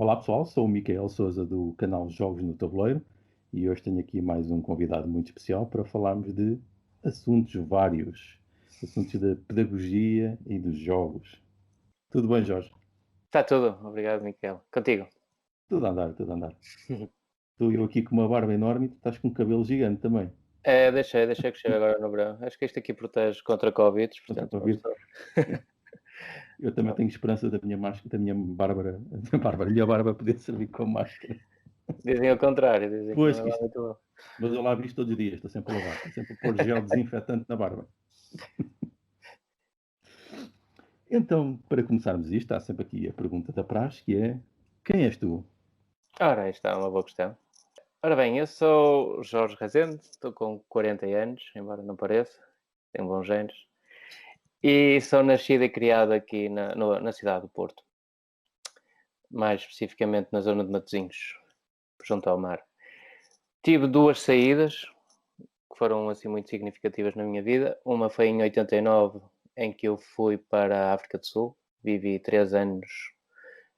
Olá pessoal, sou o Micael Souza do canal Jogos no Tabuleiro e hoje tenho aqui mais um convidado muito especial para falarmos de assuntos vários, assuntos da pedagogia e dos jogos. Tudo bem, Jorge? Está tudo, obrigado, Miquel. Contigo. Tudo a andar, tudo a andar. Estou eu aqui com uma barba enorme e tu estás com um cabelo gigante também, Deixei crescer agora no verão. Acho que isto aqui protege contra Covid, contra o portanto, uma Covid. pessoa. Eu também tenho esperança da minha máscara, da minha Bárbara, a minha barba poder servir como máscara. Dizem ao contrário, dizem que Pois, não é lá muito bom. mas eu lavo isto todos os dias, estou sempre a lavar, estou sempre a pôr gel desinfetante na barba. Então, para começarmos isto, há sempre aqui a pergunta da praxe, que é: quem és tu? Ora, isto é uma boa questão. Ora bem, eu sou Jorge Rezende, estou com 40 anos, embora não pareça, tenho bons genes, e sou nascido e criado aqui na cidade do Porto, mais especificamente na zona de Matosinhos, junto ao mar. Tive duas saídas, que foram assim muito significativas na minha vida. Uma foi em 89, em que eu fui para a África do Sul. Vivi 3 anos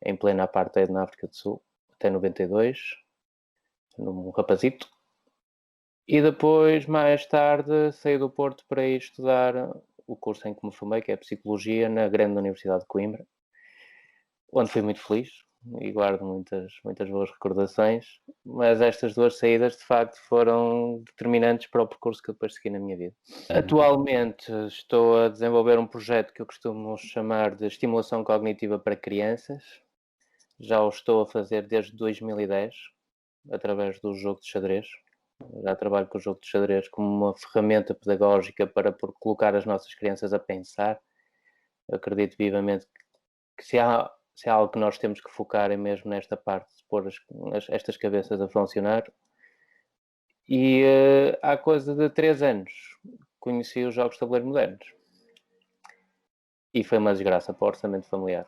em plena apartheid na África do Sul, até 92, num rapazito. E depois, mais tarde, saí do Porto para ir estudar o curso em que me formei, que é Psicologia, na grande Universidade de Coimbra, onde fui muito feliz e guardo muitas boas recordações, mas estas duas saídas de facto foram determinantes para o percurso que eu depois segui na minha vida. Atualmente estou a desenvolver um projeto que eu costumo chamar de estimulação cognitiva para crianças. Já o estou a fazer desde 2010, através do jogo de xadrez. Já trabalho com o jogo de xadrez como uma ferramenta pedagógica para colocar as nossas crianças a pensar. Eu acredito vivamente que se há algo que nós temos que focar é mesmo nesta parte de pôr estas cabeças a funcionar. E há coisa de 3 anos conheci os jogos de tabuleiro modernos. E foi uma desgraça para o orçamento familiar.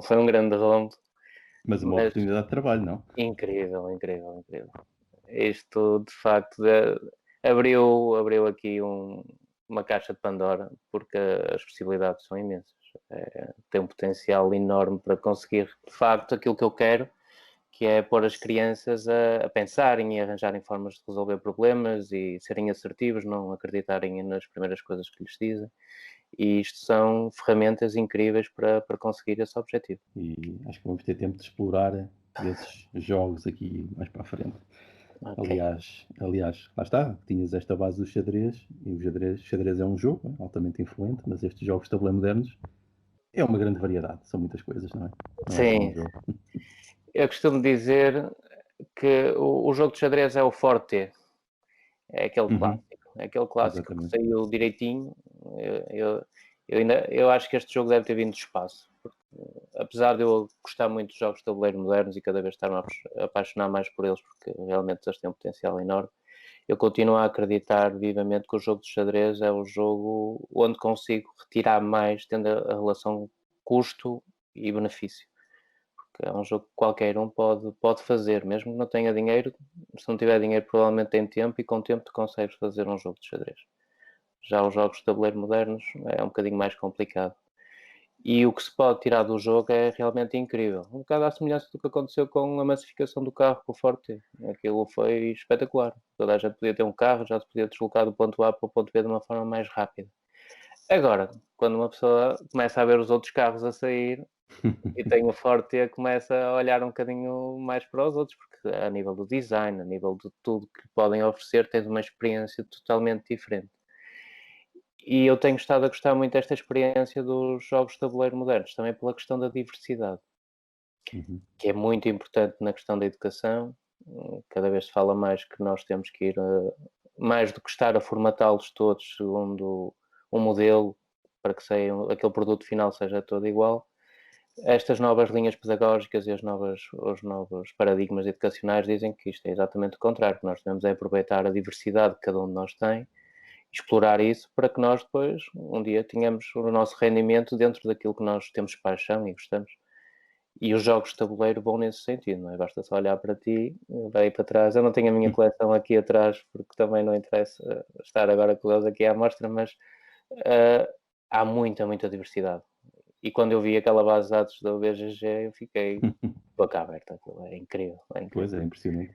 foi um grande rombo. Mas uma Mas oportunidade de trabalho, não? incrível, incrível, incrível. Isto, de facto, abriu aqui uma caixa de Pandora, porque as possibilidades são imensas. Tem um potencial enorme para conseguir, de facto, aquilo que eu quero, que é pôr as crianças a pensarem e arranjarem formas de resolver problemas e serem assertivos, não acreditarem nas primeiras coisas que lhes dizem. E isto são ferramentas incríveis para conseguir esse objetivo. E acho que vamos ter tempo de explorar esses jogos aqui mais para a frente. Ok. Aliás, lá está, tinhas esta base do xadrez, e o xadrez é um jogo altamente influente, mas estes jogos de tabuleiro modernos é uma grande variedade, são muitas coisas, não é? Não é só um Sim, jogo. eu costumo dizer que o jogo de xadrez é o forte, é Uhum, aquele clássico que exatamente. saiu direitinho. Eu acho que este jogo deve ter vindo do espaço, porque, apesar de eu gostar muito dos jogos de tabuleiro modernos e cada vez estar-me a apaixonar mais por eles, porque realmente eles têm um potencial enorme, eu continuo a acreditar vivamente que o jogo de xadrez é o jogo onde consigo retirar mais, tendo a relação custo e benefício. Que é um jogo que qualquer um pode fazer, mesmo que não tenha dinheiro. Se não tiver dinheiro, provavelmente tem tempo, e com tempo tu consegues fazer um jogo de xadrez. Já os jogos de tabuleiro modernos é um bocadinho mais complicado. E o que se pode tirar do jogo é realmente incrível. Um bocado à semelhança do que aconteceu com a massificação do carro com o Ford T. Aquilo foi espetacular. Toda a gente podia ter um carro, já se podia deslocar do ponto A para o ponto B de uma forma mais rápida. Agora, quando uma pessoa começa a ver os outros carros a sair, e tem o Forte, começa a olhar um bocadinho mais para os outros, porque a nível do design, a nível de tudo que podem oferecer, tens uma experiência totalmente diferente. E eu tenho estado a gostar muito desta experiência dos jogos de tabuleiro modernos, também pela questão da diversidade, Uhum. que é muito importante na questão da educação. Cada vez se fala mais que nós temos que ir, mais do que estar a formatá-los todos segundo um modelo, para que aquele produto final seja todo igual. Estas novas linhas pedagógicas e os novos paradigmas educacionais dizem que isto é exatamente o contrário, que nós devemos é aproveitar a diversidade que cada um de nós tem, explorar isso para que nós depois, um dia, tenhamos o nosso rendimento dentro daquilo que nós temos paixão e gostamos. E os jogos de tabuleiro vão nesse sentido, não é? Basta só olhar para ti, vai para trás. Eu não tenho a minha coleção aqui atrás, porque também não interessa estar agora com eles aqui à mostra, mas há muita diversidade. E quando eu vi aquela base de dados da BGG, eu fiquei boca aberta. Aquilo é incrível. É incrível. Pois é, impressionante.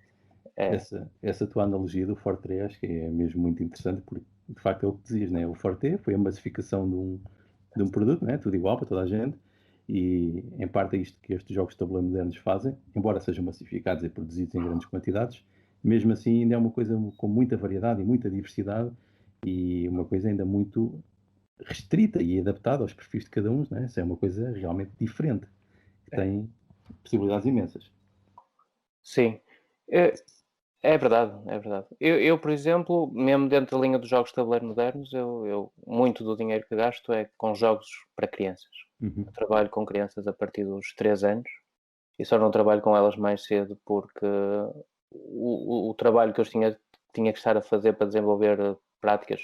É, Essa tua analogia do Forte acho que é mesmo muito interessante, porque de facto é o que dizias, né? O Forte foi a massificação de um produto, né? Tudo igual para toda a gente, e em parte é isto que estes jogos de tabuleiro modernos fazem, embora sejam massificados e produzidos em grandes quantidades, mesmo assim ainda é uma coisa com muita variedade e muita diversidade, e uma coisa ainda muito restrita e adaptada aos perfis de cada um, né? Isso é uma coisa realmente diferente, que tem possibilidades imensas. sim. É, é verdade, é verdade. Eu, por exemplo, mesmo dentro da linha dos jogos de tabuleiro modernos, muito do dinheiro que gasto é com jogos para crianças. Uhum. Eu trabalho com crianças a partir dos 3 anos e só não trabalho com elas mais cedo porque o trabalho que eu tinha que estar a fazer para desenvolver práticas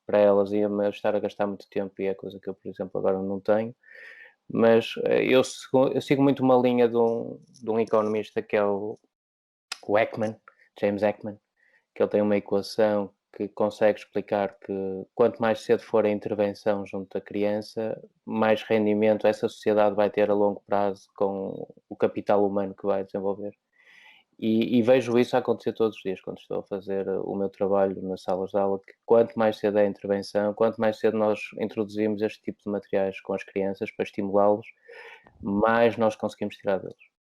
para elas ia-me estar a gastar muito tempo e é coisa que eu, por exemplo, agora não tenho. Mas eu sigo muito uma linha de um economista que é o Ekman, James Ekman, que ele tem uma equação que consegue explicar que quanto mais cedo for a intervenção junto da criança, mais rendimento essa sociedade vai ter a longo prazo com o capital humano que vai desenvolver. E vejo isso acontecer todos os dias quando estou a fazer o meu trabalho nas salas de aula, que quanto mais cedo é a intervenção, quanto mais cedo nós introduzimos este tipo de materiais com as crianças para estimulá-los, mais nós conseguimos tirar deles.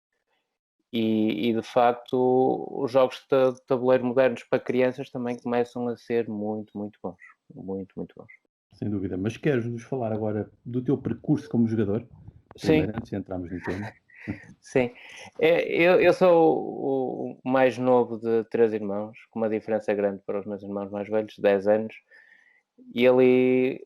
E de facto, os jogos de tabuleiro modernos para crianças também começam a ser muito, muito bons. Muito, muito bons. Sem dúvida. Mas queres-nos falar agora do teu percurso como jogador? Sim, Primeiro, antes de entrarmos no tema. sim. Eu sou o mais novo de 3 irmãos, com uma diferença grande para os meus irmãos mais velhos, 10 anos. E ali,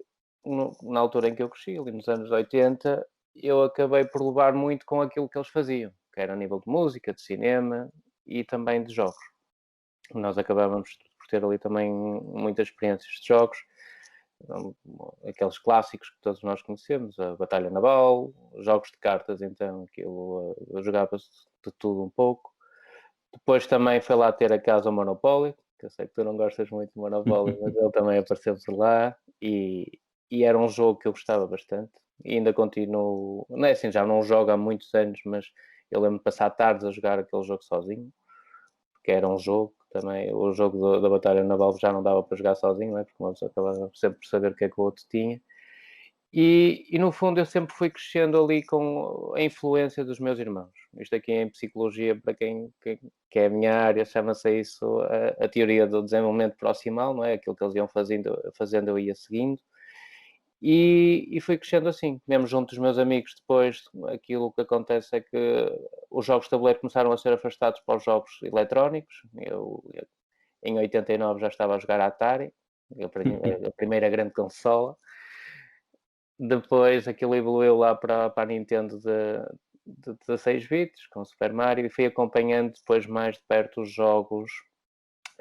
na altura em que eu cresci, ali nos anos 80, eu acabei por levar muito com aquilo que eles faziam, que era a nível de música, de cinema e também de jogos. Nós acabávamos por ter ali também muitas experiências de jogos, aqueles clássicos que todos nós conhecemos, a Batalha Naval, jogos de cartas, então, aquilo eu jogava de tudo um pouco. Depois também foi lá ter a casa o Monopoly, que eu sei que tu não gostas muito de Monopoly, mas ele também apareceu por lá e era um jogo que eu gostava bastante. E ainda continuo, não é assim, já não jogo há muitos anos, mas eu lembro de passar tardes a jogar aquele jogo sozinho, porque era um jogo também, o jogo da Batalha Naval já não dava para jogar sozinho, não é? Porque uma pessoa acabava sempre por saber o que é que o outro tinha. E no fundo eu sempre fui crescendo ali com a influência dos meus irmãos. Isto aqui em psicologia, para quem que é a minha área, chama-se isso a teoria do desenvolvimento proximal, não é? Aquilo que eles iam fazendo eu ia seguindo. E fui crescendo assim, mesmo junto dos meus amigos. Depois, aquilo que acontece é que os jogos de tabuleiro começaram a ser afastados para os jogos eletrónicos. Eu em 89 já estava a jogar Atari, a primeira grande consola. Depois aquilo evoluiu lá para a Nintendo de 16 bits, com Super Mario, e fui acompanhando depois mais de perto os jogos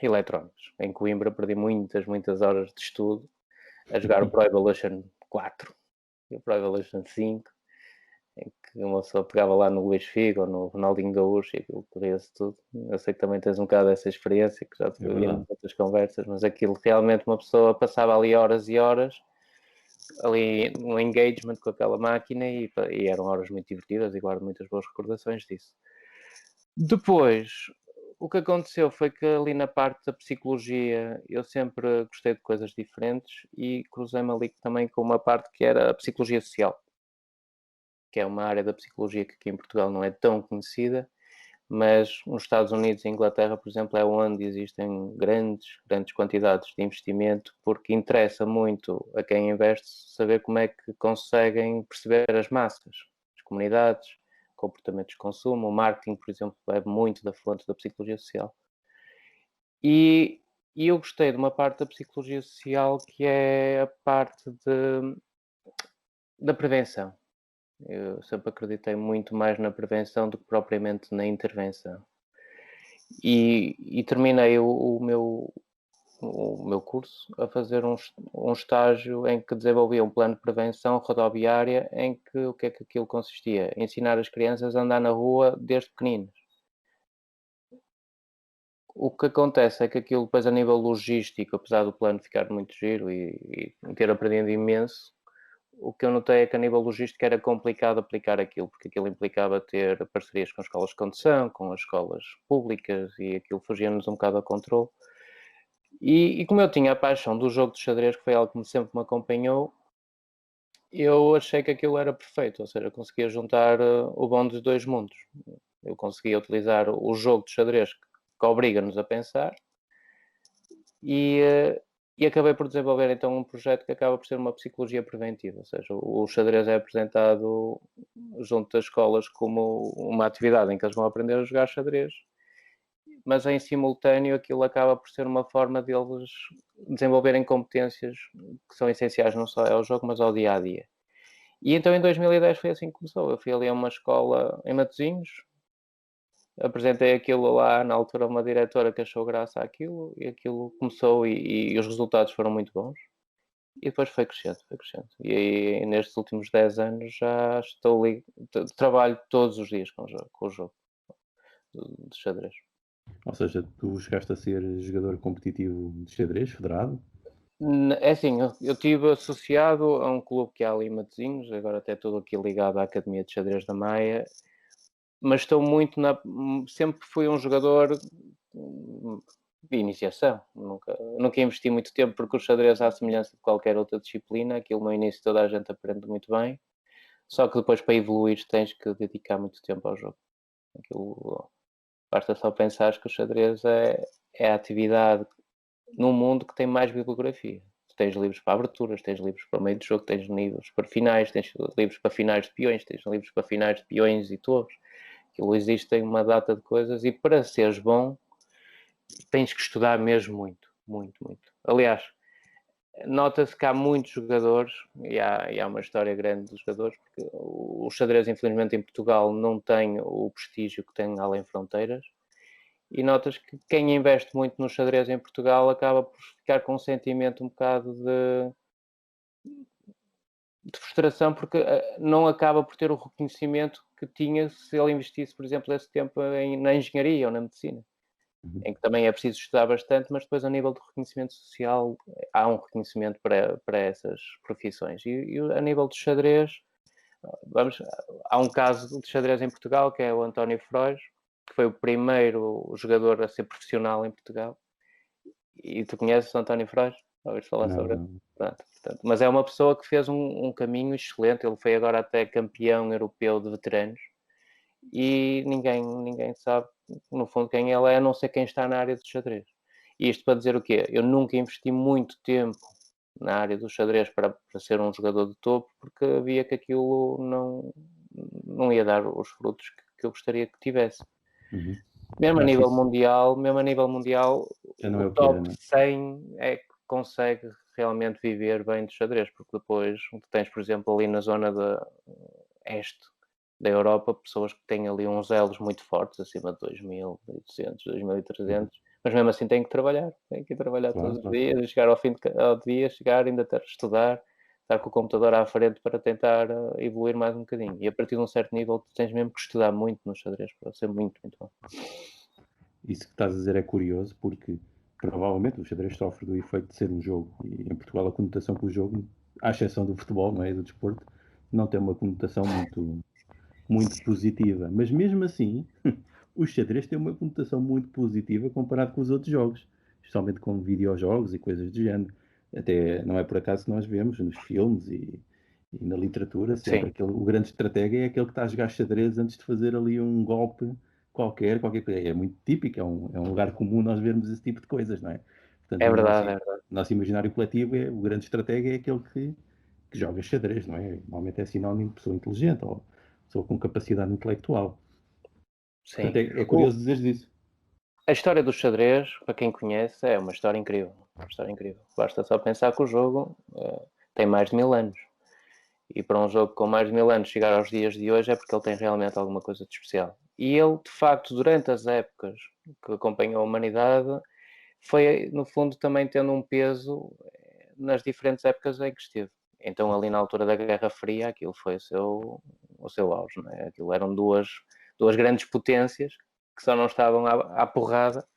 eletrónicos. Em Coimbra perdi muitas, muitas horas de estudo a jogar o Pro Evolution 4 e o Pro Evolution 5, em que uma pessoa pegava lá no Luís Figo ou no Ronaldinho Gaúcho e aquilo corria-se tudo. Eu sei que também tens um bocado dessa experiência, que já te vi em outras conversas, mas aquilo realmente uma pessoa passava ali horas e horas ali no engagement com aquela máquina e eram horas muito divertidas e guardo muitas boas recordações disso. Depois, o que aconteceu foi que ali na parte da psicologia eu sempre gostei de coisas diferentes e cruzei-me ali também com uma parte que era a psicologia social, que é uma área da psicologia que aqui em Portugal não é tão conhecida, mas nos Estados Unidos e Inglaterra, por exemplo, é onde existem grandes, grandes quantidades de investimento, porque interessa muito a quem investe saber como é que conseguem perceber as massas, as comunidades, comportamentos de consumo. O marketing, por exemplo, bebe muito da fonte da psicologia social. E eu gostei de uma parte da psicologia social que é a parte da prevenção. Eu sempre acreditei muito mais na prevenção do que propriamente na intervenção. E terminei o meu curso a fazer um estágio em que desenvolvia um plano de prevenção rodoviária em que o que é que aquilo consistia? Ensinar as crianças a andar na rua desde pequeninas. O que acontece é que aquilo depois a nível logístico, apesar do plano ficar muito giro e ter aprendido imenso, o que eu notei é que a nível logístico era complicado aplicar aquilo, porque aquilo implicava ter parcerias com escolas de condução, com as escolas públicas, e aquilo fugia-nos um bocado a controle. E como eu tinha a paixão do jogo de xadrez, que foi algo que sempre me acompanhou, eu achei que aquilo era perfeito, ou seja, conseguia juntar o bom dos dois mundos. Eu conseguia utilizar o jogo de xadrez que obriga-nos a pensar e acabei por desenvolver então um projeto que acaba por ser uma psicologia preventiva, ou seja, o xadrez é apresentado junto das escolas como uma atividade em que eles vão aprender a jogar xadrez, mas em simultâneo aquilo acaba por ser uma forma deles desenvolverem competências que são essenciais não só ao jogo, mas ao dia a dia. E então em 2010 foi assim que começou. Eu fui ali a uma escola em Matosinhos, apresentei aquilo lá, na altura uma diretora que achou graça àquilo, e aquilo começou e os resultados foram muito bons. E depois foi crescendo, foi crescendo. E aí, nestes últimos 10 anos já estou trabalho todos os dias com o jogo de xadrez. Ou seja, tu chegaste a ser jogador competitivo de xadrez, federado? É assim, eu estive associado a um clube que há ali em Matosinhos, agora até estou aqui ligado à Academia de Xadrez da Maia, mas estou muito sempre fui um jogador de iniciação, nunca investi muito tempo, porque o xadrez, à semelhança de qualquer outra disciplina, aquilo no início toda a gente aprende muito bem, só que depois para evoluir tens que dedicar muito tempo ao jogo. Aquilo, basta só pensar que o xadrez é a atividade num mundo que tem mais bibliografia. Tens livros para aberturas, tens livros para meio de jogo, tens livros para finais, tens livros para finais de peões, tens livros para finais de peões e torres. Aquilo existem uma data de coisas e para seres bom tens que estudar mesmo muito, muito, muito. Aliás, nota-se que há muitos jogadores e há uma história grande dos jogadores, porque o xadrez, infelizmente, em Portugal não tem o prestígio que tem além fronteiras. E notas que quem investe muito no xadrez em Portugal acaba por ficar com um sentimento um bocado de frustração, porque não acaba por ter o reconhecimento que tinha se ele investisse, por exemplo, esse tempo na engenharia ou na medicina, em que também é preciso estudar bastante, mas depois a nível de reconhecimento social há um reconhecimento para essas profissões. E a nível de xadrez, há um caso de xadrez em Portugal que é o António Frois, que foi o primeiro jogador a ser profissional em Portugal. E tu conheces o António Frois? Ouviste falar Não, sobre ele? não. Pronto, portanto, mas é uma pessoa que fez um caminho excelente. Ele foi agora até campeão europeu de veteranos e ninguém sabe, no fundo, quem ele é, a não ser quem está na área do xadrez. E isto para dizer o quê? Eu nunca investi muito tempo na área do xadrez para ser um jogador de topo, porque havia que aquilo não ia dar os frutos que eu gostaria que tivesse. Uhum. Mesmo a Eu acho que nível isso mundial, já não o é o que era, top não é? 100 é que consegue realmente viver bem de xadrez, porque depois tens, por exemplo, ali na zona da este da Europa, pessoas que têm ali uns elos muito fortes, acima de 2.800, Uhum. 2.300, mas mesmo assim têm que ir trabalhar Claro, todos os claro. dias, e chegar ao dia, chegar, ainda ter que estudar, estar com o computador à frente para tentar evoluir mais um bocadinho. E a partir de um certo nível, tu tens mesmo que estudar muito no xadrez para ser muito, muito bom. Isso que estás a dizer é curioso, porque provavelmente o xadrez sofre do efeito de ser um jogo. E em Portugal a conotação com o jogo, à exceção do futebol, não é? Do desporto, não tem uma conotação muito positiva. Mas mesmo assim, o xadrez tem uma conotação muito positiva comparado com os outros jogos, especialmente com videojogos e coisas do género. Até não é por acaso que nós vemos nos filmes e na literatura sempre Sim, aquele, o grande estratega é aquele que está a jogar xadrez antes de fazer ali um golpe qualquer coisa. É muito típico, é um lugar comum nós vermos esse tipo de coisas, não é? Portanto, é no nosso, verdade, é verdade. nosso imaginário coletivo, o grande estratega é aquele que joga xadrez, não é? Normalmente é sinónimo de pessoa inteligente ou pessoa com capacidade intelectual. Portanto, Sim. é curioso dizer isso. A história do xadrez, para quem conhece, é uma história incrível. Uma história incrível. Basta só pensar que o jogo tem mais de 1000 anos. E para um jogo com mais de 1000 anos chegar aos dias de hoje é porque ele tem realmente alguma coisa de especial. E ele, de facto, durante as épocas que acompanhou a humanidade, foi, no fundo, também tendo um peso nas diferentes épocas em que esteve. Então, ali na altura da Guerra Fria, aquilo foi o seu auge. Não é? Aquilo eram duas grandes potências que só não estavam à porrada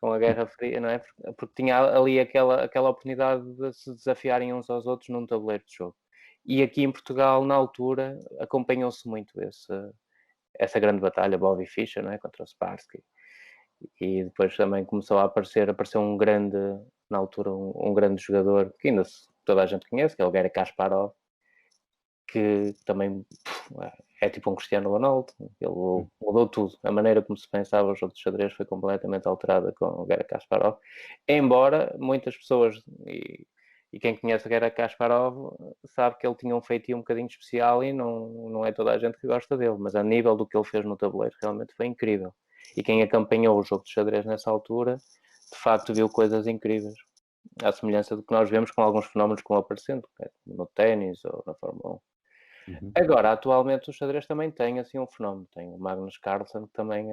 com a Guerra Fria, não é? Porque tinha ali aquela oportunidade de se desafiarem uns aos outros num tabuleiro de jogo. E aqui em Portugal, na altura, acompanhou-se muito essa grande batalha, Bobby Fischer, não é? Contra o Spassky. E depois também começou a apareceu um grande, na altura, um grande jogador que ainda toda a gente conhece, que é o Garry Kasparov, que também é tipo um Cristiano Ronaldo. Ele mudou tudo. A maneira como se pensava o jogo de xadrez foi completamente alterada com o Garry Kasparov. Embora muitas pessoas, e quem conhece o Garry Kasparov sabe que ele tinha um feitio um bocadinho especial e não é toda a gente que gosta dele, mas a nível do que ele fez no tabuleiro realmente foi incrível. E quem acompanhou o jogo de xadrez nessa altura, de facto viu coisas incríveis. À semelhança do que nós vemos com alguns fenómenos que vão aparecendo, no ténis ou na Fórmula 1. Agora, atualmente o xadrez também tem assim um fenómeno. Tem o Magnus Carlsen, que também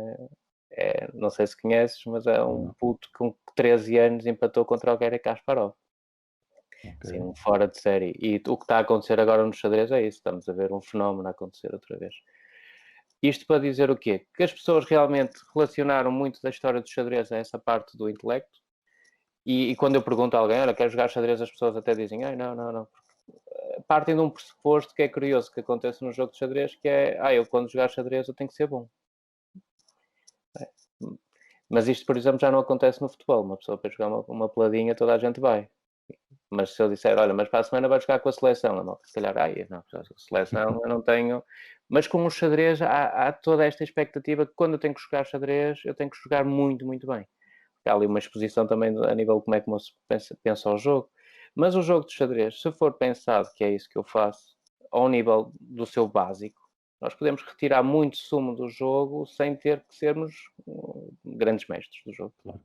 não sei se conheces, mas é um puto que com 13 anos empatou contra o Garry Kasparov. Sim, um fora de série. E o que está a acontecer agora no xadrez é isso. Estamos a ver um fenómeno a acontecer outra vez. Isto para dizer o quê? Que as pessoas realmente relacionaram muito da história do xadrez a essa parte do intelecto. E quando eu pergunto a alguém, olha, quer jogar xadrez, as pessoas até dizem, não. Partem de um pressuposto que é curioso que aconteça no jogo de xadrez, que é, eu quando jogar xadrez eu tenho que ser bom. Mas isto, por exemplo, já não acontece no futebol. Uma pessoa para jogar uma peladinha, toda a gente vai. Mas se eu disser, olha, mas para a semana vai jogar com a seleção, não, se calhar, não, a seleção eu não tenho. Mas com o xadrez há toda esta expectativa que quando eu tenho que jogar xadrez, eu tenho que jogar muito, muito bem. Há ali uma exposição também a nível de como é que se pensa o jogo. Mas o jogo de xadrez, se for pensado que é isso que eu faço, ao nível do seu básico, nós podemos retirar muito sumo do jogo sem ter que sermos grandes mestres do jogo. Claro.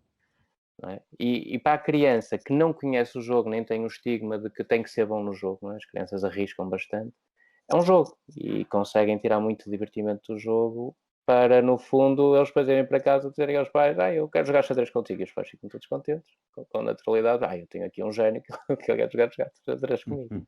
Não é? E para a criança que não conhece o jogo, nem tem o estigma de que tem que ser bom no jogo, não é? As crianças arriscam bastante, é um jogo e conseguem tirar muito divertimento do jogo para, no fundo, eles depois irem para casa e dizerem aos pais, eu quero jogar xadrez contigo, e os pais ficam todos contentes, com naturalidade, eu tenho aqui um gênio que quer jogar xadrez comigo.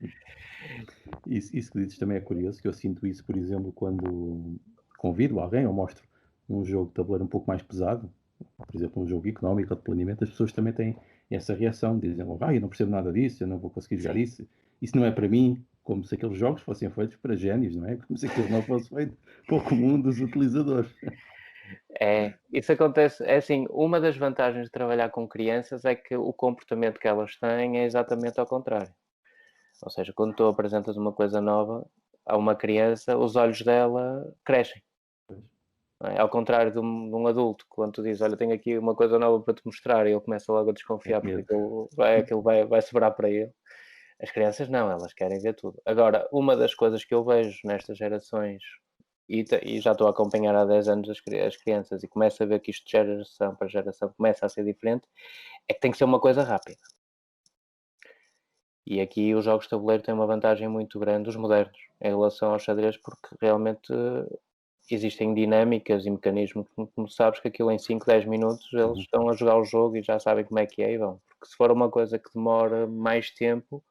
Isso que dizes também é curioso, que eu sinto isso, por exemplo, quando convido alguém ou mostro um jogo de tabuleiro um pouco mais pesado, por exemplo, um jogo económico ou de planeamento, as pessoas também têm essa reação, dizem logo, eu não percebo nada disso, eu não vou conseguir jogar isso não é para mim, como se aqueles jogos fossem feitos para génios, não é? Como se aquilo não fosse feito para o comum dos utilizadores. Isso acontece, é assim, uma das vantagens de trabalhar com crianças é que o comportamento que elas têm é exatamente ao contrário. Ou seja, quando tu apresentas uma coisa nova a uma criança, os olhos dela crescem. Ao contrário de um adulto, quando tu dizes, olha, tenho aqui uma coisa nova para te mostrar, e ele começa logo a desconfiar porque aquilo vai sobrar para ele. As crianças não, elas querem ver tudo. Agora, uma das coisas que eu vejo nestas gerações, e já estou a acompanhar há 10 anos as crianças, e começo a ver que isto de geração para geração começa a ser diferente, é que tem que ser uma coisa rápida. E aqui os jogos de tabuleiro têm uma vantagem muito grande, os modernos, em relação ao xadrez, porque realmente existem dinâmicas e mecanismos, como sabes, que aquilo em 5, 10 minutos eles estão a jogar o jogo e já sabem como é que é e vão. Porque se for uma coisa que demora mais tempo,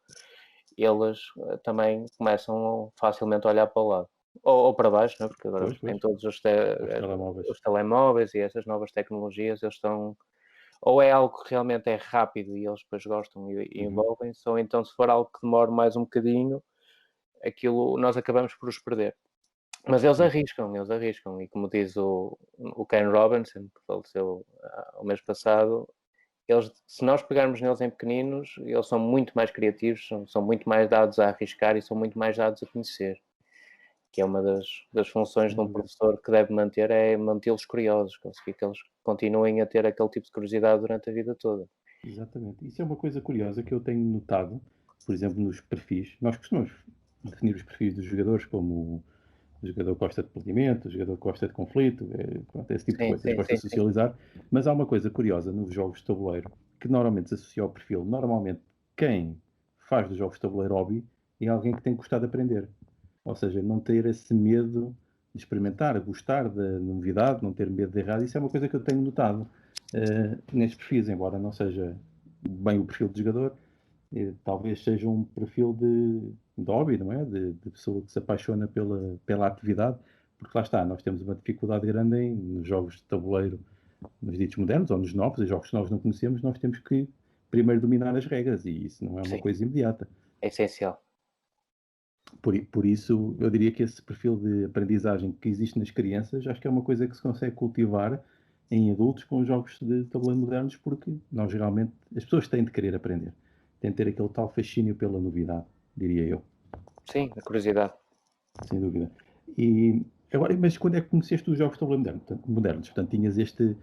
eles também começam facilmente a olhar para o lado. Ou para baixo, não é? Porque agora tem todos os telemóveis e essas novas tecnologias, eles estão... Ou é algo que realmente é rápido e eles depois gostam e envolvem-se, ou então se for algo que demora mais um bocadinho, aquilo nós acabamos por os perder. Mas eles arriscam, e como diz o Ken Robinson, que faleceu o mês passado, se nós pegarmos neles em pequeninos, eles são muito mais criativos, são muito mais dados a arriscar e são muito mais dados a conhecer, que é uma das funções de um professor que deve manter, é mantê-los curiosos, conseguir que eles continuem a ter aquele tipo de curiosidade durante a vida toda. Exatamente. Isso é uma coisa curiosa que eu tenho notado, por exemplo, nos perfis. Nós costumamos definir os perfis dos jogadores como o jogador gosta de planeamento, o jogador gosta de conflito, esse tipo de coisas, gosta de socializar. Mas há uma coisa curiosa nos jogos de tabuleiro, que normalmente se associa ao perfil. Normalmente, quem faz dos jogos de tabuleiro hobby é alguém que tem gostado de aprender. Ou seja, não ter esse medo de experimentar, gostar da novidade, não ter medo de errar. Isso é uma coisa que eu tenho notado nestes perfis, embora não seja bem o perfil de jogador, talvez seja um perfil de hobby, não é? De pessoa que se apaixona pela atividade, porque lá está, nós temos uma dificuldade grande nos jogos de tabuleiro, nos ditos modernos ou nos novos, os jogos que nós não conhecemos, nós temos que primeiro dominar as regras e isso não é uma coisa imediata. É essencial. Por isso, eu diria que esse perfil de aprendizagem que existe nas crianças, acho que é uma coisa que se consegue cultivar em adultos com os jogos de tabuleiro modernos, porque nós geralmente, as pessoas têm de querer aprender, têm de ter aquele tal fascínio pela novidade, diria eu, Sim, a curiosidade. sem dúvida. E agora, mas quando é que conheceste os jogos de tabuleiro modernos? Portanto, tinhas este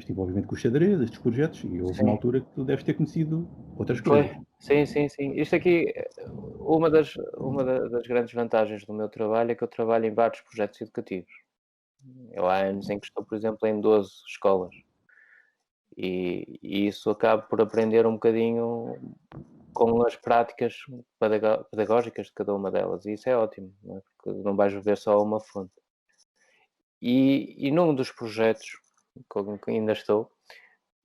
envolvimento com os xadrez, estes projetos, e houve uma Sim. altura que tu deves ter conhecido outras Foi. coisas. Sim, sim, sim. Isto aqui, uma das grandes vantagens do meu trabalho é que eu trabalho em vários projetos educativos. Eu há anos em que estou, por exemplo, em 12 escolas. E isso acaba por aprender um bocadinho com as práticas pedagógicas de cada uma delas. E isso é ótimo, não é? Porque não vais ver só uma fonte. E num dos projetos com que ainda estou,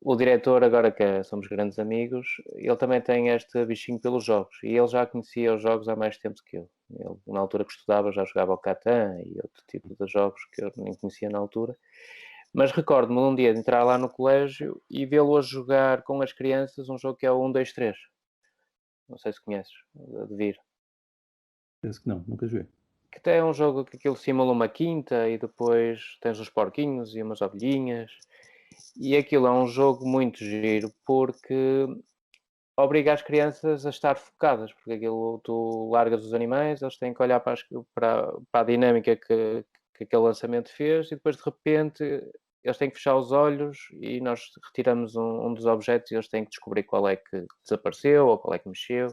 o diretor, agora que somos grandes amigos, ele também tem este bichinho pelos jogos. E ele já conhecia os jogos há mais tempo que eu. Ele, na altura que estudava, já jogava ao Catan e outro tipo de jogos que eu nem conhecia na altura. Mas recordo-me um dia de entrar lá no colégio e vê-lo a jogar com as crianças um jogo que é o 1, 2, 3. Não sei se conheces, de vir. Penso que não, nunca joguei. Que até é um jogo que aquilo simula uma quinta e depois tens uns porquinhos e umas ovelhinhas. E aquilo é um jogo muito giro porque obriga as crianças a estar focadas, porque aquilo tu largas os animais, eles têm que olhar para a dinâmica que aquele lançamento fez e depois de repente eles têm que fechar os olhos e nós retiramos um dos objetos e eles têm que descobrir qual é que desapareceu ou qual é que mexeu.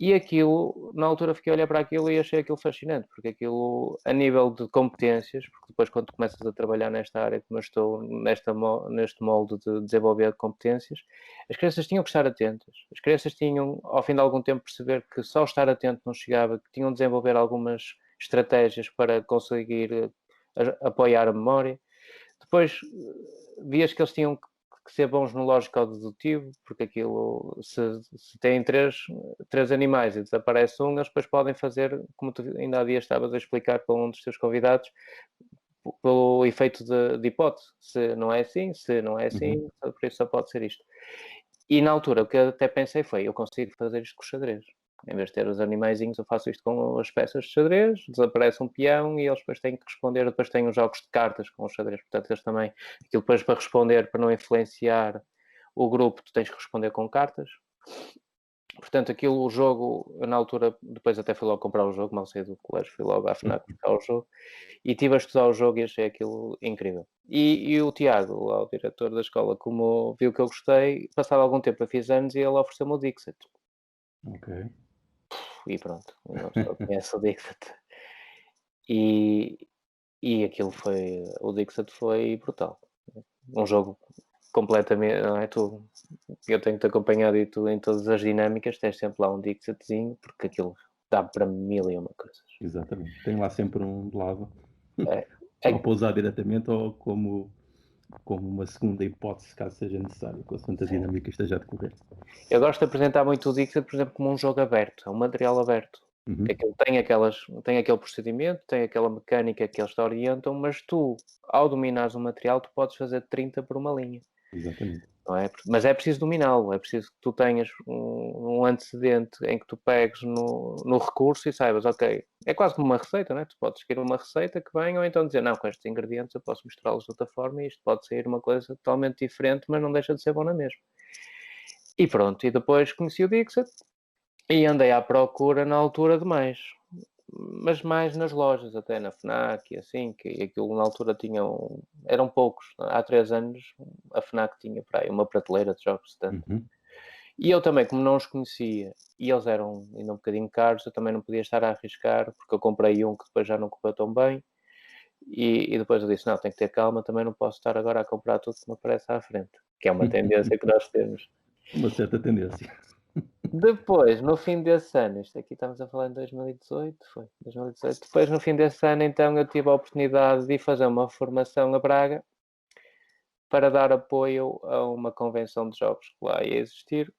E aquilo, na altura fiquei a olhar para aquilo e achei aquilo fascinante, porque aquilo, a nível de competências, porque depois quando começas a trabalhar nesta área, como eu estou neste molde de desenvolver competências, as crianças tinham que estar atentas. As crianças tinham, ao fim de algum tempo, perceber que só estar atento não chegava, que tinham de desenvolver algumas estratégias para conseguir apoiar a memória. Depois, vias que eles tinham que ser bons no lógico dedutivo, porque aquilo, se têm três animais e desaparece um, eles depois podem fazer, como tu ainda há dias estavas a explicar para um dos teus convidados, pelo efeito de hipótese. Se não é assim, Uhum. por isso só pode ser isto. E na altura o que eu até pensei foi, eu consigo fazer isto com o xadrez. Em vez de ter os animaizinhos, eu faço isto com as peças de xadrez, desaparece um peão e eles depois têm que responder. Depois têm os jogos de cartas com os xadrez, portanto, eles também, aquilo depois para responder, para não influenciar o grupo, tu tens que responder com cartas. Portanto, aquilo, o jogo, eu, na altura, depois até fui logo comprar o jogo, mal saí do colégio, fui logo à FNAC buscar o jogo e estive a estudar o jogo e achei aquilo incrível. E o Tiago, lá o diretor da escola, como viu que eu gostei, passado algum tempo eu fiz anos e ele ofereceu-me o Dixit. Ok. E pronto, uma pessoa conhece o Dixit. E, e aquilo foi, o Dixit foi brutal. Um jogo completamente, não é? Eu tenho-te acompanhado e tu em todas as dinâmicas, tens sempre lá um Dixitzinho, porque aquilo dá para mil e uma coisas. Exatamente. Tem lá sempre um de lado, É, ou é, para usar diretamente, ou como uma segunda hipótese, caso seja necessário, consoante a sim. dinâmica esteja a decorrer. Eu gosto de apresentar muito o Dixit, por exemplo, como um jogo aberto, é um material aberto. Que Uhum. aquilo tem aquele procedimento, tem aquela mecânica que eles te orientam, mas tu, ao dominares o material, tu podes fazer 30 por uma linha. Exatamente. Não é? Mas é preciso dominá-lo, é preciso que tu tenhas um antecedente em que tu pegues no recurso e saibas, ok, é quase como uma receita, não é? Tu podes seguir uma receita que venha ou então dizer, não, com estes ingredientes eu posso misturá-los de outra forma e isto pode sair uma coisa totalmente diferente, mas não deixa de ser bom na mesma. E pronto, e depois conheci o Dixit e andei à procura na altura de mais. Mas mais nas lojas, até na FNAC e assim, que aquilo na altura tinham, eram poucos. Há 3 anos a FNAC tinha para aí uma prateleira de jogos de stand. Uhum. E eu também, como não os conhecia, e eles eram ainda um bocadinho caros, eu também não podia estar a arriscar, porque eu comprei um que depois já não correu tão bem. E depois eu disse, não, tenho que ter calma, também não posso estar agora a comprar tudo que me aparece à frente. Que é uma tendência que nós temos. Uma certa tendência. Depois, no fim desse ano, isto aqui estamos a falar em 2018, foi 2018. Depois, no fim desse ano, então, eu tive a oportunidade de ir fazer uma formação a Braga para dar apoio a uma convenção de jogos que lá ia existir.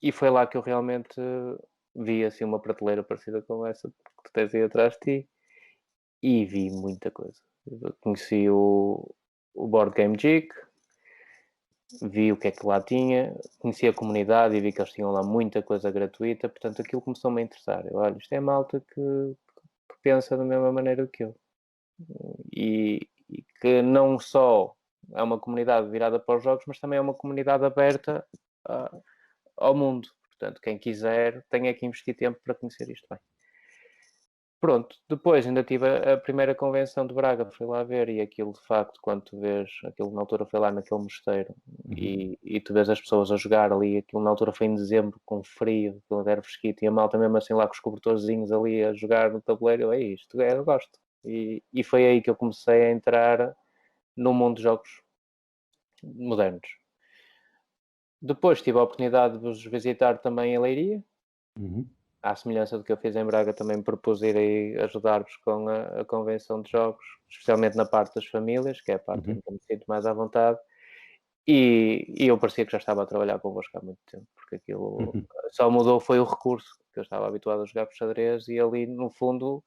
E foi lá que eu realmente vi assim uma prateleira parecida com essa que tu tens aí atrás de ti e vi muita coisa. Eu conheci o Board Game Geek, vi o que é que lá tinha, conheci a comunidade e vi que eles tinham lá muita coisa gratuita, portanto aquilo começou-me a interessar. Eu, olha, isto é malta que pensa da mesma maneira que eu. E que não só é uma comunidade virada para os jogos, mas também é uma comunidade aberta ao mundo. Portanto, quem quiser tem que investir tempo para conhecer isto bem. Pronto, depois ainda tive a primeira convenção de Braga, fui lá ver, e aquilo de facto, quando tu vês, aquilo na altura foi lá naquele mosteiro, e tu vês as pessoas a jogar ali, aquilo na altura foi em dezembro, com frio, aquilo era fresquito, e a malta mesmo assim lá com os cobertorzinhos ali a jogar no tabuleiro, é isto, eu gosto. E foi aí que eu comecei a entrar no mundo de jogos modernos. Depois tive a oportunidade de vos visitar também em Leiria. À semelhança do que eu fiz em Braga, também me propus ir aí ajudar-vos com a convenção de jogos, especialmente na parte das famílias, que é a parte em que eu me sinto mais à vontade. E eu parecia que já estava a trabalhar convosco há muito tempo, porque aquilo só mudou foi o recurso, que eu estava habituado a jogar com xadrez, e ali, no fundo,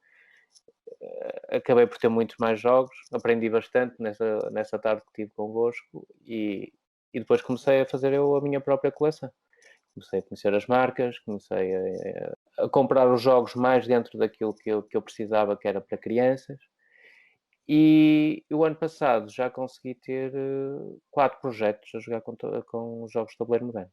acabei por ter muitos mais jogos, aprendi bastante nessa tarde que tive convosco, e depois comecei a fazer eu a minha própria coleção. Comecei a conhecer as marcas, comecei a comprar os jogos mais dentro daquilo que eu precisava, que era para crianças. E o ano passado já consegui ter 4 projetos a jogar com os jogos de tabuleiro moderno.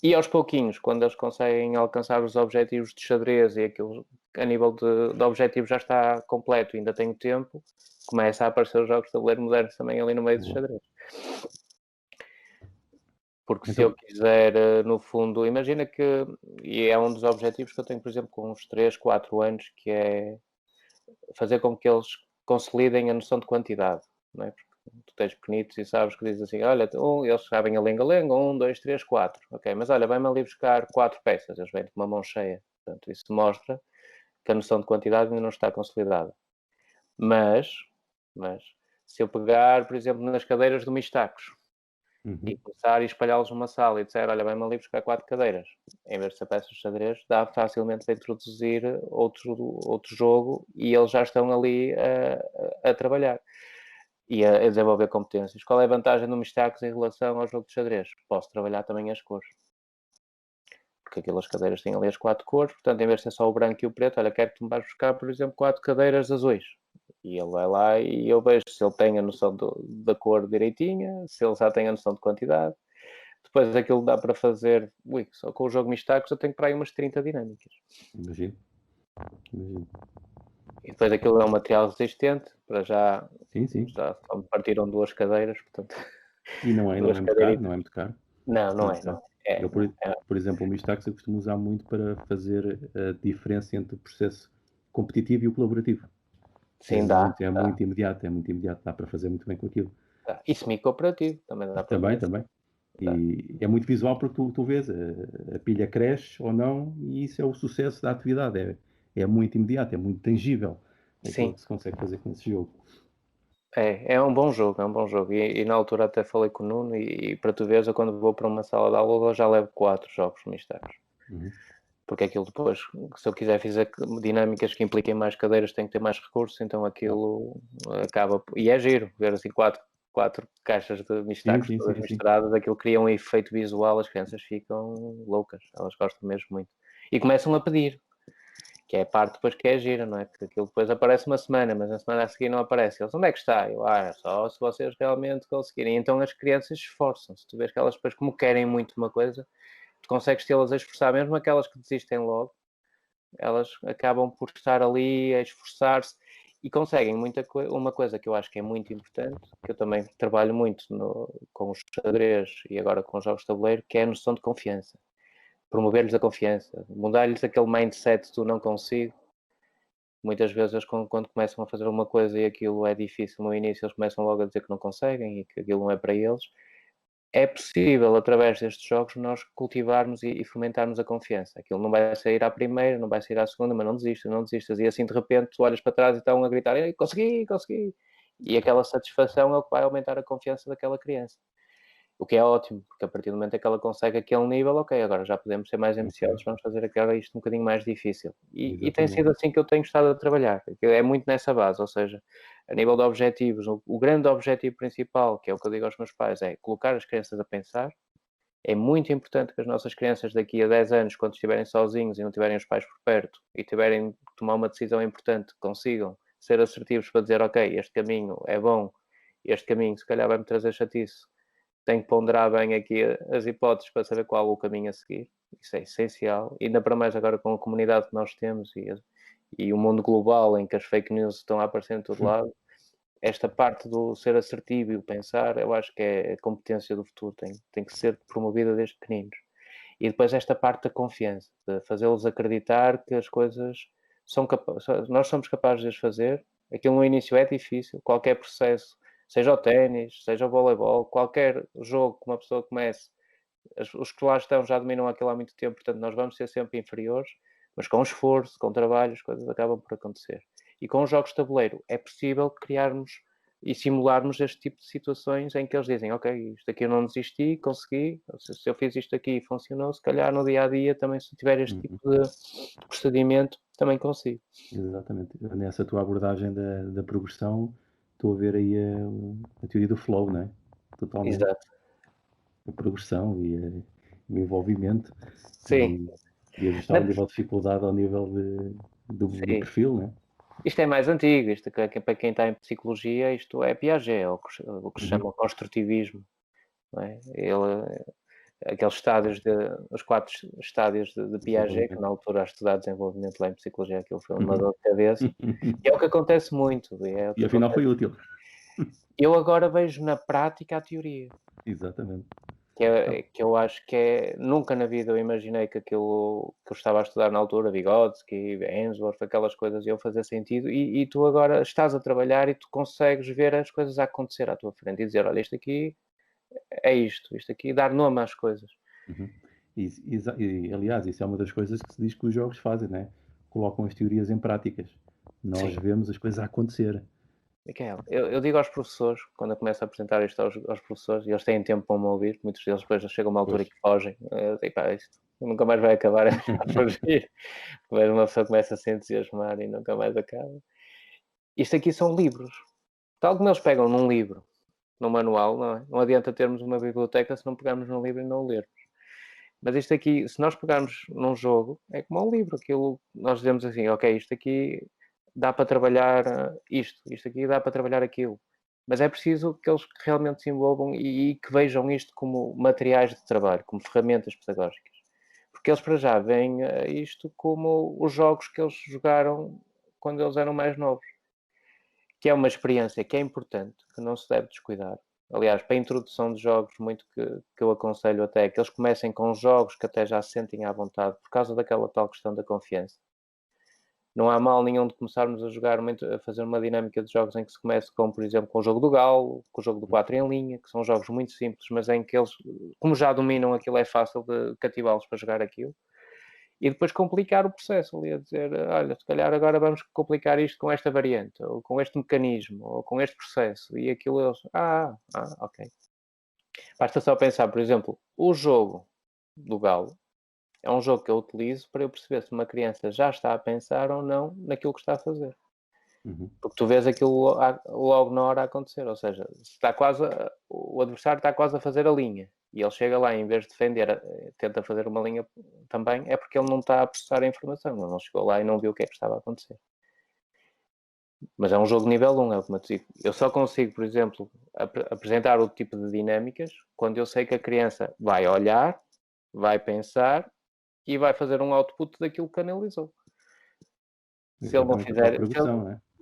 E aos pouquinhos, quando eles conseguem alcançar os objetivos de xadrez e aquilo a nível de objetivo já está completo e ainda tenho tempo, começa a aparecer os jogos de tabuleiro modernos também ali no meio do xadrez. Porque então, se eu quiser, no fundo, imagina que, e é um dos objetivos que eu tenho, por exemplo, com uns 3, 4 anos, que é fazer com que eles consolidem a noção de quantidade, não é? Porque tu tens pequenitos e sabes que dizes assim, olha, eles sabem a lenga-lenga, 1, 2, 3, 4, ok, mas olha, vai-me ali buscar 4 peças, eles vêm com uma mão cheia, portanto, isso mostra que a noção de quantidade ainda não está consolidada. Mas se eu pegar, por exemplo, nas cadeiras do Mistacos, e começar a espalhá-los numa sala e disser, olha, vai-me ali buscar 4 cadeiras, em vez de ser peças de xadrez, dá facilmente para introduzir outro jogo e eles já estão ali a trabalhar e a desenvolver competências. Qual é a vantagem do Mistacos em relação ao jogo de xadrez? Posso trabalhar também as cores. Porque aquelas cadeiras têm ali as 4 cores, portanto, em vez de ser só o branco e o preto, olha, quero que tu me vais buscar, por exemplo, 4 cadeiras azuis. E ele vai lá e eu vejo se ele tem a noção da cor direitinha, se ele já tem a noção de quantidade. Depois aquilo dá para fazer, só com o jogo Mistacos eu tenho para aí umas 30 dinâmicas. Imagino. E depois aquilo é um material resistente, para já, sim. já me partiram 2 cadeiras, portanto... E não é muito caro, não é muito caro. Não é, não é. Eu, por exemplo, o Mistax eu costumo usar muito para fazer a diferença entre o processo competitivo e o colaborativo. Sim, dá. Muito imediato, dá para fazer muito bem com aquilo. Dá. E semi-cooperativo, também dá para fazer. Também. E é muito visual porque tu vês, a pilha cresce ou não, e isso é o sucesso da atividade. É muito imediato, é muito tangível aquilo que se consegue fazer com esse jogo. É um bom jogo, é um bom jogo. E na altura até falei com o Nuno e para tu veres, eu quando vou para uma sala de aula eu já levo 4 jogos Mistacos. Porque aquilo depois, se eu quiser fazer dinâmicas que impliquem mais cadeiras, tem que ter mais recursos, então aquilo acaba... E é giro, ver assim 4 caixas de Mistacos todas misturadas, aquilo cria um efeito visual, as crianças ficam loucas, elas gostam mesmo muito. E começam a pedir, que é a parte depois que é gira, não é? Porque aquilo depois aparece uma semana, mas na semana a seguir não aparece. Eles, onde é que está? Eu, só se vocês realmente conseguirem. Então as crianças esforçam-se. Tu vês que elas depois, como querem muito uma coisa, tu consegues tê-las a esforçar, mesmo aquelas que desistem logo, elas acabam por estar ali a esforçar-se e conseguem uma coisa que eu acho que é muito importante, que eu também trabalho muito com os xadrez e agora com os jogos de tabuleiro, que é a noção de confiança. Promover-lhes a confiança, mudar-lhes aquele mindset do não consigo. Muitas vezes quando começam a fazer uma coisa e aquilo é difícil no início, eles começam logo a dizer que não conseguem e que aquilo não é para eles. É possível, através destes jogos, nós cultivarmos e fomentarmos a confiança. Aquilo não vai sair à primeira, não vai sair à segunda, mas não desistas. E assim, de repente, tu olhas para trás e estão a gritar, consegui! E aquela satisfação é o que vai aumentar a confiança daquela criança. O que é ótimo, porque a partir do momento em que ela consegue aquele nível, ok, agora já podemos ser mais ambiciosos, vamos fazer agora isto um bocadinho mais difícil. E tem sido assim que eu tenho estado a trabalhar, é muito nessa base, ou seja, a nível de objetivos, o grande objetivo principal, que é o que eu digo aos meus pais, é colocar as crianças a pensar. É muito importante que as nossas crianças daqui a 10 anos, quando estiverem sozinhos e não tiverem os pais por perto e tiverem que tomar uma decisão importante, consigam ser assertivos para dizer, ok, este caminho é bom, este caminho se calhar vai-me trazer chatice, tenho que ponderar bem aqui as hipóteses para saber qual o caminho a seguir. Isso é essencial, ainda para mais agora com a comunidade que nós temos e o mundo global em que as fake news estão a aparecer em todo lado. Esta parte do ser assertivo e o pensar, eu acho que é a competência do futuro, tem que ser promovida desde pequeninos. E depois esta parte da confiança, de fazê-los acreditar que as coisas são capazes, nós somos capazes de as fazer. Aquilo no início é difícil, qualquer processo, seja o ténis, seja o voleibol, qualquer jogo que uma pessoa comece, os que lá estão já dominam aquilo há muito tempo, portanto nós vamos ser sempre inferiores, mas com esforço, com trabalho, as coisas acabam por acontecer. E com os jogos de tabuleiro é possível criarmos e simularmos este tipo de situações em que eles dizem, ok, isto aqui eu não desisti, consegui, se eu fiz isto aqui e funcionou, se calhar no dia-a-dia também, se tiver este tipo de procedimento, também consigo. Exatamente. Nessa tua abordagem da progressão, estou a ver aí a teoria do flow, não é? Totalmente. Exato. A progressão e o envolvimento Sim. e ajustar o nível de dificuldade ao nível do perfil, não é? Isto é mais antigo, isto, para quem está em psicologia, isto é Piaget, o que se chama construtivismo. Não é? Aqueles estádios, os 4 estádios de Piaget, que na altura a estudar desenvolvimento lá em psicologia, aquilo foi uma dor de cabeça, e é o que acontece muito. E afinal foi útil. Eu agora vejo na prática a teoria. Exatamente. Que eu acho que nunca na vida eu imaginei que aquilo que eu estava a estudar na altura, Vygotsky, Ainsworth, aquelas coisas iam fazer sentido, e tu agora estás a trabalhar e tu consegues ver as coisas a acontecer à tua frente e dizer, olha, isto aqui é isto aqui, dar nome às coisas. Uhum. E, aliás, isso é uma das coisas que se diz que os jogos fazem, né? Colocam as teorias em práticas. Nós vemos as coisas a acontecer. Miquel, eu digo aos professores, quando eu começo a apresentar isto aos professores, e eles têm tempo para me ouvir, muitos deles depois chegam a uma altura que fogem, eu digo, pá, isto nunca mais vai acabar, é fugir. Mas uma pessoa começa a se entusiasmar e nunca mais acaba. Isto aqui são livros. Tal como eles pegam num livro, num manual, não é? Não adianta termos uma biblioteca se não pegarmos num livro e não o lermos. Mas isto aqui, se nós pegarmos num jogo, é como um livro. Aquilo, nós dizemos assim, ok, isto aqui dá para trabalhar isto aqui dá para trabalhar aquilo. Mas é preciso que eles realmente se envolvam e que vejam isto como materiais de trabalho, como ferramentas pedagógicas. Porque eles para já veem isto como os jogos que eles jogaram quando eles eram mais novos. Que é uma experiência que é importante, que não se deve descuidar. Aliás, para a introdução de jogos, muito que eu aconselho até é que eles comecem com jogos que até já se sentem à vontade, por causa daquela tal questão da confiança. Não há mal nenhum de começarmos a jogar, a fazer uma dinâmica de jogos em que se comece com, por exemplo, com o jogo do Galo, com o jogo do 4 em linha, que são jogos muito simples, mas em que eles, como já dominam aquilo, é fácil de cativá-los para jogar aquilo. E depois complicar o processo ali, a dizer, olha, se calhar agora vamos complicar isto com esta variante, ou com este mecanismo, ou com este processo. E aquilo eles, ok. Basta só pensar, por exemplo, o jogo do Galo é um jogo que eu utilizo para eu perceber se uma criança já está a pensar ou não naquilo que está a fazer. Porque tu vês aquilo logo na hora a acontecer, ou seja, está quase, o adversário está quase a fazer a linha e ele chega lá, em vez de defender, tenta fazer uma linha também, é porque ele não está a processar a informação, ele não chegou lá e não viu o que é que estava a acontecer. Mas é um jogo nível 1, é o que eu digo. Eu só consigo, por exemplo, apresentar o tipo de dinâmicas quando eu sei que a criança vai olhar, vai pensar e vai fazer um output daquilo que analisou. Se ele não fizer,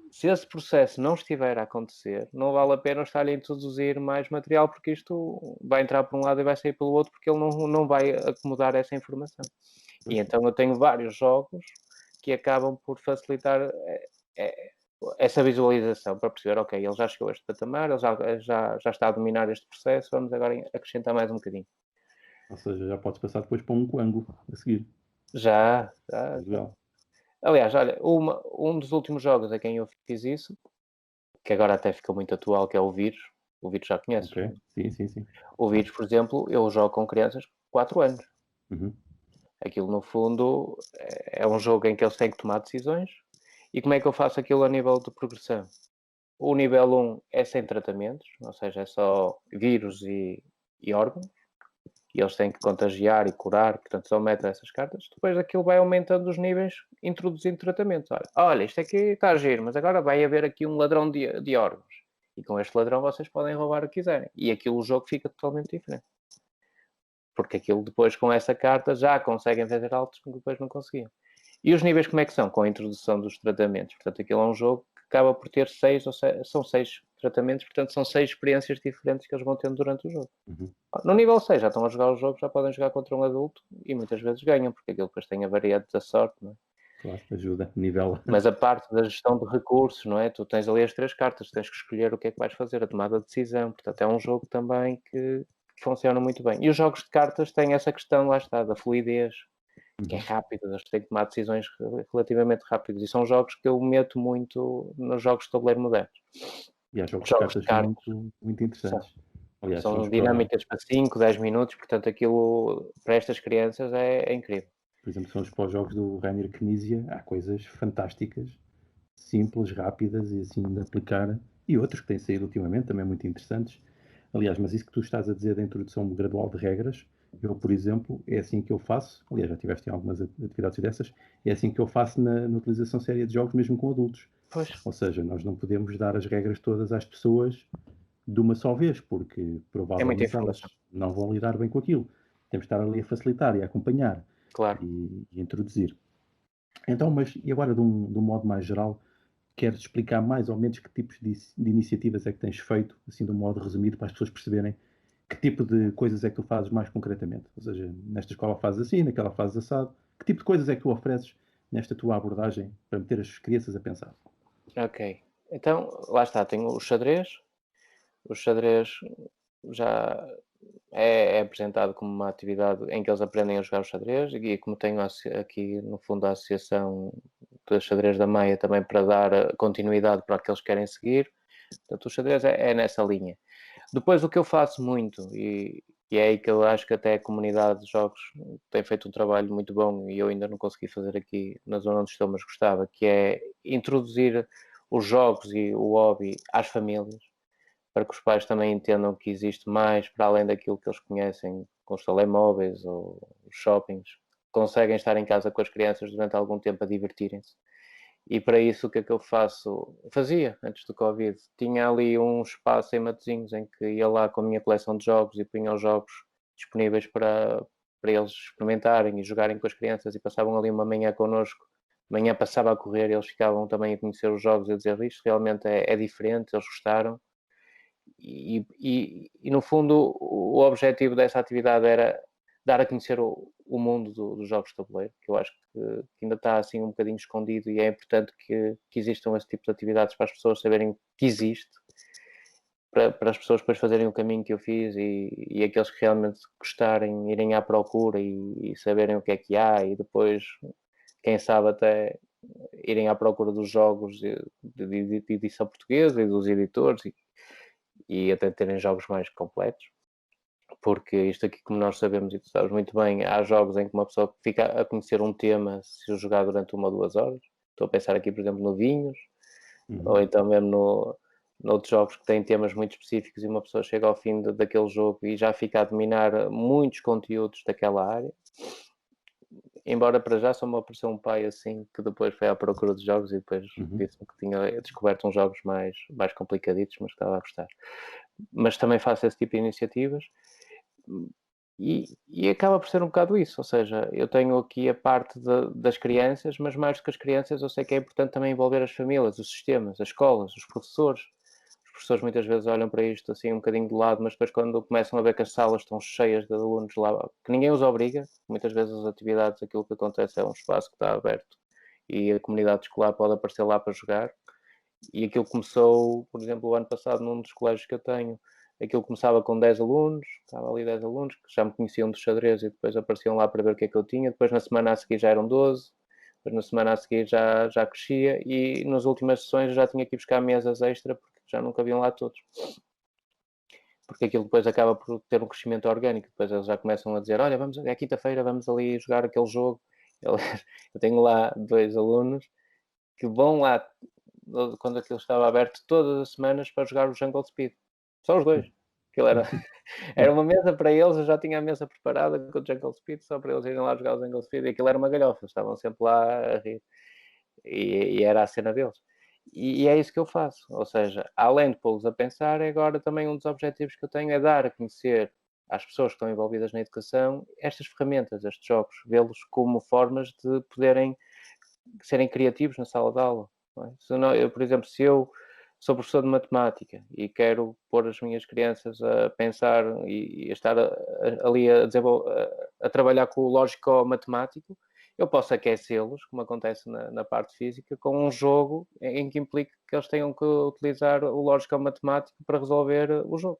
se esse processo não estiver a acontecer, não vale a pena estar a introduzir mais material, porque isto vai entrar por um lado e vai sair pelo outro, porque ele não vai acomodar essa informação. E então eu tenho vários jogos que acabam por facilitar essa visualização, para perceber, ok, ele já chegou a este patamar, ele já está a dominar este processo, vamos agora acrescentar mais um bocadinho. Ou seja, já podes passar depois para um quango a seguir. Já. Aliás, olha, um dos últimos jogos a quem eu fiz isso, que agora até ficou muito atual, que é o Vírus, O Vito já conheces. Ok, sim. O Vito, por exemplo, eu jogo com crianças de 4 anos. Uhum. Aquilo, no fundo, é um jogo em que eles têm que tomar decisões. E como é que eu faço aquilo a nível de progressão? O nível 1 é sem tratamentos, ou seja, é só vírus e órgãos. E eles têm que contagiar e curar, portanto só metem essas cartas. Depois aquilo vai aumentando os níveis, introduzindo tratamentos. Olha, isto aqui está a giro, mas agora vai haver aqui um ladrão de órgãos. E com este ladrão vocês podem roubar o que quiserem. E aquilo, o jogo fica totalmente diferente. Porque aquilo depois com essa carta já conseguem fazer altos que depois não conseguiam. E os níveis como é que são? Com a introdução dos tratamentos. Portanto, aquilo é um jogo que acaba por ter 6 ou 7, são 6 tratamentos, portanto são 6 experiências diferentes que eles vão tendo durante o jogo. Uhum. No nível 6 já estão a jogar o jogo, já podem jogar contra um adulto e muitas vezes ganham, porque aquilo depois tem a variante da sorte, não é? Claro, ajuda, nivela. Mas a parte da gestão de recursos, não é? Tu tens ali as 3 cartas, tens que escolher o que é que vais fazer, a tomada de decisão. Portanto, é um jogo também que funciona muito bem. E os jogos de cartas têm essa questão, lá está, da fluidez, que é rápido, eles têm que tomar decisões relativamente rápidas. E são jogos que eu meto muito nos jogos de tabuleiro modernos. E há jogos de Jogos de cartas cartas muito são, interessantes. Aliás, são dinâmicas para 5, 10 minutos, portanto aquilo para estas crianças é incrível. por exemplo, são os pós-jogos do Rainer Knizia. Há coisas fantásticas, simples, rápidas e assim de aplicar. E outros que têm saído ultimamente também muito interessantes. Aliás, mas isso que tu estás a dizer da introdução gradual de regras, eu, por exemplo, é assim que eu faço. Aliás, já tiveste em algumas atividades dessas. É assim que eu faço na utilização séria de jogos, mesmo com adultos. Pois. Ou seja, nós não podemos dar as regras todas às pessoas de uma só vez, porque É muita provavelmente elas informação. não vão lidar bem com aquilo. Temos de estar ali a facilitar e a acompanhar Claro. e introduzir. Então, mas e agora de um modo mais geral, queres explicar mais ou menos que tipos de iniciativas é que tens feito, assim de um modo resumido, para as pessoas perceberem que tipo de coisas é que tu fazes mais concretamente? Ou seja, nesta escola fazes assim, naquela fazes assado. Que tipo de coisas é que tu ofereces nesta tua abordagem para meter as crianças a pensar? Ok. Então, lá está, tenho o xadrez. O xadrez já é apresentado como uma atividade em que eles aprendem a jogar o xadrez e como tenho aqui no fundo a Associação de Xadrez da Maia também para dar continuidade para o que eles querem seguir, portanto o xadrez é nessa linha. Depois o que eu faço muito e é aí que eu acho que até a comunidade de jogos tem feito um trabalho muito bom e eu ainda não consegui fazer aqui na zona onde estou, mas gostava, que é introduzir os jogos e o hobby às famílias, para que os pais também entendam que existe mais para além daquilo que eles conhecem com os telemóveis ou os shoppings. Conseguem estar em casa com as crianças durante algum tempo a divertirem-se. E para isso o que é que eu faço? Fazia antes do Covid. Tinha ali um espaço em Matosinhos em que ia lá com a minha coleção de jogos e punha os jogos disponíveis para eles experimentarem e jogarem com as crianças e passavam ali uma manhã connosco. Manhã passava a correr e eles ficavam também a conhecer os jogos e a dizer isto realmente é diferente, eles gostaram. E no fundo o objetivo dessa atividade era dar a conhecer o mundo dos jogos de tabuleiro, que eu acho que ainda está assim um bocadinho escondido e é importante que existam esse tipo de atividades para as pessoas saberem que existe, para as pessoas depois fazerem o caminho que eu fiz e aqueles que realmente gostarem irem à procura e saberem o que é que há e depois, quem sabe até irem à procura dos jogos de edição portuguesa e dos editores e até terem jogos mais completos, porque isto aqui, como nós sabemos e tu sabes muito bem, há jogos em que uma pessoa fica a conhecer um tema se o jogar durante 1 ou 2 horas. Estou a pensar aqui, por exemplo, no Vinhos, ou então mesmo noutros jogos que têm temas muito específicos e uma pessoa chega ao fim daquele jogo e já fica a dominar muitos conteúdos daquela área. Embora para já só me apareceu um pai assim que depois foi à procura de jogos e depois disse-me que tinha descoberto uns jogos mais complicaditos, mas que estava a gostar. Mas também faço esse tipo de iniciativas e acaba por ser um bocado isso, ou seja, eu tenho aqui a parte das crianças, mas mais do que as crianças eu sei que é importante também envolver as famílias, os sistemas, as escolas, os professores. Os professores muitas vezes olham para isto assim um bocadinho de lado, mas depois quando começam a ver que as salas estão cheias de alunos lá, que ninguém os obriga, muitas vezes as atividades, aquilo que acontece é um espaço que está aberto e a comunidade escolar pode aparecer lá para jogar. E aquilo começou, por exemplo, o ano passado num dos colégios que eu tenho, aquilo começava com 10 alunos, estava ali 10 alunos que já me conheciam de xadrez e depois apareciam lá para ver o que é que eu tinha, depois na semana a seguir já eram 12, depois na semana a seguir já crescia e nas últimas sessões já tinha que ir buscar mesas extra porque já nunca haviam lá todos. porque aquilo depois acaba por ter um crescimento orgânico. Depois eles já começam a dizer, olha, é quinta-feira, vamos ali jogar aquele jogo. Eu tenho lá 2 alunos que vão lá, quando aquilo estava aberto, todas as semanas para jogar o Jungle Speed. Só os 2. Aquilo era uma mesa para eles, eu já tinha a mesa preparada com o Jungle Speed, só para eles irem lá jogar o Jungle Speed, e aquilo era uma galhofa, estavam sempre lá a rir. E era a cena deles. E é isso que eu faço. Ou seja, além de pô-los a pensar, agora também um dos objetivos que eu tenho é dar a conhecer às pessoas que estão envolvidas na educação estas ferramentas, estes jogos, vê-los como formas de poderem serem criativos na sala de aula. Não é? Se não, eu, por exemplo, se eu sou professor de matemática e quero pôr as minhas crianças a pensar e a estar ali a trabalhar com o lógico-matemático, eu posso aquecê-los, como acontece na parte física, com um jogo em que implica que eles tenham que utilizar o lógico-matemático para resolver o jogo.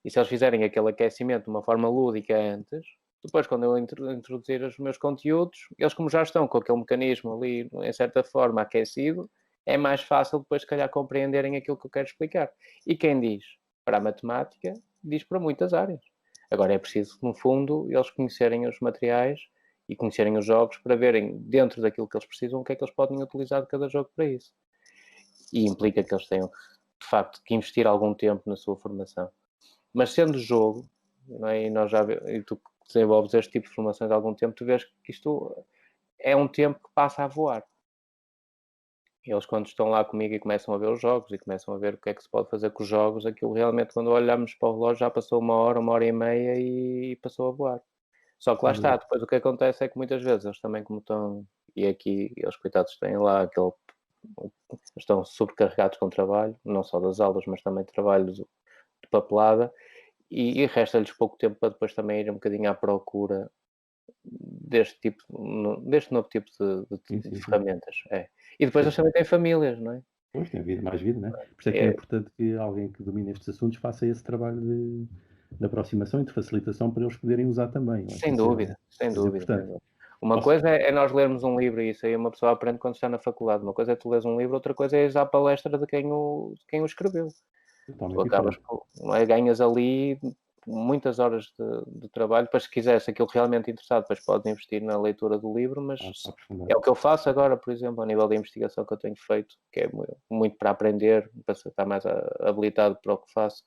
E se eles fizerem aquele aquecimento de uma forma lúdica antes, depois, quando eu introduzir os meus conteúdos, eles como já estão com aquele mecanismo ali, em certa forma, aquecido, é mais fácil depois, se calhar, compreenderem aquilo que eu quero explicar. E quem diz para a matemática, diz para muitas áreas. Agora é preciso, no fundo, eles conhecerem os materiais e conhecerem os jogos para verem, dentro daquilo que eles precisam, o que é que eles podem utilizar de cada jogo para isso. E implica que eles tenham, de facto, que investir algum tempo na sua formação. Mas sendo jogo, não é? E nós já e tu desenvolves este tipo de formações há algum tempo, tu vês que isto é um tempo que passa a voar. Eles, quando estão lá comigo e começam a ver os jogos e começam a ver o que é que se pode fazer com os jogos, aquilo realmente, quando olhamos para o relógio, já passou 1 hora e meia e passou a voar. Só que lá está, depois o que acontece é que muitas vezes eles também, como estão, e aqui eles, coitados, têm lá estão sobrecarregados com trabalho, não só das aulas, mas também de trabalho de papelada, e resta-lhes pouco tempo para depois também ir um bocadinho à procura deste novo tipo de ferramentas. É. E depois eles também têm famílias, não é? Pois, tem vida, mais vida, não é? Por isso é que é importante que alguém que domine estes assuntos faça esse trabalho de aproximação e de facilitação para eles poderem usar também. Sem dúvida, sem dúvida. Uma Posso... coisa é nós lermos um livro, e isso aí uma pessoa aprende quando está na faculdade. Uma coisa é tu leres um livro, outra coisa é ir à palestra de quem o escreveu. Tu acabas, ganhas ali muitas horas de trabalho, para se quiseres, aquilo realmente interessado, depois podes investir na leitura do livro, mas é o que eu faço agora, por exemplo, a nível da investigação que eu tenho feito, que é muito para aprender, para estar mais habilitado para o que faço,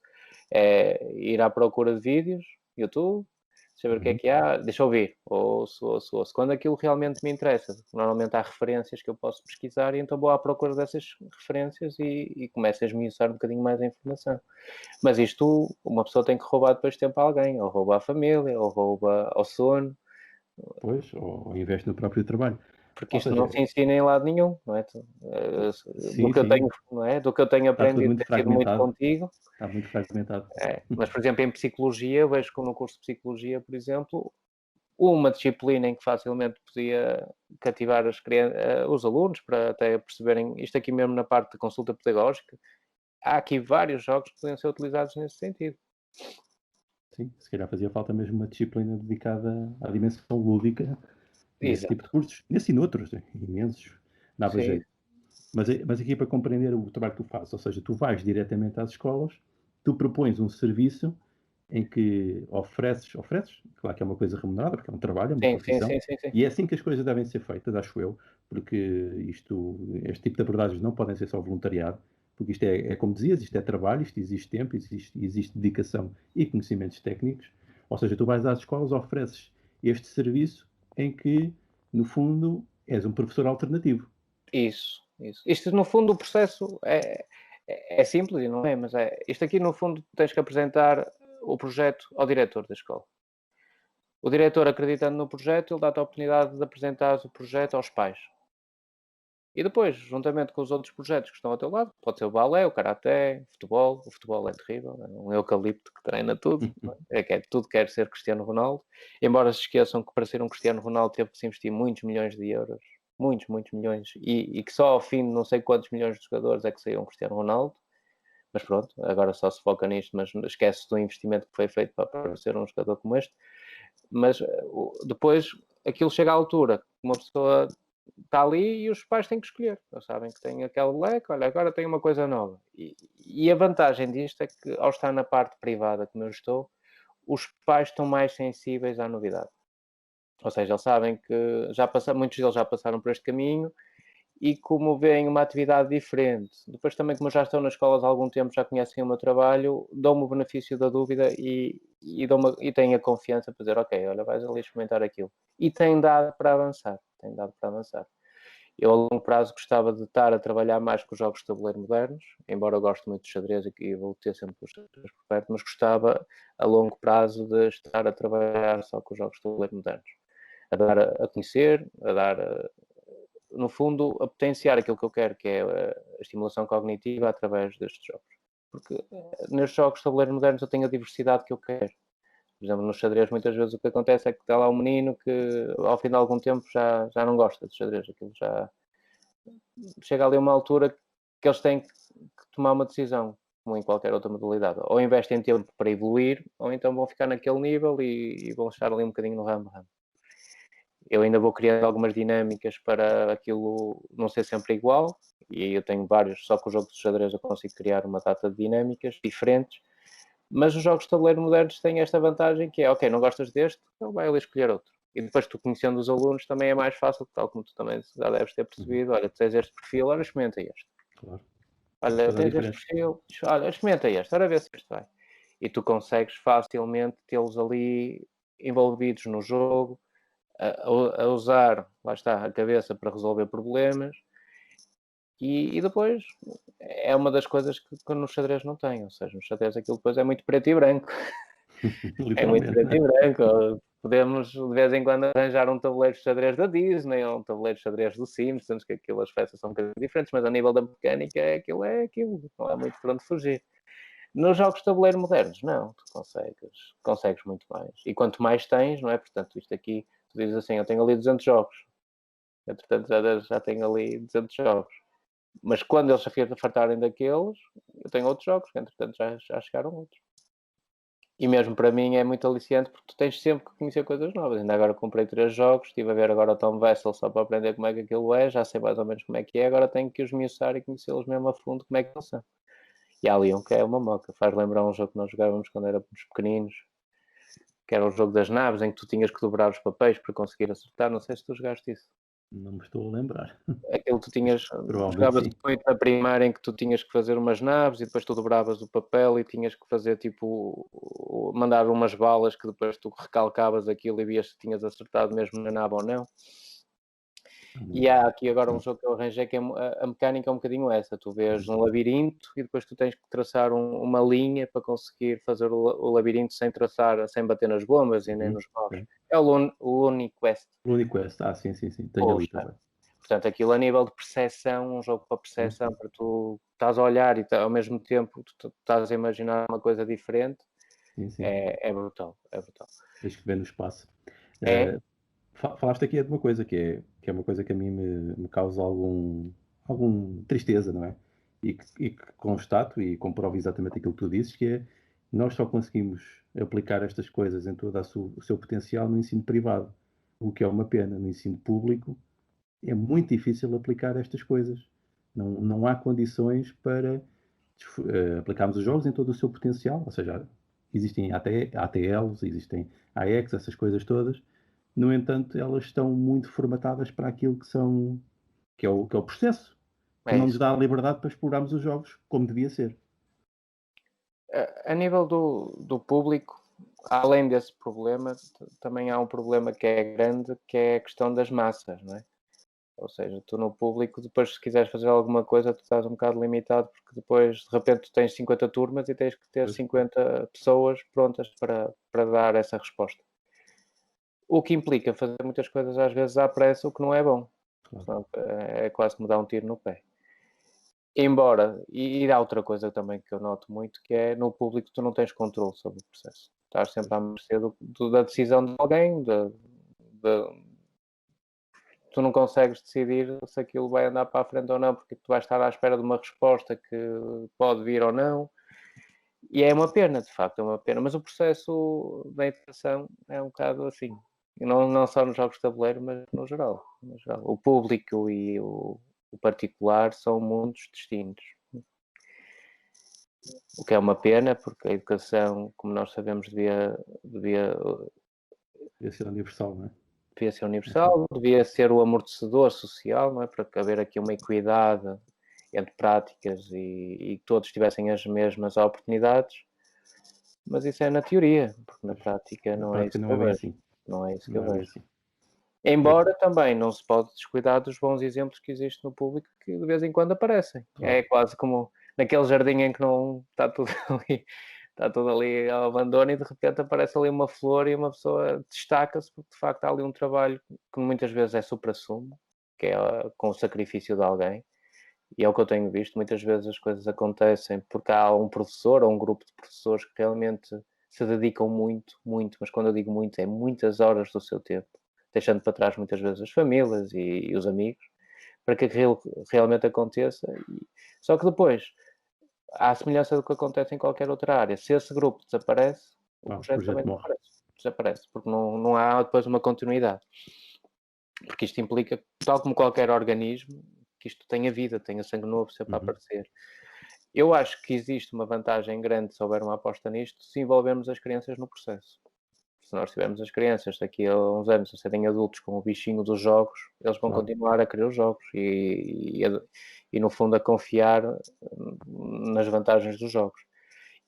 é ir à procura de vídeos, YouTube, saber o que é que há, deixa eu ouvir, ouço. Quando aquilo realmente me interessa, normalmente há referências que eu posso pesquisar e então vou à procura dessas referências e começo a esmiuçar um bocadinho mais a informação. Mas isto, uma pessoa tem que roubar depois tempo a alguém, ou rouba à família, ou rouba ao sono. Pois, ou investe no próprio trabalho. Porque isto não se ensina em lado nenhum, não é? Sim, do que eu tenho está tudo aprendido, muito tem sido muito fragmentado. contigo. Está muito fragmentado. Mas, por exemplo, em psicologia, eu vejo que no curso de psicologia, por exemplo, uma disciplina em que facilmente podia cativar os alunos para até perceberem isto aqui mesmo na parte de consulta pedagógica. Há aqui vários jogos que podem ser utilizados nesse sentido. Sim, se calhar fazia falta mesmo uma disciplina dedicada à dimensão lúdica nesse tipo de cursos. Nesse e noutros, imensos, dava jeito. Mas aqui para compreender o trabalho que tu fazes, ou seja, tu vais diretamente às escolas, tu propões um serviço em que ofereces, claro que é uma coisa remunerada, porque é um trabalho, é uma profissão, sim. e é assim que as coisas devem ser feitas, acho eu, porque este tipo de abordagens não podem ser só voluntariado, porque isto é como dizias, isto é trabalho, isto existe tempo, existe dedicação e conhecimentos técnicos, ou seja, tu vais às escolas, ofereces este serviço em que, no fundo, és um professor alternativo. Isso. Isto, no fundo, o processo é simples e não é, mas isto aqui, no fundo, tens que apresentar o projeto ao diretor da escola. O diretor, acreditando no projeto, ele dá-te a oportunidade de apresentar o projeto aos pais. E depois, juntamente com os outros projetos que estão ao teu lado, pode ser o balé, o karaté, o futebol é terrível, é um eucalipto que treina tudo, tudo quer ser Cristiano Ronaldo, embora se esqueçam que para ser um Cristiano Ronaldo teve que se investir muitos milhões de euros, muitos milhões, e que só ao fim de não sei quantos milhões de jogadores é que saiu um Cristiano Ronaldo, mas pronto, agora só se foca nisto, mas esquece do investimento que foi feito para ser um jogador como este. Mas depois aquilo chega à altura, uma pessoa está ali e os pais têm que escolher. Eles sabem que tem aquele leque, olha, agora tem uma coisa nova. E a vantagem disto é que, ao estar na parte privada, como eu estou, os pais estão mais sensíveis à novidade. Ou seja, eles sabem que muitos deles já passaram por este caminho e como veem uma atividade diferente, depois também como já estão nas escolas há algum tempo, já conhecem o meu trabalho, dão-me o benefício da dúvida e têm a confiança para dizer, ok, olha, vais ali experimentar aquilo. E tem dado para avançar, Eu, a longo prazo, gostava de estar a trabalhar mais com os jogos de tabuleiro modernos, embora eu goste muito de xadrez e vou ter sempre os xadrez por perto, mas gostava, a longo prazo, de estar a trabalhar só com os jogos de tabuleiro modernos. A dar a conhecer, no fundo, a potenciar aquilo que eu quero, que é a estimulação cognitiva através destes jogos. Porque nestes jogos de tabuleiro modernos eu tenho a diversidade que eu quero. Por exemplo, no xadrez, muitas vezes o que acontece é que está lá um menino que, ao fim de algum tempo, já não gosta de xadrez. Aquilo já chega ali a uma altura que eles têm que tomar uma decisão, como em qualquer outra modalidade. Ou investem tempo para evoluir, ou então vão ficar naquele nível e vão estar ali um bocadinho no ramo-ramo. Eu ainda vou criando algumas dinâmicas para aquilo não ser sempre igual, e eu tenho vários, só com os jogos de xadrez eu consigo criar uma data de dinâmicas diferentes, mas os jogos de tabuleiro modernos têm esta vantagem que é, ok, não gostas deste, então vai ali escolher outro. E depois tu conhecendo os alunos também é mais fácil, tal como tu também já deves ter percebido, olha, tu tens este perfil, olha, experimenta este. Claro. Olha, Toda a tens este diferença. perfil, olha, experimenta este, ora ver se este vai. E tu consegues facilmente tê-los ali envolvidos no jogo, a usar, lá está, a cabeça para resolver problemas e depois é uma das coisas que no xadrez não tem, ou seja, no xadrez aquilo depois é muito preto e branco. É muito Literalmente, preto né? e branco. Podemos de vez em quando arranjar um tabuleiro de xadrez da Disney ou um tabuleiro de xadrez do Simpsons, que aquilo as peças são um bocadinho diferentes, mas a nível da mecânica aquilo é aquilo, não há muito para onde fugir. Nos jogos de tabuleiro modernos, não, tu consegues muito mais. E quanto mais tens, não é? Portanto, isto aqui, tu dizes assim, eu tenho ali 200 jogos. Entretanto, já tenho ali 200 jogos. Mas quando eles se fartarem daqueles, eu tenho outros jogos, que entretanto já chegaram outros. E mesmo para mim é muito aliciante porque tu tens sempre que conhecer coisas novas. Ainda agora comprei 3 jogos, estive a ver agora o Tom Vessel só para aprender como é que aquilo é, já sei mais ou menos como é que é, agora tenho que os esmiuçar e conhecê-los mesmo a fundo como é que eles são. E há ali um que é uma moca, faz lembrar um jogo que nós jogávamos quando éramos pequeninos, que era o jogo das naves, em que tu tinhas que dobrar os papéis para conseguir acertar, não sei se tu jogaste isso. Não me estou a lembrar. Aquilo tu Mas tinhas, provavelmente jogavas sim. muito na primária em que tu tinhas que fazer umas naves e depois tu dobravas o papel e tinhas que fazer tipo, mandar umas balas que depois tu recalcavas aquilo e vias se tinhas acertado mesmo na nave ou não. E há aqui agora um jogo que eu arranjei que a mecânica é um bocadinho essa, tu vês um labirinto e depois tu tens que traçar uma linha para conseguir fazer o labirinto sem traçar, sem bater nas bombas e nem nos maus. Ok. É o Luni Quest. Luni Quest, sim, sim, sim. Tenho ali Poxa, também. portanto, aquilo a nível de percepção, um jogo para Sim, percepção, sim. para tu estás a olhar e ao mesmo tempo tu estás a imaginar uma coisa diferente, Sim, sim. é brutal, é brutal. Tens que ver no espaço. É, Falaste aqui de uma coisa que é uma coisa que a mim me causa algum tristeza, não é? E que constato e comprovo exatamente aquilo que tu dizes, que é nós só conseguimos aplicar estas coisas em todo o seu potencial no ensino privado, o que é uma pena. No ensino público é muito difícil aplicar estas coisas. Não há condições para aplicarmos os jogos em todo o seu potencial, ou seja, existem ATLs, existem AX, essas coisas todas. No entanto, elas estão muito formatadas para aquilo que é o processo, que é não nos isso. dá a liberdade para explorarmos os jogos como devia ser. A nível do público, além desse problema, também há um problema que é grande, que é a questão das massas, não é? Ou seja, tu no público, depois se quiseres fazer alguma coisa, tu estás um bocado limitado, porque depois, de repente, tu tens 50 turmas e tens que ter Pois, 50 pessoas prontas para dar essa resposta. O que implica fazer muitas coisas às vezes à pressa, o que não é bom. claro. Portanto, é quase me dar um tiro no pé. Embora, e há outra coisa também que eu noto muito, que é no público tu não tens controle sobre o processo. Estás sempre à mercê da decisão de alguém, tu não consegues decidir se aquilo vai andar para a frente ou não, porque tu vais estar à espera de uma resposta que pode vir ou não. E é uma pena, de facto, é uma pena. Mas o processo da interação é um bocado assim. Não só nos jogos de tabuleiro, mas no geral. No geral. O público e o particular são mundos distintos. O que é uma pena, porque a educação, como nós sabemos, devia Esse é universal, não é? devia ser universal, devia ser o amortecedor social, não é? Para haver aqui uma equidade entre práticas e que todos tivessem as mesmas oportunidades, mas isso é na teoria, porque na prática Na não é isso prática que não é eu bem vejo. assim. Não é isso que eu Não é bem vejo. assim. Embora também não se pode descuidar dos bons exemplos que existem no público que de vez em quando aparecem. Claro. É quase como naquele jardim em que não está tudo ali, está tudo ali ao abandono e de repente aparece ali uma flor e uma pessoa destaca-se porque de facto há ali um trabalho que muitas vezes é supra-sumo, que é com o sacrifício de alguém. E é o que eu tenho visto, muitas vezes as coisas acontecem porque há um professor ou um grupo de professores que realmente se dedicam muito, muito, mas quando eu digo muito, é muitas horas do seu tempo, deixando para trás muitas vezes as famílias e os amigos, para que aquilo realmente aconteça. Só que depois, à semelhança do que acontece em qualquer outra área, se esse grupo desaparece, o O projeto também projeto morre. desaparece, porque não há depois uma continuidade. Porque isto implica, tal como qualquer organismo, que isto tenha vida, tenha sangue novo sempre a aparecer. Eu acho que existe uma vantagem grande se houver uma aposta nisto, se envolvermos as crianças no processo. Se nós tivermos as crianças daqui a uns anos a serem adultos com o bichinho dos jogos, eles vão continuar a querer os jogos e no fundo a confiar nas vantagens dos jogos.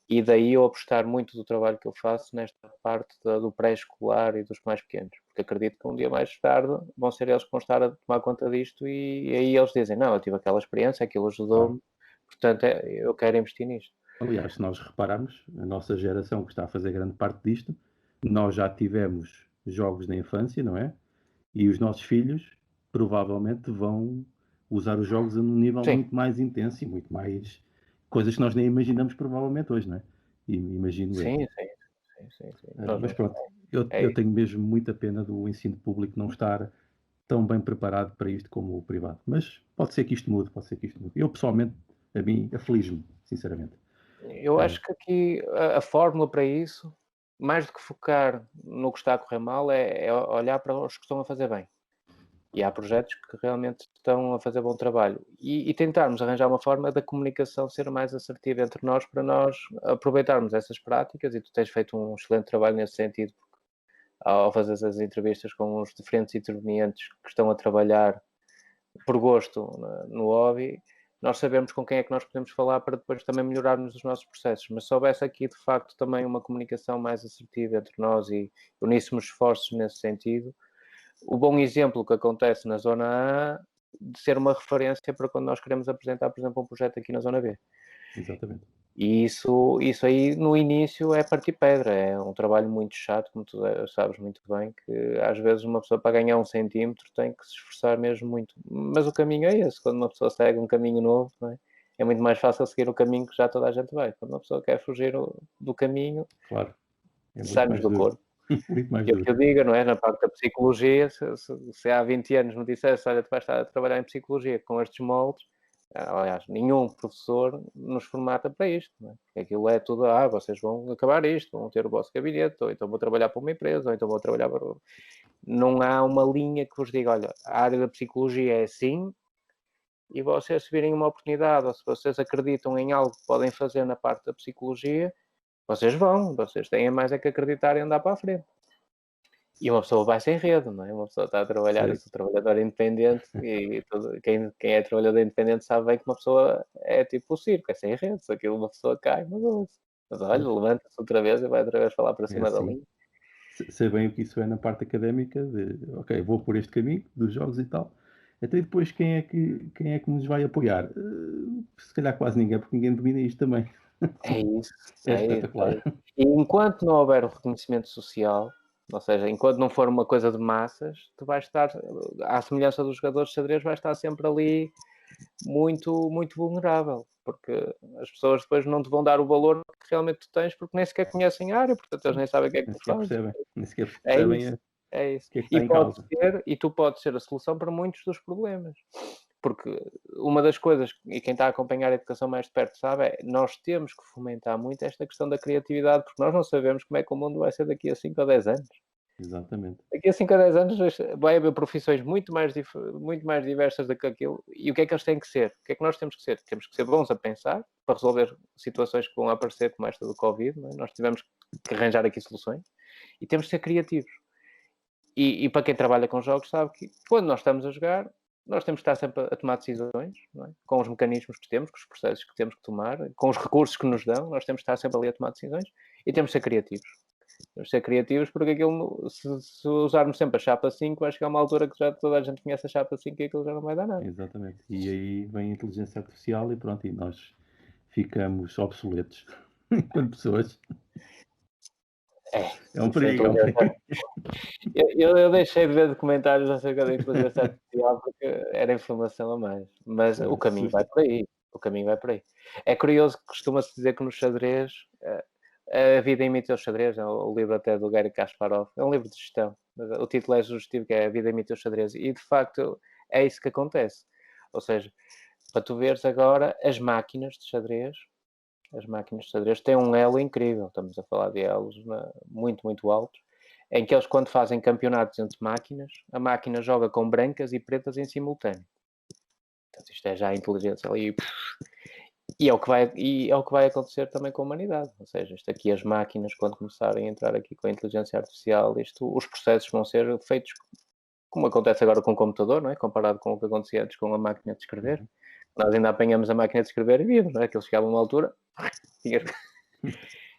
E daí eu apostar muito do trabalho que eu faço nesta parte do pré-escolar e dos mais pequenos, porque acredito que um dia mais tarde vão ser eles que vão estar a tomar conta disto e aí eles dizem, não, eu tive aquela experiência, aquilo ajudou-me, portanto eu quero investir nisto. Aliás, se nós repararmos, a nossa geração que está a fazer grande parte disto, nós já tivemos jogos na infância, não é? E os nossos filhos provavelmente vão usar os jogos a um nível Sim. muito mais intenso e muito mais coisas que nós nem imaginamos provavelmente hoje, não é? E imagino eu. Sim. Mas pronto, eu tenho mesmo muita pena do ensino público não estar tão bem preparado para isto como o privado. Mas pode ser que isto mude, pode ser que isto mude. Eu pessoalmente, a mim, aflige-me, sinceramente. Eu acho que aqui a fórmula para isso, mais do que focar no que está a correr mal, é olhar para os que estão a fazer bem. E há projetos que realmente estão a fazer bom trabalho. E tentarmos arranjar uma forma da comunicação ser mais assertiva entre nós para nós aproveitarmos essas práticas. E tu tens feito um excelente trabalho nesse sentido, porque ao fazer as entrevistas com os diferentes intervenientes que estão a trabalhar por gosto no hobby, nós sabemos com quem é que nós podemos falar para depois também melhorarmos os nossos processos. Mas se houvesse aqui, de facto, também uma comunicação mais assertiva entre nós e uníssemos esforços nesse sentido, o bom exemplo que acontece na Zona A de ser uma referência para quando nós queremos apresentar, por exemplo, um projeto aqui na Zona B. Exatamente. E isso aí, no início, é partir pedra. É um trabalho muito chato, como tu sabes muito bem, que às vezes uma pessoa, para ganhar 1 centímetro, tem que se esforçar mesmo muito. Mas o caminho é esse. Quando uma pessoa segue um caminho novo, não é? É muito mais fácil seguir o caminho que já toda a gente vai. Quando uma pessoa quer fugir do caminho, Claro. É muito sai-nos mais do duro. corpo. Muito mais E o duro. que eu digo, não é? Na parte da psicologia, se há 20 anos me dissesse, olha, tu vais estar a trabalhar em psicologia com estes moldes, aliás, nenhum professor nos formata para isto, não é? Porque aquilo é tudo, vocês vão acabar isto, vão ter o vosso gabinete, ou então vou trabalhar para uma empresa, ou então vou trabalhar para... Não há uma linha que vos diga, olha, a área da psicologia é assim, e vocês se virem uma oportunidade, ou se vocês acreditam em algo que podem fazer na parte da psicologia, vocês têm mais é que acreditar e andar para a frente. E uma pessoa vai sem rede, não é? Uma pessoa está a trabalhar, eu sou trabalhador independente e quem é trabalhador independente sabe bem que uma pessoa é tipo o circo, é sem rede. Se aquilo uma pessoa cai, mas olha, levanta-se outra vez e vai outra vez falar para cima da linha. Sei bem o que isso é na parte académica, de ok, vou por este caminho dos jogos e tal. Até depois quem é que nos vai apoiar? Se calhar quase ninguém, porque ninguém domina isto também. É isso, É é isso. espetacular. E enquanto não houver o reconhecimento social, ou seja, enquanto não for uma coisa de massas, tu vais estar, à semelhança dos jogadores de xadrez, vais estar sempre ali muito, muito vulnerável, porque as pessoas depois não te vão dar o valor que realmente tu tens, porque nem sequer conhecem a área, portanto eles nem sabem o que é que Nem tu sequer fazes. percebem. Nem sequer É percebem isso, o é isso. que está em causa. E tu podes ser a solução para muitos dos problemas. Porque uma das coisas, e quem está a acompanhar a educação mais de perto sabe, é nós temos que fomentar muito esta questão da criatividade, porque nós não sabemos como é que o mundo vai ser daqui a 5 ou 10 anos. Exatamente. Daqui a 5 a 10 anos vai haver profissões muito mais diversas do que aquilo. E o que é que eles têm que ser? O que é que nós temos que ser? Temos que ser bons a pensar para resolver situações que vão aparecer, como esta do Covid. Não é? Nós tivemos que arranjar aqui soluções. E temos que ser criativos. E para quem trabalha com jogos sabe que quando nós estamos a jogar, nós temos que estar sempre a tomar decisões, não é? Com os mecanismos que temos, com os processos que temos que tomar, com os recursos que nos dão, nós temos que estar sempre ali a tomar decisões e temos que ser criativos. Temos que ser criativos porque aquilo, se usarmos sempre a chapa 5, vai chegar uma altura que já toda a gente conhece a chapa 5 e aquilo já não vai dar nada. Exatamente. E aí vem a inteligência artificial e pronto, e nós ficamos obsoletos enquanto pessoas. É um perigo, é um perigo. Eu deixei de ver documentários acerca da inteligência artificial porque era informação a mais. Mas o caminho vai por aí. O caminho vai por aí. É curioso que costuma-se dizer que no xadrez a vida imita o xadrez. É o livro até do Garry Kasparov. É um livro de gestão. Mas o título é sugestivo, que é A Vida Imita o Xadrez. E de facto é isso que acontece. Ou seja, para tu veres agora as máquinas de xadrez têm um elo incrível. Estamos a falar de elos muito, muito altos, em que eles, quando fazem campeonatos entre máquinas, a máquina joga com brancas e pretas em simultâneo. Portanto, isto é já a inteligência ali. E é o que vai acontecer também com a humanidade. Ou seja, isto aqui, as máquinas, quando começarem a entrar aqui com a inteligência artificial, os processos vão ser feitos como acontece agora com o computador, não é? Comparado com o que acontecia antes com a máquina de escrever. Nós ainda apanhamos a máquina de escrever e vimos, não é? Que eles chegavam a uma altura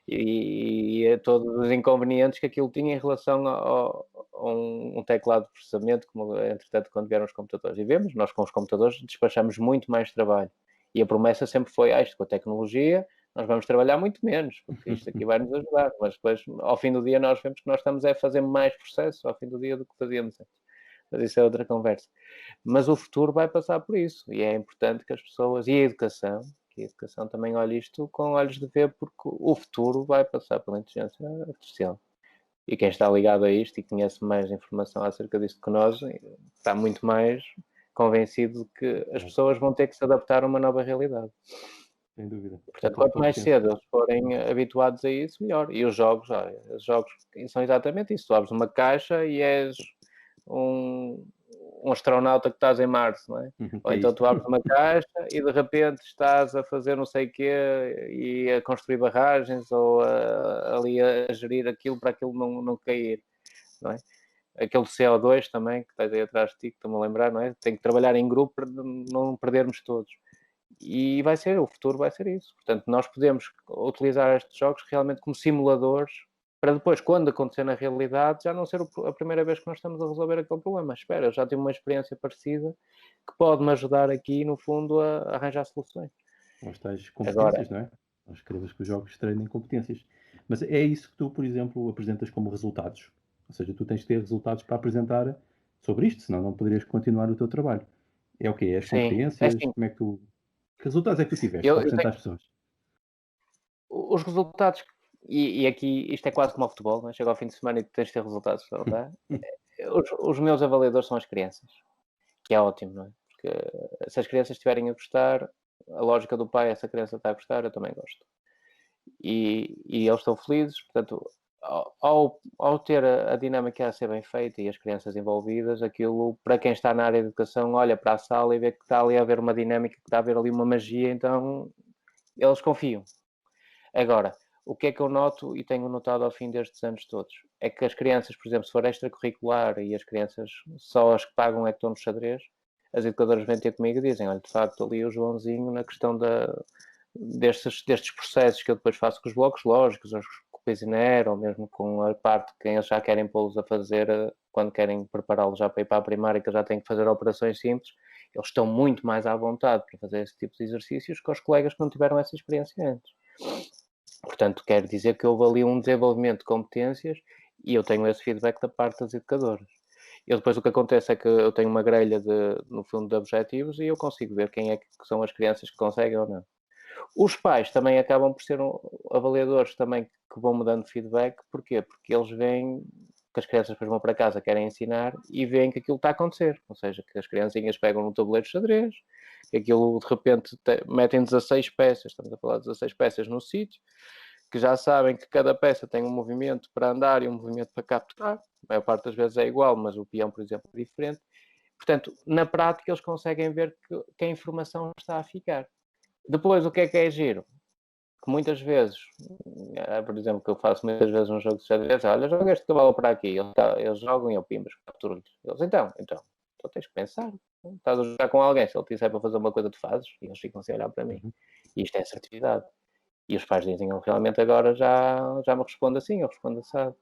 e todos os inconvenientes que aquilo tinha em relação a um teclado de processamento, como entretanto quando vieram os computadores. E vemos, nós com os computadores despachamos muito mais trabalho. E a promessa sempre foi, isto com a tecnologia, nós vamos trabalhar muito menos, porque isto aqui vai nos ajudar. Mas depois, ao fim do dia, nós vemos que nós estamos a fazer mais processos ao fim do dia do que fazíamos antes. Mas isso é outra conversa. Mas o futuro vai passar por isso. E é importante que as pessoas... E a educação também olha isto com olhos de ver, porque o futuro vai passar pela inteligência artificial. E quem está ligado a isto e conhece mais informação acerca disso que nós, está muito mais convencido de que as pessoas vão ter que se adaptar a uma nova realidade. Sem dúvida. Portanto, quanto mais cedo eles forem habituados a isso, melhor. E os jogos são exatamente isso. Tu abres uma caixa e és um astronauta que estás em Marte, não é? Ou então tu abres uma caixa e de repente estás a fazer não sei o quê e a construir barragens ou ali a gerir aquilo para aquilo não cair, não é? Aquele CO2 também, que estás aí atrás de ti, que estou-me a lembrar, não é? Tem que trabalhar em grupo para não perdermos todos. E o futuro vai ser isso. Portanto, nós podemos utilizar estes jogos realmente como simuladores para depois, quando acontecer na realidade, já não ser a primeira vez que nós estamos a resolver aquele problema. Espera, eu já tive uma experiência parecida que pode-me ajudar aqui, no fundo, a arranjar soluções. Ou as tais competências, não é? Nós queremos que os jogos treinem competências. Mas é isso que tu, por exemplo, apresentas como resultados. Ou seja, tu tens de ter resultados para apresentar sobre isto, senão não poderias continuar o teu trabalho. É o quê? É as competências? Sim. Como é que tu... Que resultados é que tu tiveste para apresentar às pessoas? Os resultados, e aqui isto é quase como ao futebol, não é? Chega ao fim de semana e tu tens de ter resultados, não é? Os meus avaliadores são as crianças, que é ótimo, não é? Porque se as crianças estiverem a gostar, a lógica do pai, essa criança está a gostar, eu também gosto. E eles estão felizes, portanto, ao ter a dinâmica a ser bem feita e as crianças envolvidas, aquilo, para quem está na área de educação, olha para a sala e vê que está ali a haver uma dinâmica, que está a haver ali uma magia, então eles confiam. Agora, o que é que eu noto e tenho notado ao fim destes anos todos? É que as crianças, por exemplo, se for extracurricular e as crianças só as que pagam é que estão no xadrez, as educadoras vêm ter comigo e dizem, olha, de facto, ali o Joãozinho, na questão destes processos que eu depois faço com os blocos lógicos, com o Cuisinero, ou mesmo com a parte que eles já querem pô-los a fazer, quando querem prepará-los já para ir para a primária, que já têm que fazer operações simples, eles estão muito mais à vontade para fazer esse tipo de exercícios que os colegas que não tiveram essa experiência antes. Portanto, quer dizer que houve ali um desenvolvimento de competências e eu tenho esse feedback da parte das educadoras. E depois o que acontece é que eu tenho uma grelha, no fundo, de objetivos e eu consigo ver quem é que são as crianças que conseguem ou não. Os pais também acabam por ser avaliadores também que vão me dando feedback. Porquê? Porque eles veem que as crianças depois vão para casa, querem ensinar e veem que aquilo está a acontecer. Ou seja, que as criancinhas pegam no tabuleiro de xadrez, que aquilo de repente metem 16 peças, estamos a falar de 16 peças no sítio, que já sabem que cada peça tem um movimento para andar e um movimento para capturar. maior parte das vezes é igual, mas o peão, por exemplo, é diferente. Portanto, na prática, eles conseguem ver que a informação está a ficar. Depois, o que é giro? Que muitas vezes, por exemplo, que eu faço muitas vezes um jogo de xadrez, olha, joga este cavalo para aqui, eles jogam e eu pimbas, capturo-lhes. Eles, então, tens que pensar. Estás a jogar com alguém, se ele te disser para fazer uma coisa, tu fazes, e eles ficam sem olhar para mim. E isto é assertividade. E os pais dizem, ele realmente agora já me responde assim, eu respondo assado.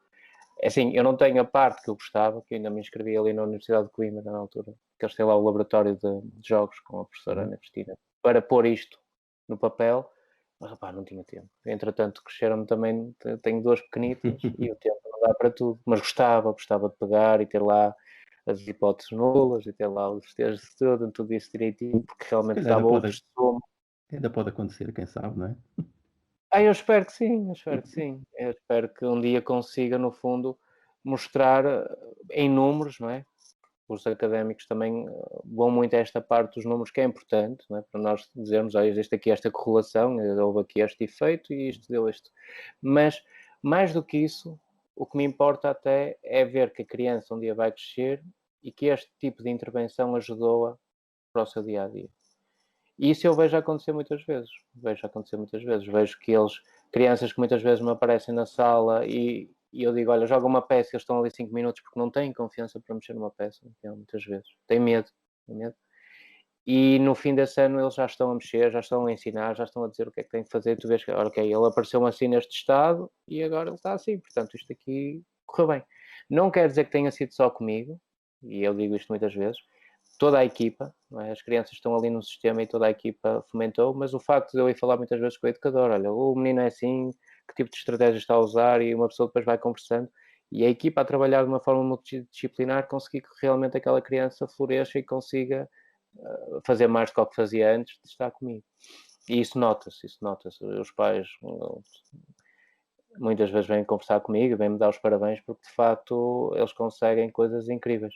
É assim, eu não tenho a parte que eu gostava, que eu ainda me inscrevi ali na Universidade de Coimbra, na altura, que eles têm lá o laboratório de jogos com a professora Ana Cristina, para pôr isto no papel, mas rapaz, não tinha tempo. Entretanto, cresceram-me também, tenho 2 pequenitas e o tempo não dá para tudo, mas gostava de pegar e ter lá as hipóteses nulas e ter lá os testes de tudo isso direitinho, porque Se realmente calhar dava outros sumos. ainda pode acontecer, quem sabe, não é? Eu espero que sim, eu espero que sim. Eu espero que um dia consiga, no fundo, mostrar em números, não é? Os académicos também vão muito a esta parte dos números, que é importante, não é? Para nós dizermos, olha, existe aqui esta correlação, houve aqui este efeito e isto deu isto. Mas, mais do que isso, o que me importa até é ver que a criança um dia vai crescer e que este tipo de intervenção ajudou-a para o seu dia-a-dia. E isso eu vejo acontecer muitas vezes. Vejo que crianças que muitas vezes me aparecem na sala e eu digo, olha, joga uma peça, eles estão ali 5 minutos porque não têm confiança para mexer numa peça, muitas vezes. Têm medo. E no fim desse ano eles já estão a mexer, já estão a ensinar, já estão a dizer o que é que têm que fazer. E tu vês que, ok, ele apareceu assim neste estado e agora ele está assim. Portanto, isto aqui correu bem. Não quer dizer que tenha sido só comigo, e eu digo isto muitas vezes, toda a equipa, não é? As crianças estão ali no sistema e toda a equipa fomentou, mas o facto de eu ir falar muitas vezes com o educador, olha, o menino é assim, que tipo de estratégia está a usar, e uma pessoa depois vai conversando, e a equipa a trabalhar de uma forma multidisciplinar conseguir que realmente aquela criança floresça e consiga fazer mais do que fazia antes de estar comigo. E isso nota-se. Os pais muitas vezes vêm conversar comigo, vêm-me dar os parabéns, porque de facto eles conseguem coisas incríveis.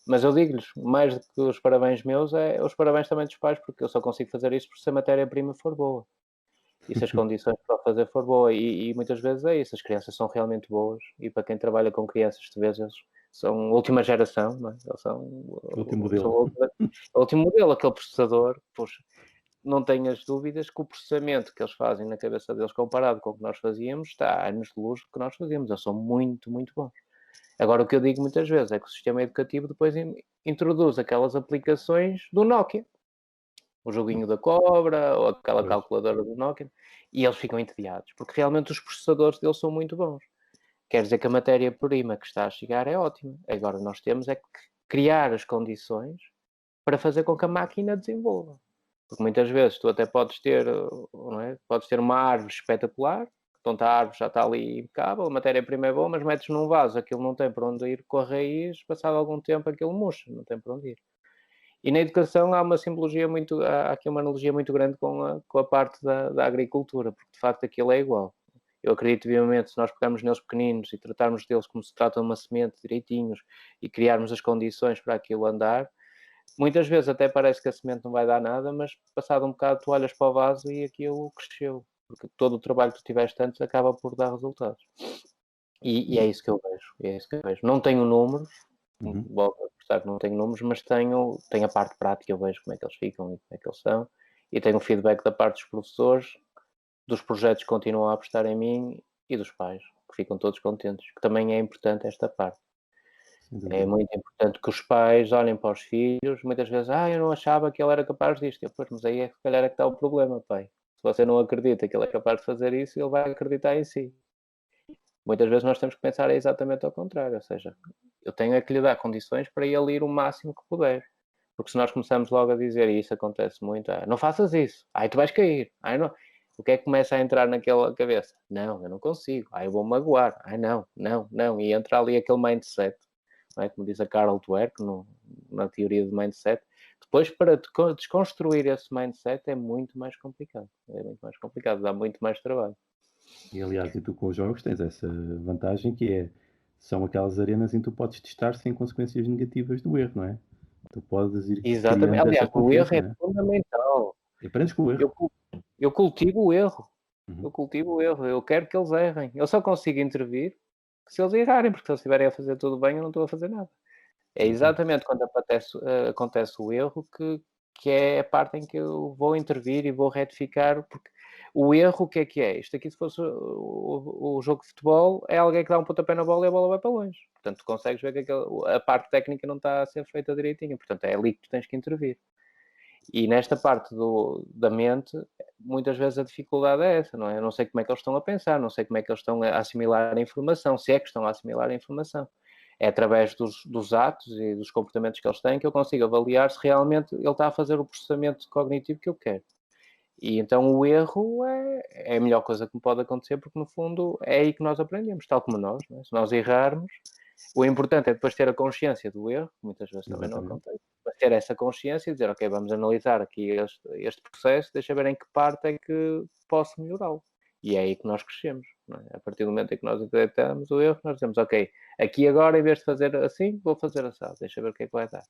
Mas eu digo-lhes, mais do que os parabéns meus, é os parabéns também dos pais, porque eu só consigo fazer isso se a matéria-prima for boa. E se as condições para o fazer for boa. E muitas vezes é isso, as crianças são realmente boas. E para quem trabalha com crianças, de vezes eles são última geração, não é? Eles são O último o modelo. último modelo, aquele processador, puxa, não tenhas dúvidas que o processamento que eles fazem na cabeça deles comparado com o que nós fazíamos está a anos de luz do que nós fazíamos. Eles são muito, muito bons. Agora, o que eu digo muitas vezes é que o sistema educativo depois introduz aquelas aplicações do Nokia, o joguinho da cobra ou aquela Pois. calculadora do Nokia, e eles ficam entediados, porque realmente os processadores deles são muito bons. Quer dizer que a matéria-prima que está a chegar é ótima. Agora, nós temos é que criar as condições para fazer com que a máquina desenvolva. Porque muitas vezes tu até podes ter, não é? Podes ter uma árvore espetacular, então a árvore já está ali impecável, a matéria-prima é boa, mas metes num vaso, aquilo não tem para onde ir com a raiz, passado algum tempo aquilo murcha, não tem para onde ir. E na educação há uma simbologia muito, há aqui uma analogia muito grande com a parte da agricultura, porque de facto aquilo é igual. Eu acredito vivamente, se nós pegarmos neles pequeninos e tratarmos deles como se trata de uma semente direitinhos e criarmos as condições para aquilo andar, muitas vezes até parece que a semente não vai dar nada, mas passado um bocado tu olhas para o vaso e aquilo cresceu. Porque todo o trabalho que tu tiveste antes acaba por dar resultados. E é isso que eu vejo. Não tenho números, Uhum. volto a prestar que não tenho números, mas tenho a parte prática, eu vejo como é que eles ficam e como é que eles são. E tenho o feedback da parte dos professores, dos projetos que continuam a apostar em mim e dos pais, que ficam todos contentes. Que também é importante esta parte. Sem É dúvida. muito importante que os pais olhem para os filhos, muitas vezes, eu não achava que ele era capaz disto. Eu, pois, mas aí é que se calhar é que está o problema, pai. Se você não acredita que ele é capaz de fazer isso, ele vai acreditar em si. Muitas vezes nós temos que pensar exatamente ao contrário, ou seja, eu tenho é que lhe dar condições para ele ir o máximo que puder. Porque se nós começamos logo a dizer, e isso acontece muito, não faças isso, tu vais cair, não. O que é que começa a entrar naquela cabeça? Não, eu não consigo, eu vou magoar, não, não, não, e entra ali aquele mindset, não é? Como diz a Carol Dweck na teoria do mindset. Depois, para desconstruir esse mindset é muito mais complicado, dá muito mais trabalho. E aliás, e tu com os jogos tens essa vantagem que são aquelas arenas em que tu podes testar sem consequências negativas do erro, não é? Tu podes ir Exatamente. criando essa Aliás, o erro confiança, é não é? fundamental. E aprendes com o erro. Eu, eu cultivo o erro. Uhum. Eu cultivo o erro. Eu quero que eles errem. Eu só consigo intervir se eles errarem, porque se eles estiverem a fazer tudo bem, eu não estou a fazer nada. É exatamente quando acontece o erro que é a parte em que eu vou intervir e vou retificar, porque o erro, o que é? Isto aqui, se fosse o jogo de futebol, é alguém que dá um pontapé na bola e a bola vai para longe. Portanto, tu consegues ver que a parte técnica não está a ser feita direitinho. Portanto, é ali que tu tens que intervir. E nesta parte da mente, muitas vezes a dificuldade é essa, não é? Eu não sei como é que eles estão a pensar, não sei como é que eles estão a assimilar a informação, se é que estão a assimilar a informação. É através dos atos e dos comportamentos que eles têm que eu consigo avaliar se realmente ele está a fazer o processamento cognitivo que eu quero. E então o erro é a melhor coisa que me pode acontecer, porque no fundo é aí que nós aprendemos, tal como nós. Não é? Se nós errarmos, o importante é depois ter a consciência do erro, que muitas vezes também não acontece, mas ter essa consciência e dizer, ok, vamos analisar aqui este processo, deixa ver em que parte é que posso melhorá-lo. E é aí que nós crescemos. Não é? A partir do momento em que nós detectamos o erro, nós dizemos, ok, aqui agora, em vez de fazer assim, vou fazer assim, deixa ver o que é que vai dar.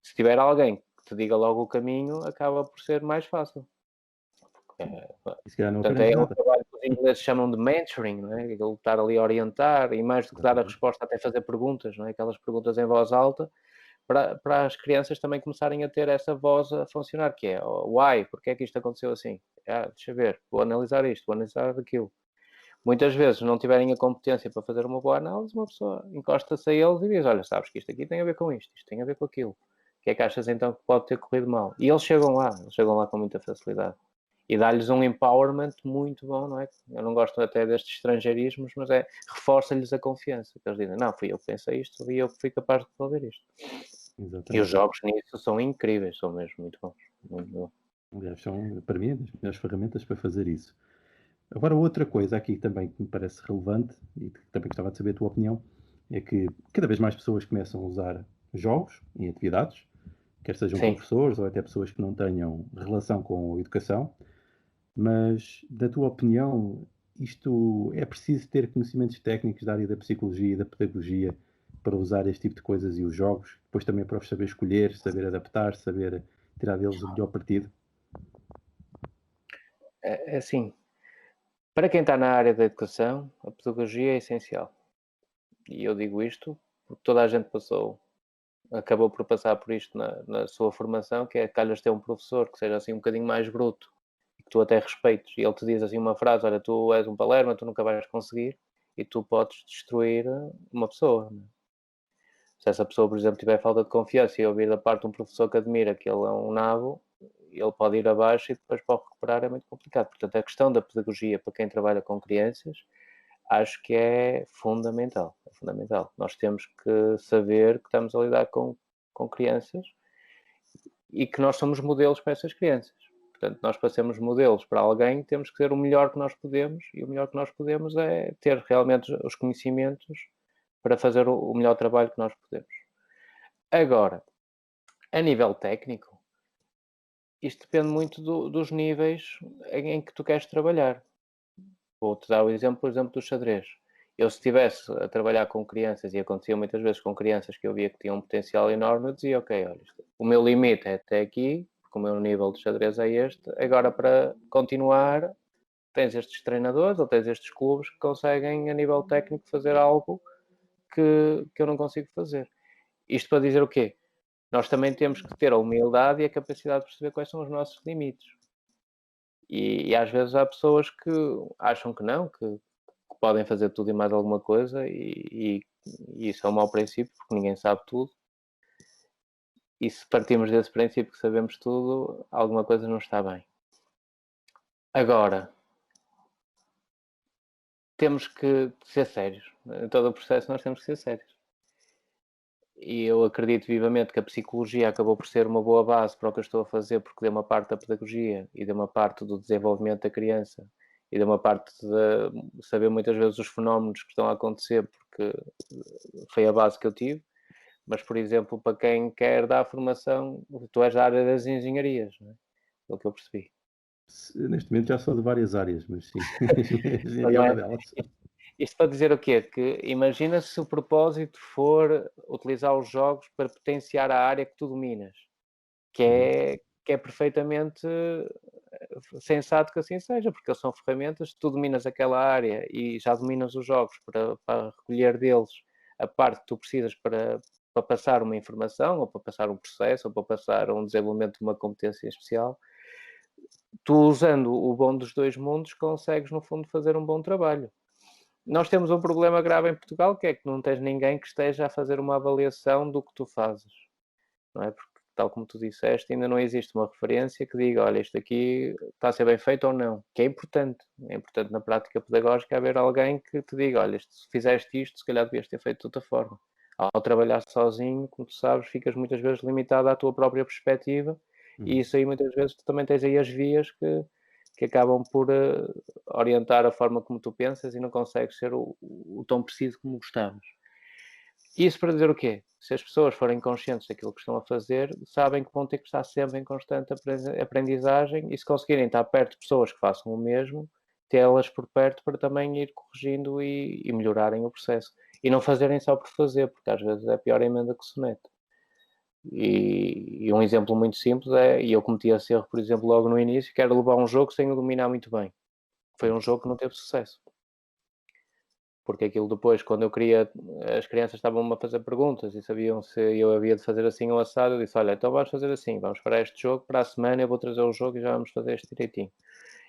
Se tiver alguém que te diga logo o caminho, acaba por ser mais fácil. E se calhar não Portanto, aprendes é um nada. trabalho que os ingleses chamam de mentoring, não é? Ele estar ali a orientar e mais do que dar a resposta, até fazer perguntas, não é? Aquelas perguntas em voz alta, para as crianças também começarem a ter essa voz a funcionar, que é why, porque é que isto aconteceu assim? Deixa eu ver, vou analisar isto, vou analisar aquilo. Muitas vezes não tiverem a competência para fazer uma boa análise, uma pessoa encosta-se a eles e diz, olha, sabes que isto aqui tem a ver com isto tem a ver com aquilo. O que é que achas então que pode ter corrido mal? E eles chegam lá com muita facilidade. E dá-lhes um empowerment muito bom, não é? Eu não gosto até destes estrangeirismos, mas reforça-lhes a confiança. Eles dizem, não, fui eu que pensei isto, fui eu que fui capaz de resolver isto. Exatamente. E os jogos nisso são incríveis, são mesmo muito bons. Muito bom. Aliás, são, para mim, as melhores ferramentas para fazer isso. Agora, outra coisa aqui também que me parece relevante, e que também gostava de saber a tua opinião, é que cada vez mais pessoas começam a usar jogos em atividades, quer sejam Sim. professores ou até pessoas que não tenham relação com a educação, mas, da tua opinião, isto é preciso ter conhecimentos técnicos da área da psicologia e da pedagogia para usar este tipo de coisas e os jogos, depois também para os saber escolher, saber adaptar, saber tirar deles o melhor partido? É assim, para quem está na área da educação, a pedagogia é essencial. E eu digo isto porque toda a gente acabou por passar por isto na sua formação, que é calhas ter um professor que seja assim um bocadinho mais bruto, que tu até respeites, e ele te diz assim uma frase, olha, tu és um palerma, tu nunca vais conseguir, e tu podes destruir uma pessoa. Né? Se essa pessoa, por exemplo, tiver falta de confiança e ouvir da parte de um professor que admira que ele é um nabo, ele pode ir abaixo e depois para o recuperar é muito complicado. Portanto, a questão da pedagogia para quem trabalha com crianças, acho que é fundamental. É fundamental. Nós temos que saber que estamos a lidar com crianças e que nós somos modelos para essas crianças. Portanto, nós para sermos modelos para alguém, temos que ser o melhor que nós podemos, e o melhor que nós podemos é ter realmente os conhecimentos para fazer o melhor trabalho que nós podemos. Agora, a nível técnico, isto depende muito dos níveis em que tu queres trabalhar. Vou-te dar o exemplo, por exemplo, do xadrez. Eu, se estivesse a trabalhar com crianças, e acontecia muitas vezes com crianças que eu via que tinham um potencial enorme, eu dizia, ok, olha, o meu limite é até aqui, porque o meu nível de xadrez é este, agora para continuar, tens estes treinadores ou tens estes clubes que conseguem, a nível técnico, fazer algo que eu não consigo fazer. Isto para dizer o quê? Nós também temos que ter a humildade e a capacidade de perceber quais são os nossos limites. E às vezes há pessoas que acham que não, que podem fazer tudo e mais alguma coisa, e isso é um mau princípio, porque ninguém sabe tudo. E se partimos desse princípio que sabemos tudo, alguma coisa não está bem. Agora, temos que ser sérios. Em todo o processo nós temos que ser sérios. E eu acredito vivamente que a psicologia acabou por ser uma boa base para o que eu estou a fazer, porque deu uma parte da pedagogia e deu uma parte do desenvolvimento da criança e deu uma parte de saber muitas vezes os fenómenos que estão a acontecer, porque foi a base que eu tive. Mas, por exemplo, para quem quer dar formação, tu és da área das engenharias, não é? Pelo que eu percebi. Neste momento já sou de várias áreas, mas sim, a engenharia é uma delas. Isto para dizer o quê? Que imagina se o propósito for utilizar os jogos para potenciar a área que tu dominas, que é perfeitamente sensato que assim seja, porque eles são ferramentas, tu dominas aquela área e já dominas os jogos para recolher deles a parte que tu precisas para passar uma informação, ou para passar um processo, ou para passar um desenvolvimento de uma competência especial. Tu, usando o bom dos dois mundos, consegues, no fundo, fazer um bom trabalho. Nós temos um problema grave em Portugal, que é que não tens ninguém que esteja a fazer uma avaliação do que tu fazes, não é? Porque, tal como tu disseste, ainda não existe uma referência que diga, olha, isto aqui está a ser bem feito ou não, que é importante. É importante na prática pedagógica haver alguém que te diga, olha, se fizeste isto, se calhar devias ter feito de outra forma. Ao trabalhar sozinho, como tu sabes, ficas muitas vezes limitado à tua própria perspectiva, e isso aí muitas vezes tu também tens aí as vias que acabam por orientar a forma como tu pensas e não consegues ser o tão preciso como gostavas. Isso para dizer o quê? Se as pessoas forem conscientes daquilo que estão a fazer, sabem que vão ter que estar sempre em constante aprendizagem, e se conseguirem estar perto de pessoas que façam o mesmo, tê-las por perto para também ir corrigindo e melhorarem o processo. E não fazerem só por fazer, porque às vezes é a pior emenda que se mete. E um exemplo muito simples é, e eu cometi esse erro, por exemplo, logo no início, que era levar um jogo sem o dominar muito bem. Foi um jogo que não teve sucesso. Porque aquilo depois, quando eu queria, as crianças estavam-me a fazer perguntas e sabiam se eu havia de fazer assim ou assado, eu disse, olha, então vamos fazer assim, vamos parar este jogo, para a semana eu vou trazer o jogo e já vamos fazer este direitinho.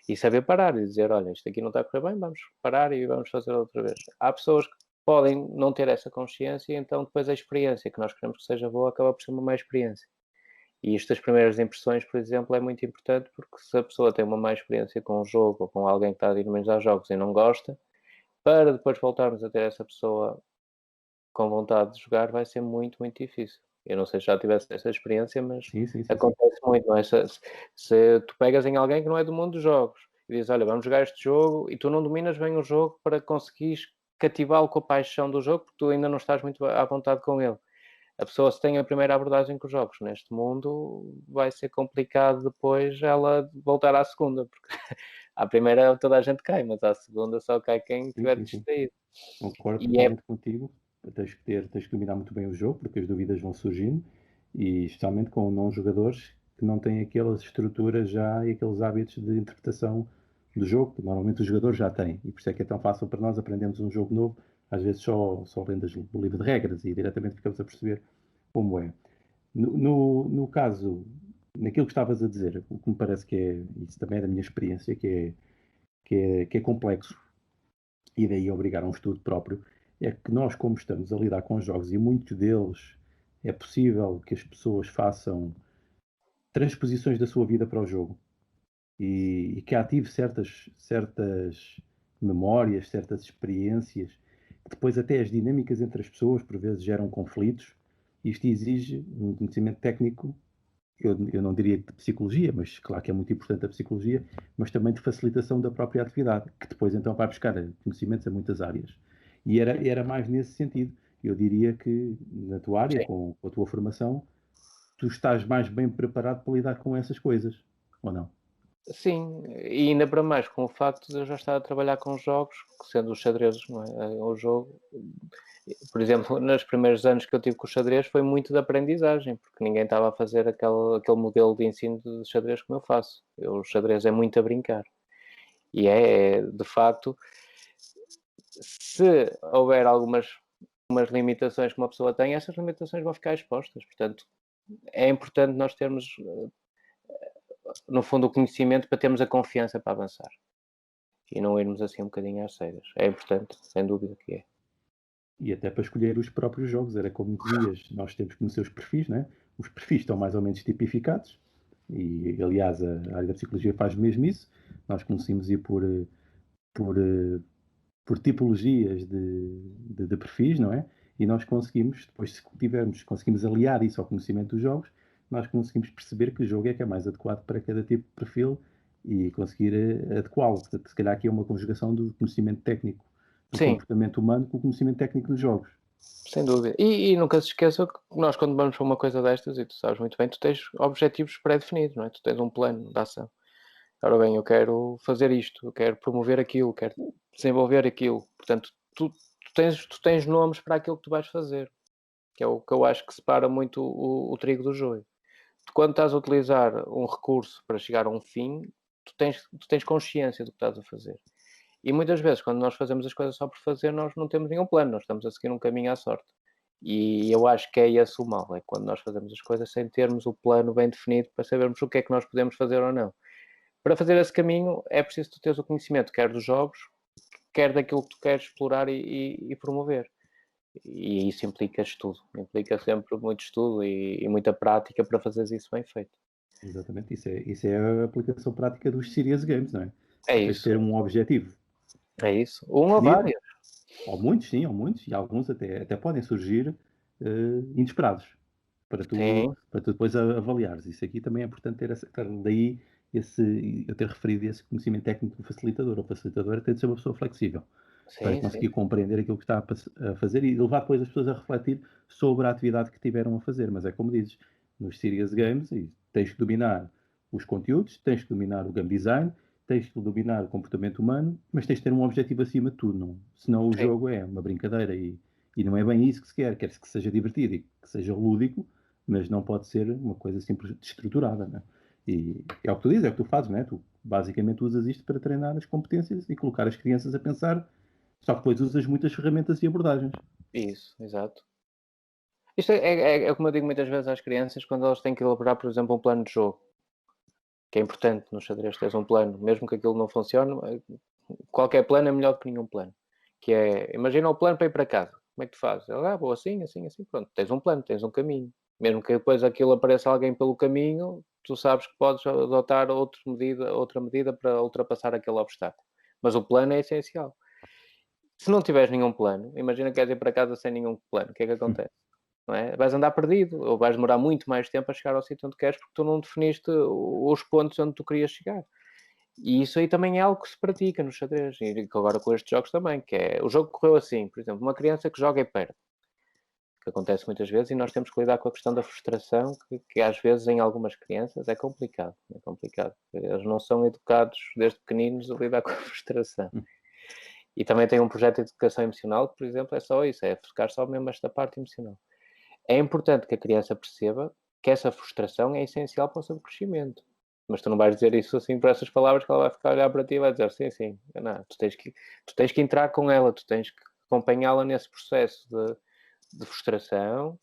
E saber parar e dizer, olha, isto aqui não está a correr bem, vamos parar e vamos fazer outra vez. Há pessoas que podem não ter essa consciência, então depois a experiência, que nós queremos que seja boa, acaba por ser uma má experiência. E isto das primeiras impressões, por exemplo, é muito importante, porque se a pessoa tem uma má experiência com um jogo ou com alguém que está a dinamizar jogos e não gosta, para depois voltarmos a ter essa pessoa com vontade de jogar vai ser muito, muito difícil. Eu não sei se já tivesse essa experiência, mas Sim, sim, sim, sim. acontece muito, não é? Se tu pegas em alguém que não é do mundo dos jogos e dizes, olha, vamos jogar este jogo, e tu não dominas bem o jogo para conseguires cativá-lo com a paixão do jogo, porque tu ainda não estás muito à vontade com ele. A pessoa, se tem a primeira abordagem com os jogos neste mundo, vai ser complicado depois ela voltar à segunda, porque à primeira toda a gente cai, mas à segunda só cai quem Sim, estiver sim, sim. distraído. Concordo E é totalmente contigo. Tens que dominar muito bem o jogo, porque as dúvidas vão surgindo, e especialmente com não-jogadores que não têm aquelas estruturas já e aqueles hábitos de interpretação do jogo, que normalmente os jogadores já têm. E por isso é que é tão fácil para nós aprendermos um jogo novo, às vezes só lendo o livro de regras e diretamente ficamos a perceber como é. No caso, naquilo que estavas a dizer, o que me parece que é, isso também é da minha experiência, que é complexo, e daí obrigar a um estudo próprio, é que nós, como estamos a lidar com os jogos, e muitos deles é possível que as pessoas façam transposições da sua vida para o jogo e que ative certas memórias, certas experiências, que depois até as dinâmicas entre as pessoas por vezes geram conflitos. Isto exige um conhecimento técnico, eu não diria de psicologia, mas claro que é muito importante a psicologia, mas também de facilitação da própria atividade, que depois então vai buscar conhecimentos em muitas áreas. E era mais nesse sentido. Eu diria que na tua área, sim. com a tua formação, tu estás mais bem preparado para lidar com essas coisas, ou não? Sim, e ainda para mais com o facto de eu já estar a trabalhar com jogos, sendo os xadrezes, não é? O jogo, por exemplo, nos primeiros anos que eu tive com o xadrez foi muito de aprendizagem, porque ninguém estava a fazer aquele modelo de ensino de xadrez como eu faço. O xadrez é muito a brincar. E de facto, se houver algumas limitações que uma pessoa tem, essas limitações vão ficar expostas. Portanto, é importante nós termos, no fundo, o conhecimento para termos a confiança para avançar. E não irmos assim um bocadinho às cegas. É importante, sem dúvida que é. E até para escolher os próprios jogos, era como dizias, nós temos que conhecer os perfis, né? Os perfis estão mais ou menos tipificados, e aliás a área da psicologia faz mesmo isso. Nós conseguimos ir por, por tipologias de perfis, não é? E nós conseguimos, depois se conseguimos aliar isso ao conhecimento dos jogos, nós conseguimos perceber que jogo é que é mais adequado para cada tipo de perfil e conseguir adequá-lo. Portanto, se calhar aqui é uma conjugação do conhecimento técnico do Sim, comportamento humano com o conhecimento técnico dos jogos. sem dúvida. E nunca se esqueça que nós, quando vamos para uma coisa destas, e tu sabes muito bem, tu tens objetivos pré-definidos, não é? Tu tens um plano de ação. Ora bem, eu quero fazer isto, eu quero promover aquilo, quero desenvolver aquilo. Portanto, tu tens nomes para aquilo que tu vais fazer, que é o que eu acho que separa muito o trigo do joio. Tu, quando estás a utilizar um recurso para chegar a um fim, tu tens consciência do que estás a fazer. E muitas vezes, quando nós fazemos as coisas só por fazer, nós não temos nenhum plano, nós estamos a seguir um caminho à sorte. E eu acho que é esse o mal, é quando nós fazemos as coisas sem termos o plano bem definido para sabermos o que é que nós podemos fazer ou não. Para fazer esse caminho é preciso tu teres o conhecimento, quer dos jogos, quer daquilo que tu queres explorar e promover. E isso implica estudo, implica sempre muito estudo e muita prática para fazeres isso bem feito. Exatamente, isso é a aplicação prática dos serious games, não é? É Tu tens de isso, ter um objetivo é isso. Um ou definido, vários. ou muitos, sim, ou muitos, e alguns até podem surgir inesperados Sim, para tu depois avaliares. Isso aqui também é importante ter essa, daí eu ter referido esse conhecimento técnico do facilitador. O facilitador tem de ser uma pessoa flexível para sim, sim. conseguir compreender aquilo que está a fazer e levar depois as pessoas a refletir sobre a atividade que tiveram a fazer. Mas é como dizes, nos serious games, e tens que dominar os conteúdos, tens que dominar o game design, tens que dominar o comportamento humano, mas tens de ter um objetivo acima de tudo, não? Senão o Sim. jogo é uma brincadeira e não é bem isso que se quer. Quer-se que seja divertido e que seja lúdico, mas não pode ser uma coisa simples estruturada, né? E é o que tu dizes, é o que tu fazes, né? Tu basicamente usas isto para treinar as competências e colocar as crianças a pensar, só que depois usas muitas ferramentas e abordagens. Isso, exato. Isto é como eu digo muitas vezes às crianças quando elas têm que elaborar, por exemplo, um plano de jogo, que é importante no xadrez teres um plano, mesmo que aquilo não funcione, qualquer plano é melhor do que nenhum plano. Que é, imagina o plano para ir para casa. Como é que tu fazes? Vou assim, assim, assim, pronto. Tens um plano, tens um caminho. Mesmo que depois aquilo apareça alguém pelo caminho, tu sabes que podes adotar outra medida para ultrapassar aquele obstáculo. Mas o plano é essencial. Se não tiveres nenhum plano, imagina que queres ir para casa sem nenhum plano, o que é que acontece? Não é? Vais andar perdido, ou vais demorar muito mais tempo a chegar ao sítio onde queres porque tu não definiste os pontos onde tu querias chegar. E isso aí também é algo que se pratica no xadrez, e agora com estes jogos também, que é, o jogo correu assim, por exemplo, uma criança que joga e perde, que acontece muitas vezes, e nós temos que lidar com a questão da frustração, que às vezes em algumas crianças é complicado, eles não são educados desde pequeninos a lidar com a frustração. E também tem um projeto de educação emocional que, por exemplo, é só isso, é focar só mesmo esta parte emocional. É importante que a criança perceba que essa frustração é essencial para o seu crescimento. Mas tu não vais dizer isso assim por essas palavras que ela vai ficar a olhar para ti e vai dizer sim, sim. Não, tu tens que entrar com ela, tu tens que acompanhá-la nesse processo de frustração.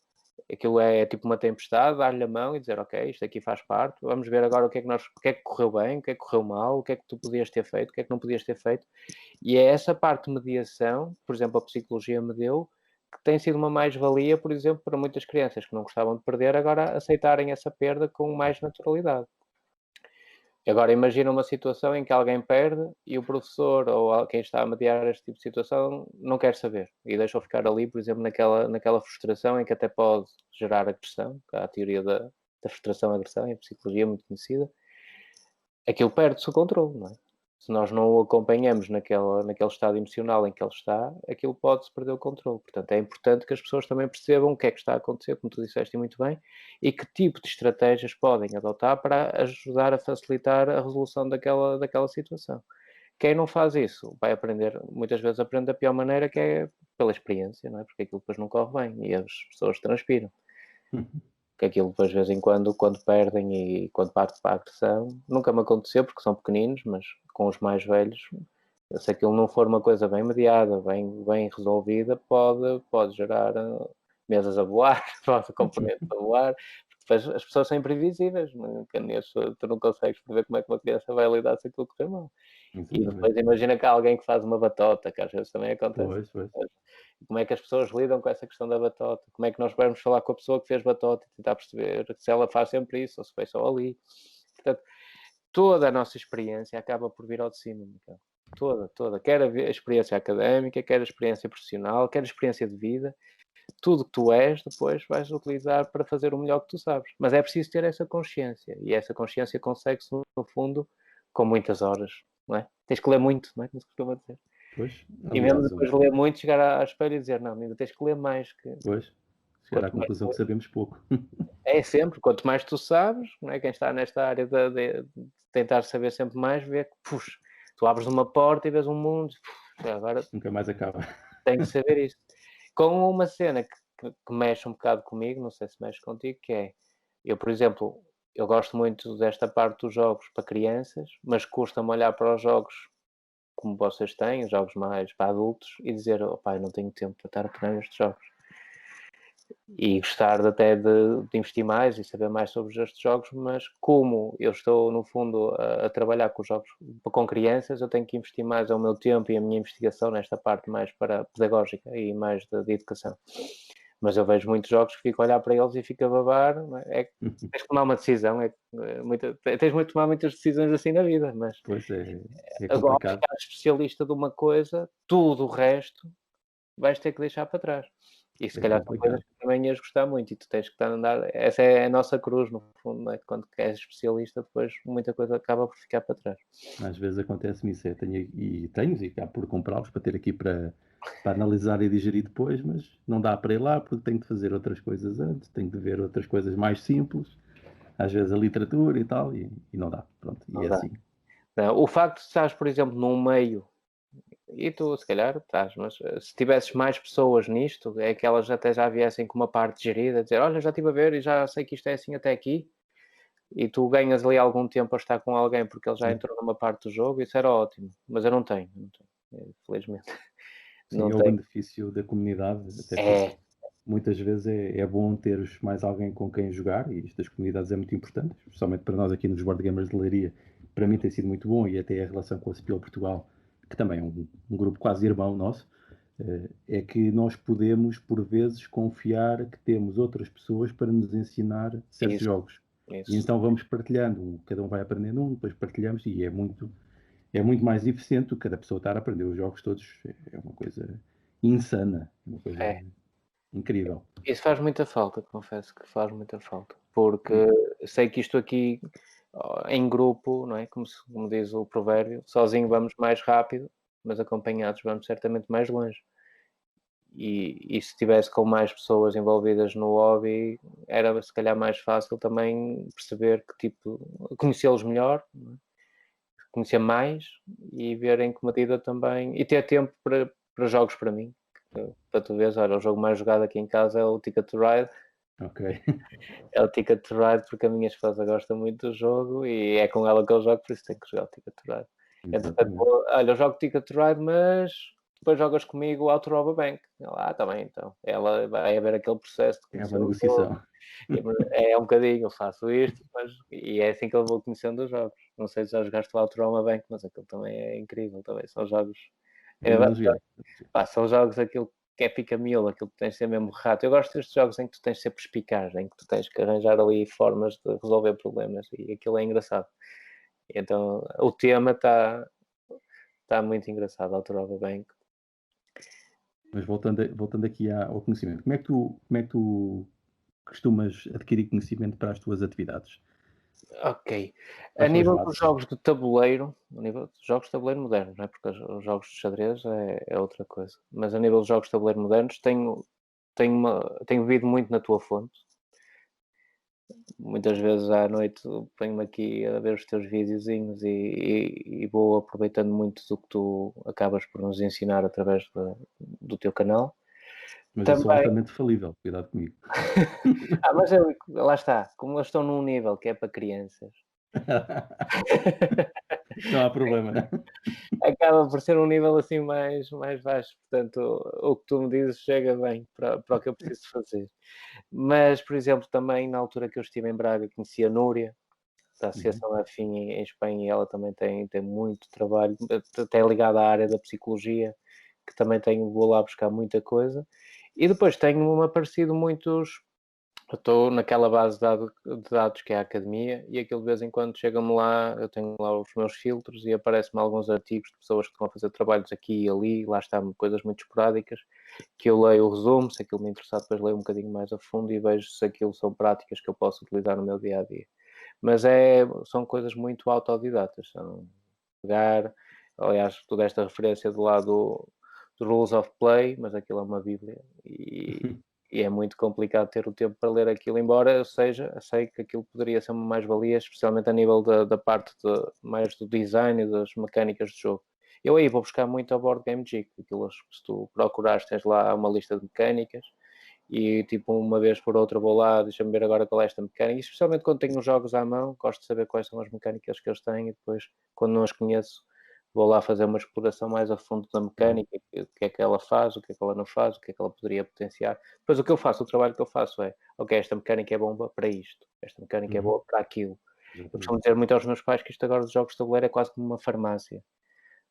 Aquilo é tipo uma tempestade, dar-lhe a mão e dizer ok, isto aqui faz parte, vamos ver agora o que é que correu bem, o que é que correu mal, o que é que tu podias ter feito, o que é que não podias ter feito. E é essa parte de mediação, por exemplo, a psicologia me deu, que tem sido uma mais-valia, por exemplo, para muitas crianças que não gostavam de perder, agora aceitarem essa perda com mais naturalidade. Agora, imagina uma situação em que alguém perde e o professor ou quem está a mediar este tipo de situação não quer saber e deixa-o ficar ali, por exemplo, naquela frustração em que até pode gerar agressão, que há a teoria da frustração-agressão, em psicologia muito conhecida. Aquilo perde-se o controle, não é? Se nós não o acompanhamos naquele estado emocional em que ele está, aquilo pode-se perder o controle. Portanto, é importante que as pessoas também percebam o que é que está a acontecer, como tu disseste muito bem, e que tipo de estratégias podem adotar para ajudar a facilitar a resolução daquela situação. Quem não faz isso vai aprender, muitas vezes aprende da pior maneira, que é pela experiência, não é? Porque aquilo depois não corre bem e as pessoas transpiram. Que aquilo depois de vez em quando perdem e quando parte para a agressão, nunca me aconteceu porque são pequeninos, mas com os mais velhos, se aquilo não for uma coisa bem mediada, bem resolvida, pode gerar mesas a voar, pode componentes a voar, depois as pessoas são imprevisíveis, tu não consegues prever como é que uma criança vai lidar se aquilo correr mal. E depois imagina que há alguém que faz uma batota, que às vezes também acontece. Pois, pois. Como é que as pessoas lidam com essa questão da batota? Como é que nós vamos falar com a pessoa que fez batota e tentar perceber se ela faz sempre isso ou se foi só ali? Portanto, toda a nossa experiência acaba por vir ao de cima, Miquel. Toda. Quer a experiência académica, quer a experiência profissional, quer a experiência de vida. Tudo que tu és, depois vais utilizar para fazer o melhor que tu sabes. Mas é preciso ter essa consciência. E essa consciência consegue-se, no fundo, com muitas horas. Não é? Tens que ler muito, não é? Como se costuma dizer. Pois, E mesmo aliás, depois de ler muito, chegar à espelho e dizer, não, amigo, tens que ler mais. pois, chegar à Quanto mais conclusão que sabemos pouco. é sempre, quanto mais tu sabes, não é? Quem está nesta área de tentar saber sempre mais, vê que, puxa, tu abres uma porta e vês um mundo, puxa, agora Nunca mais acaba. tenho que saber isto. Com uma cena que mexe um bocado comigo, não sei se mexe contigo, que é, eu, por exemplo, eu gosto muito desta parte dos jogos para crianças, mas custa-me olhar para os jogos como vocês têm, os jogos mais para adultos, e dizer, opá, eu não tenho tempo para estar a pegar nestes jogos. E gostar até de investir mais e saber mais sobre estes jogos, mas como eu estou, no fundo, a trabalhar com jogos com crianças, eu tenho que investir mais o meu tempo e a minha investigação nesta parte mais para pedagógica e mais de educação. Mas eu vejo muitos jogos que fico a olhar para eles e fico a babar. Tens que tomar uma decisão, tens de tomar muitas decisões assim na vida, mas Pois é agora complicado. ficar especialista de uma coisa, tudo o resto vais ter que deixar para trás. E se É calhar são coisas complicado. que também ias gostar muito e tu tens que estar a andar. Essa é a nossa cruz, no fundo, não é? Quando és especialista, depois muita coisa acaba por ficar para trás. Às vezes acontece-me isso. Tenho e cá por comprá-los para ter aqui para analisar e digerir depois, mas não dá para ir lá porque tenho de fazer outras coisas antes, tenho de ver outras coisas mais simples, às vezes a literatura e tal, e não dá. Pronto, e Não é dá. assim. Não, o facto de estás, por exemplo, num meio, e tu se calhar estás, mas se tivesses mais pessoas nisto, é que elas até já viessem com uma parte gerida, dizer, olha, já estive a ver e já sei que isto é assim até aqui, e tu ganhas ali algum tempo a estar com alguém porque ele já Sim. entrou numa parte do jogo, isso era ótimo. Mas eu não tenho, infelizmente. Sim, Não é o tenho. benefício da comunidade, até porque É, muitas vezes é bom teres mais alguém com quem jogar, e isto das comunidades é muito importante, especialmente para nós aqui nos Board Gamers de Leiria. Para mim tem sido muito bom, e até a relação com a Spiel Portugal, que também é um grupo quase irmão nosso, é que nós podemos, por vezes, confiar que temos outras pessoas para nos ensinar certos isso, jogos. E isso. então vamos partilhando, cada um vai aprendendo depois partilhamos, e é muito mais eficiente do que cada pessoa estar a aprender os jogos todos. É uma coisa insana, é uma coisa É. incrível. Isso faz muita falta, confesso que faz muita falta. Porque E, sei que isto aqui, em grupo, não é? Como diz o provérbio, sozinho vamos mais rápido, mas acompanhados vamos certamente mais longe. E se estivesse com mais pessoas envolvidas no hobby, era se calhar mais fácil também perceber que tipo, conhecê-los melhor, não é? Conhecer mais e ver em que medida também, e ter tempo para jogos para mim. Para tu veres, olha, o jogo mais jogado aqui em casa é o Ticket to Ride. ok. É o Ticket to Ride porque a minha esposa gosta muito do jogo e é com ela que eu jogo, por isso tenho que jogar o Ticket to Ride. Entretanto, Exatamente. olha, eu jogo Ticket to Ride, mas depois jogas comigo o Auto Rob a Bank. Ela, tá bem, então. Ela vai haver aquele processo de É conhecer uma o jogo. negociação. É um bocadinho, eu faço isto, e é assim que eu vou conhecendo os jogos. Não sei se já jogaste o Auto Rob a Bank, mas aquilo também é incrível, também são jogos. É, Ainda não joguei. são jogos aquilo que é pica-miolo, aquilo que tens de ser mesmo rato. Eu gosto destes jogos em que tu tens de ser perspicaz, em que tu tens que arranjar ali formas de resolver problemas e aquilo é engraçado. Então o tema está muito engraçado, Autorova Bank. Mas voltando aqui ao conhecimento, como é que tu costumas adquirir conhecimento para as tuas atividades? Ok. A Quais são as nível dos bases? jogos de tabuleiro, a nível de jogos de tabuleiro modernos, não é? Porque os jogos de xadrez é outra coisa. Mas a nível dos jogos de tabuleiro modernos, tenho vivido muito na tua fonte. Muitas vezes à noite ponho-me aqui a ver os teus videozinhos e vou aproveitando muito do que tu acabas por nos ensinar através do teu canal. Mas eu sou Também, altamente falível, cuidado comigo. mas lá está, como eu estou num nível que é para crianças, Não há problema. acaba por ser um nível assim mais baixo. Portanto, o que tu me dizes chega bem para o que eu preciso fazer. Mas, por exemplo, também na altura que eu estive em Braga, conheci a Núria, da Associação Afim em Espanha, e ela também tem muito trabalho, até ligada à área da psicologia, que também vou lá buscar muita coisa. E depois tenho-me aparecido muitos. Eu estou naquela base de dados que é a academia, e aquilo de vez em quando chega-me lá, eu tenho lá os meus filtros e aparecem-me alguns artigos de pessoas que estão a fazer trabalhos aqui e ali, lá está coisas muito esporádicas, que eu leio o resumo, se aquilo me interessar, depois leio um bocadinho mais a fundo e vejo se aquilo são práticas que eu posso utilizar no meu dia a dia. Mas são coisas muito autodidatas. São pegar, aliás, tu deste a referência do lado do Rules of Play, mas aquilo é uma bíblia e é muito complicado ter o tempo para ler aquilo, embora eu sei que aquilo poderia ser uma mais-valia, especialmente a nível da parte mais do design e das mecânicas de jogo. Eu aí vou buscar muito ao Board Game Geek, aquilo, se tu procurares, tens lá uma lista de mecânicas e tipo uma vez por outra vou lá, deixa-me ver agora qual é esta mecânica, e especialmente quando tenho os jogos à mão, gosto de saber quais são as mecânicas que eles têm e depois, quando não as conheço, vou lá fazer uma exploração mais a fundo da mecânica, o que é que ela faz, o que é que ela não faz, o que é que ela poderia potenciar. Depois o que eu faço, o trabalho que eu faço é, ok, esta mecânica é boa para isto, esta mecânica é boa para aquilo. Eu costumo dizer muito aos meus pais que isto agora dos jogos de tabuleiro é quase como uma farmácia.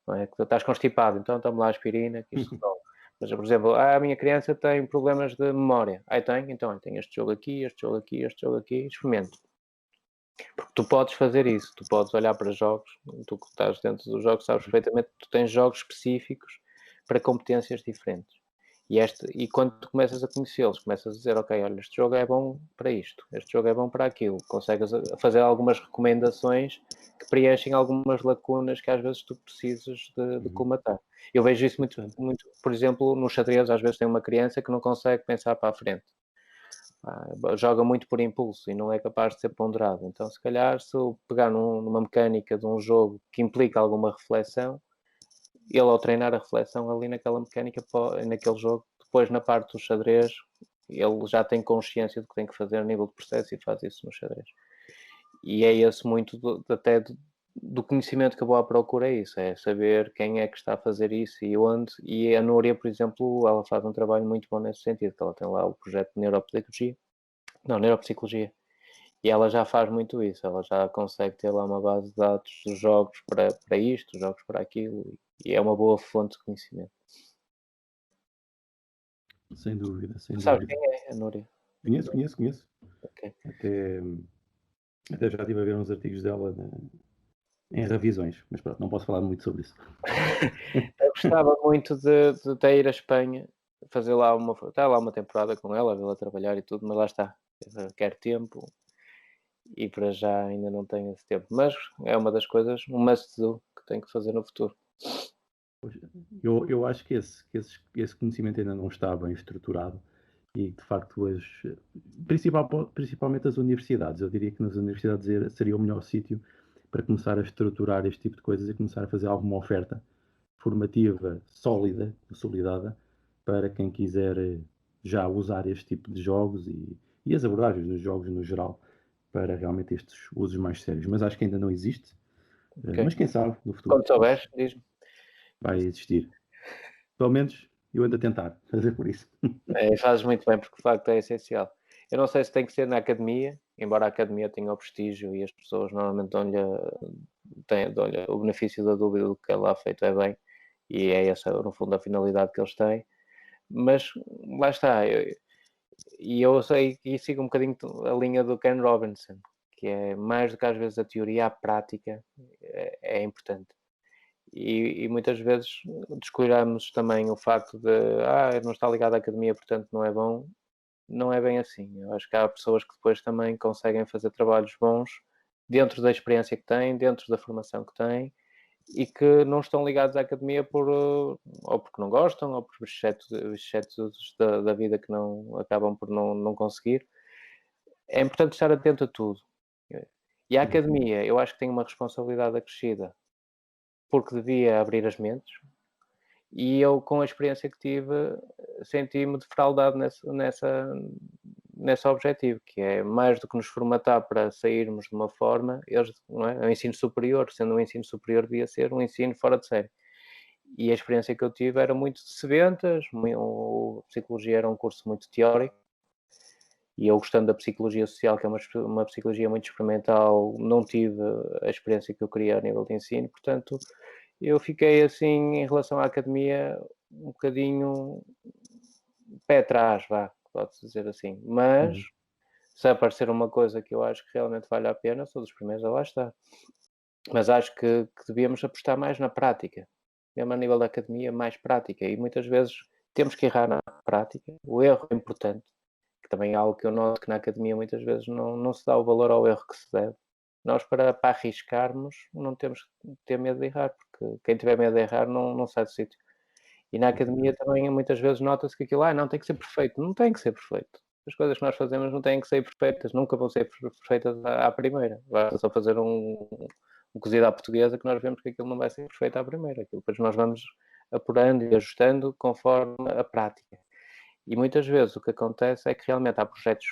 Não é? Que tu estás constipado, então toma lá a aspirina, que isto resolve. Mas, por exemplo, a minha criança tem problemas de memória. Aí tem, então tem este jogo aqui, este jogo aqui, este jogo aqui, experimento. Porque tu podes fazer isso, tu podes olhar para jogos, tu que estás dentro dos jogos sabes perfeitamente que tu tens jogos específicos para competências diferentes. E quando tu começas a conhecê-los, começas a dizer, ok, olha, este jogo é bom para isto, este jogo é bom para aquilo, consegues fazer algumas recomendações que preenchem algumas lacunas que às vezes tu precisas de colmatar. Eu vejo isso muito, por exemplo, no xadrez, às vezes tem uma criança que não consegue pensar para a frente. Joga muito por impulso e não é capaz de ser ponderado. Então, se calhar, se eu pegar numa mecânica de um jogo que implica alguma reflexão, ele ao treinar a reflexão ali naquela mecânica, naquele jogo, depois na parte do xadrez, ele já tem consciência do que tem que fazer a nível de processo e faz isso no xadrez. E é esse muito do conhecimento que eu vou à procura, é isso, é saber quem é que está a fazer isso e onde. E a Núria, por exemplo, ela faz um trabalho muito bom nesse sentido, que ela tem lá o projeto de neuropsicologia, e ela já faz muito isso, ela já consegue ter lá uma base de dados dos jogos para isto, jogos para aquilo, e é uma boa fonte de conhecimento. Sem dúvida, sem dúvida. Sabes quem é a Núria? Conheço. Okay. Até já estive a ver uns artigos dela em revisões, mas pronto, não posso falar muito sobre isso. Eu gostava muito de ir à Espanha, fazer lá uma temporada com ela, vê-la trabalhar e tudo, mas lá está, quer tempo e para já ainda não tenho esse tempo, mas é uma das coisas, um must-do que tenho que fazer no futuro. Eu acho que esse conhecimento ainda não está bem estruturado e, de facto, principalmente as universidades. Eu diria que nas universidades seria o melhor sítio para começar a estruturar este tipo de coisas e começar a fazer alguma oferta formativa sólida, consolidada, para quem quiser já usar este tipo de jogos e as abordagens dos jogos no geral para realmente estes usos mais sérios. Mas acho que ainda não existe. Okay. Mas quem sabe no futuro. Quando souberes, diz-me. Vai existir. Pelo menos eu ando a tentar fazer por isso. Fazes muito bem, porque de facto é essencial. Eu não sei se tem que ser na academia, embora a academia tenha o prestígio e as pessoas normalmente dão-lhe o benefício da dúvida do que é lá feito é bem, e é essa, no fundo, a finalidade que eles têm. Mas lá está, eu sei e sigo um bocadinho a linha do Ken Robinson, que é mais do que às vezes a teoria, a prática é importante. E muitas vezes descuidamos também o facto de não está ligado à academia, portanto não é bom. Não é bem assim. Eu acho que há pessoas que depois também conseguem fazer trabalhos bons dentro da experiência que têm, dentro da formação que têm, e que não estão ligados à academia ou porque não gostam, ou por excetos da vida que não acabam por não conseguir. É importante estar atento a tudo. E a academia, eu acho que tem uma responsabilidade acrescida, porque devia abrir as mentes, e eu, com a experiência que tive, senti-me defraudado nesse objetivo, que é mais do que nos formatar para sairmos de uma forma, não é? O ensino superior, sendo um ensino superior, devia ser um ensino fora de série. E a experiência que eu tive era muito de sebentas, a psicologia era um curso muito teórico, e eu, gostando da psicologia social, que é uma psicologia muito experimental, não tive a experiência que eu queria a nível de ensino, portanto, eu fiquei assim, em relação à academia, um bocadinho pé atrás, pode-se dizer assim. Mas, se aparecer uma coisa que eu acho que realmente vale a pena, sou dos primeiros a lá estar. Mas acho que devíamos apostar mais na prática. Mesmo a nível da academia, mais prática. E muitas vezes temos que errar na prática. O erro é importante, que também é algo que eu noto que na academia muitas vezes não se dá o valor ao erro que se deve. Nós, para arriscarmos, não temos que ter medo de errar, porque quem tiver medo de errar não sai do sítio. E na academia também muitas vezes nota-se que aquilo não tem que ser perfeito. Não tem que ser perfeito. As coisas que nós fazemos não têm que ser perfeitas, nunca vão ser perfeitas à primeira. Basta só fazer um cozido à portuguesa que nós vemos que aquilo não vai ser perfeito à primeira. Aquilo depois nós vamos apurando e ajustando conforme a prática. E muitas vezes o que acontece é que realmente há projetos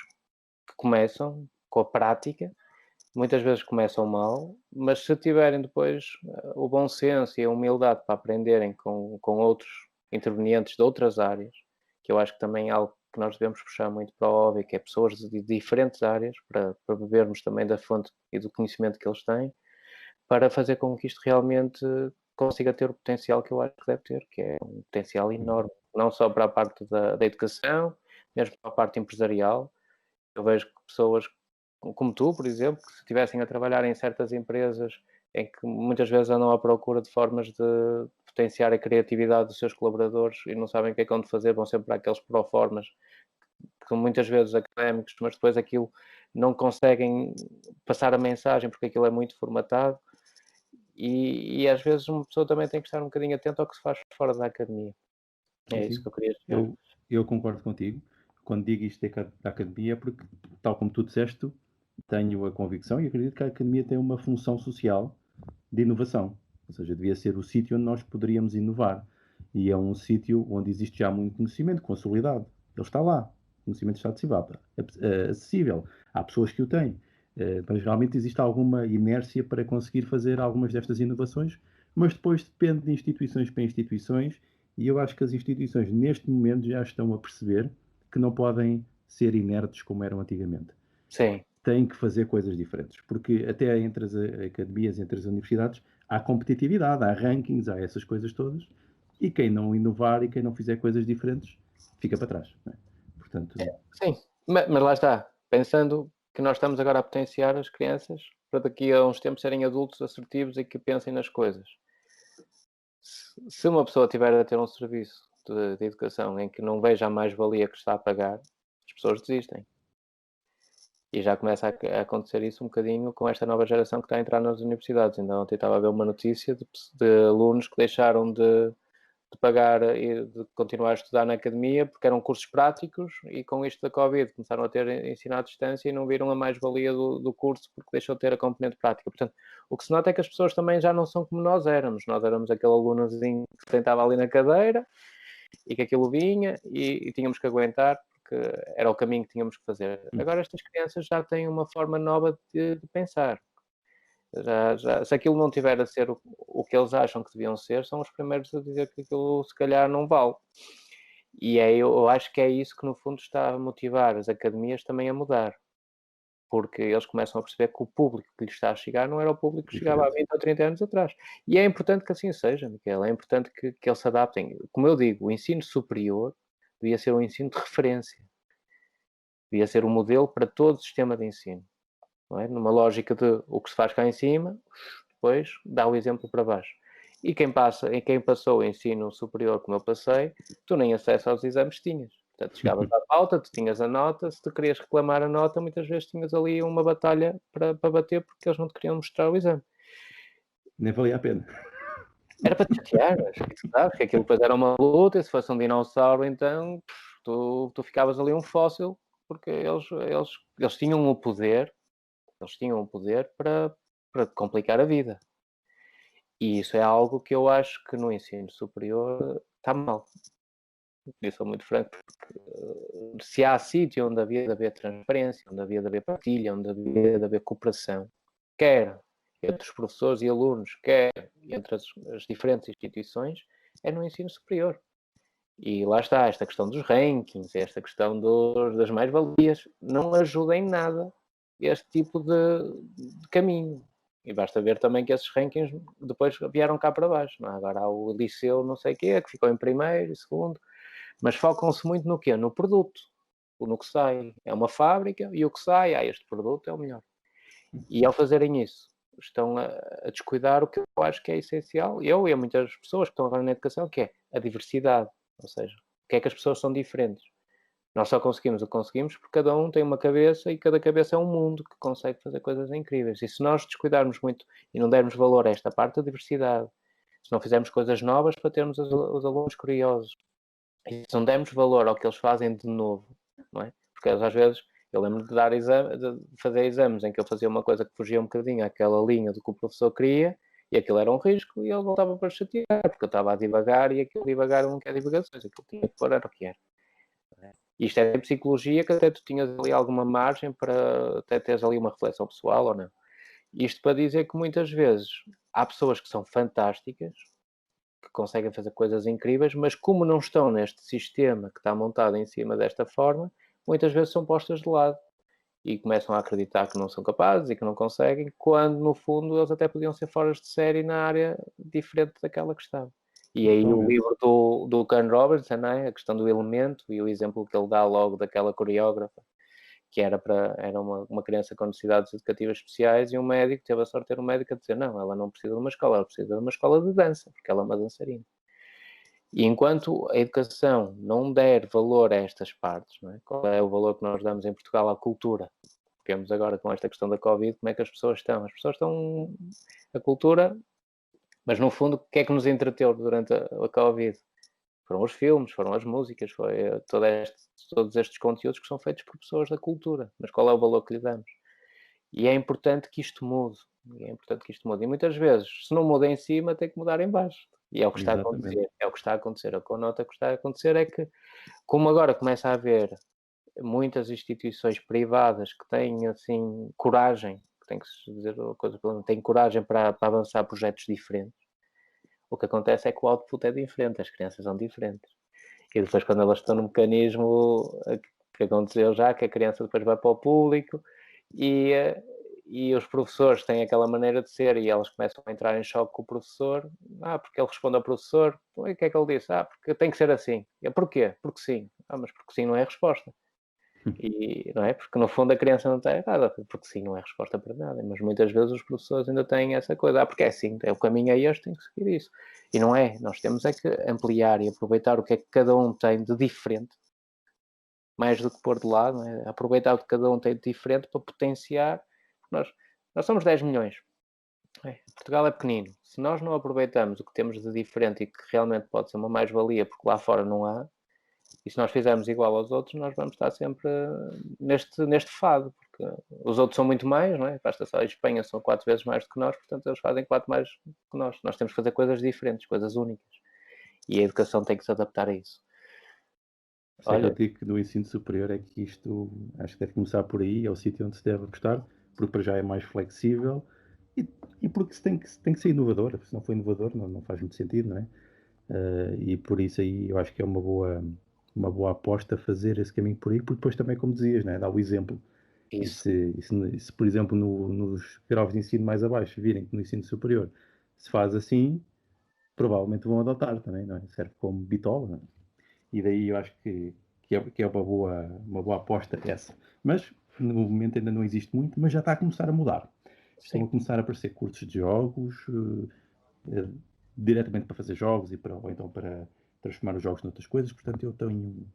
que começam com a prática, muitas vezes começam mal, mas se tiverem depois o bom senso e a humildade para aprenderem com outros intervenientes de outras áreas, que eu acho que também é algo que nós devemos puxar muito para o hobby, que é pessoas de diferentes áreas, para bebermos também da fonte e do conhecimento que eles têm, para fazer com que isto realmente consiga ter o potencial que eu acho que deve ter, que é um potencial enorme, não só para a parte da educação, mesmo para a parte empresarial. Eu vejo que pessoas como tu, por exemplo, que se estivessem a trabalhar em certas empresas em que muitas vezes andam à procura de formas de potenciar a criatividade dos seus colaboradores e não sabem o que é que vão de fazer, vão sempre para aqueles proformas que são muitas vezes académicos, mas depois aquilo não conseguem passar a mensagem porque aquilo é muito formatado e às vezes uma pessoa também tem que estar um bocadinho atenta ao que se faz fora da academia. É isso que eu queria dizer. Eu concordo contigo. Quando digo isto da academia é porque, tal como tu disseste, tenho a convicção e acredito que a academia tem uma função social de inovação. Ou seja, devia ser o sítio onde nós poderíamos inovar. E é um sítio onde existe já muito conhecimento consolidado. Ele está lá. O conhecimento está acessível. Há pessoas que o têm. Mas realmente existe alguma inércia para conseguir fazer algumas destas inovações, mas depois depende de instituições para instituições, e eu acho que as instituições neste momento já estão a perceber que não podem ser inertes como eram antigamente. Sim. Têm que fazer coisas diferentes, porque até entre as academias, entre as universidades, há competitividade, há rankings, há essas coisas todas, e quem não inovar e quem não fizer coisas diferentes fica para trás. Não é? Portanto, sim, mas lá está, pensando que nós estamos agora a potenciar as crianças para daqui a uns tempos serem adultos assertivos e que pensem nas coisas. Se uma pessoa tiver a ter um serviço de educação em que não veja a mais-valia que está a pagar, as pessoas desistem. E já começa a acontecer isso um bocadinho com esta nova geração que está a entrar nas universidades. Ainda ontem estava a ver uma notícia de alunos que deixaram de pagar e de continuar a estudar na academia porque eram cursos práticos e com isto da Covid começaram a ter ensino à distância e não viram a mais-valia do curso porque deixou de ter a componente prática. Portanto, o que se nota é que as pessoas também já não são como nós éramos. Nós éramos aquele alunozinho que sentava ali na cadeira e que aquilo vinha e tínhamos que aguentar porque era o caminho que tínhamos que fazer. Agora estas crianças já têm uma forma nova de pensar. Se aquilo não tiver a ser o que eles acham que deviam ser, são os primeiros a dizer que aquilo se calhar não vale. E eu acho que é isso que no fundo está a motivar as academias também a mudar. Porque eles começam a perceber que o público que lhes está a chegar não era o público que chegava há 20 ou 30 anos atrás. E é importante que assim seja, Miquel. É importante que eles se adaptem. Como eu digo, o ensino superior devia ser um ensino de referência. Devia ser um modelo para todo o sistema de ensino. Não é? Numa lógica de o que se faz cá em cima, depois dá o exemplo para baixo. E quem passou o ensino superior como eu passei, tu nem acesso aos exames tinhas. Portanto, chegavas à pauta, tu tinhas a nota, se tu querias reclamar a nota, muitas vezes tinhas ali uma batalha para bater porque eles não te queriam mostrar o exame. nem valia a pena. Era para te chatear, sabes? Que aquilo depois era uma luta, e se fosse um dinossauro, então tu ficavas ali um fóssil, porque eles tinham o poder, para te complicar a vida. E isso é algo que eu acho que no ensino superior está mal. Eu sou muito franco, porque se há sítio onde havia de haver transparência, onde havia de haver partilha, onde havia de haver cooperação, quer entre os professores e alunos, quer entre as diferentes instituições, é no ensino superior. E lá está, esta questão dos rankings, esta questão das mais-valias, não ajuda em nada este tipo de caminho. E basta ver também que esses rankings depois vieram cá para baixo. Não é? Agora há o liceu não sei o quê, que ficou em primeiro e segundo, mas focam-se muito no quê? No produto, no que sai. É uma fábrica e o que sai, este produto é o melhor. E ao fazerem isso, estão a descuidar o que eu acho que é essencial, eu e muitas pessoas que estão agora na educação, que é a diversidade. Ou seja, o que é que as pessoas são diferentes. Nós só conseguimos o que conseguimos porque cada um tem uma cabeça e cada cabeça é um mundo que consegue fazer coisas incríveis. E se nós descuidarmos muito e não dermos valor a esta parte da diversidade, se não fizermos coisas novas para termos os alunos curiosos, e se não dermos valor ao que eles fazem de novo, não é? Porque às vezes eu lembro de de fazer exames em que eu fazia uma coisa que fugia um bocadinho àquela linha do que o professor queria e aquilo era um risco e ele voltava para chatear porque eu estava a divagar e aquilo divagar não quer divagações, aquilo tinha que pôr era o que era. Isto é psicologia que até tu tinhas ali alguma margem para até teres ali uma reflexão pessoal ou não. Isto para dizer que muitas vezes há pessoas que são fantásticas, que conseguem fazer coisas incríveis, mas como não estão neste sistema que está montado em cima desta forma, muitas vezes são postas de lado e começam a acreditar que não são capazes e que não conseguem, quando no fundo eles até podiam ser fora de série na área diferente daquela que estava. E aí o livro do Ken Robertson, né, a questão do elemento e o exemplo que ele dá logo daquela coreógrafa, que era uma criança com necessidades educativas especiais, e um médico teve a sorte de ter um médico a dizer não, ela não precisa de uma escola, ela precisa de uma escola de dança, porque ela é uma dançarina. E enquanto a educação não der valor a estas partes, não é? Qual é o valor que nós damos em Portugal à cultura? Vemos agora com esta questão da Covid, como é que as pessoas estão? As pessoas estão... A cultura... Mas no fundo, o que é que nos entreteu durante a Covid? Foram os filmes, foram as músicas, foi todos estes conteúdos que são feitos por pessoas da cultura. Mas qual é o valor que lhe damos? E é importante que isto mude. E muitas vezes, se não muda em cima, tem que mudar em baixo. E é o que está a acontecer. É o que está a acontecer. A nota que está a acontecer é que, como agora começa a haver muitas instituições privadas que têm, assim, coragem, que tem que se dizer uma coisa, têm coragem para avançar projetos diferentes, o que acontece é que o output é diferente, as crianças são diferentes. E depois, quando elas estão no mecanismo que aconteceu já, que a criança depois vai para o público e os professores têm aquela maneira de ser e elas começam a entrar em choque com o professor. Porque ele responde ao professor. E o que é que ele disse? Porque tem que ser assim. Porquê? Porque sim. Mas porque sim não é a resposta. E, não é? Porque no fundo a criança não está errada, porque sim não é resposta para nada, mas muitas vezes os professores ainda têm essa coisa, porque é assim, o caminho é este, tem que seguir isso. E não é, nós temos é que ampliar e aproveitar o que é que cada um tem de diferente, mais do que pôr de lado, não é? Aproveitar o que cada um tem de diferente para potenciar. Nós somos 10 milhões. Portugal é pequenino. Se nós não aproveitamos o que temos de diferente e que realmente pode ser uma mais-valia, porque lá fora não há, e se nós fizermos igual aos outros, nós vamos estar sempre neste fado, porque os outros são muito mais, não é? Basta só a Espanha são 4 vezes mais do que nós, portanto eles fazem 4 mais do que nós. Nós temos que fazer coisas diferentes, coisas únicas. E a educação tem que se adaptar a isso. Isso é que eu digo que no ensino superior é que isto, acho que deve começar por aí, é o sítio onde se deve apostar, porque para já é mais flexível e porque se tem que ser inovador, se não for inovador não faz muito sentido, não é? E por isso aí eu acho que é uma boa aposta fazer esse caminho por aí, porque depois também, como dizias, né, dá o exemplo. Isso. E se, por exemplo, nos graus de ensino mais abaixo virem que no ensino superior se faz assim, provavelmente vão adotar também, não é? Serve como bitola, não é? E daí eu acho que é uma boa aposta essa. Mas no momento ainda não existe muito, mas já está a começar a mudar. Estão a começar a aparecer cursos de jogos, diretamente para fazer jogos ou então para transformar os jogos noutras coisas. Portanto, eu tenho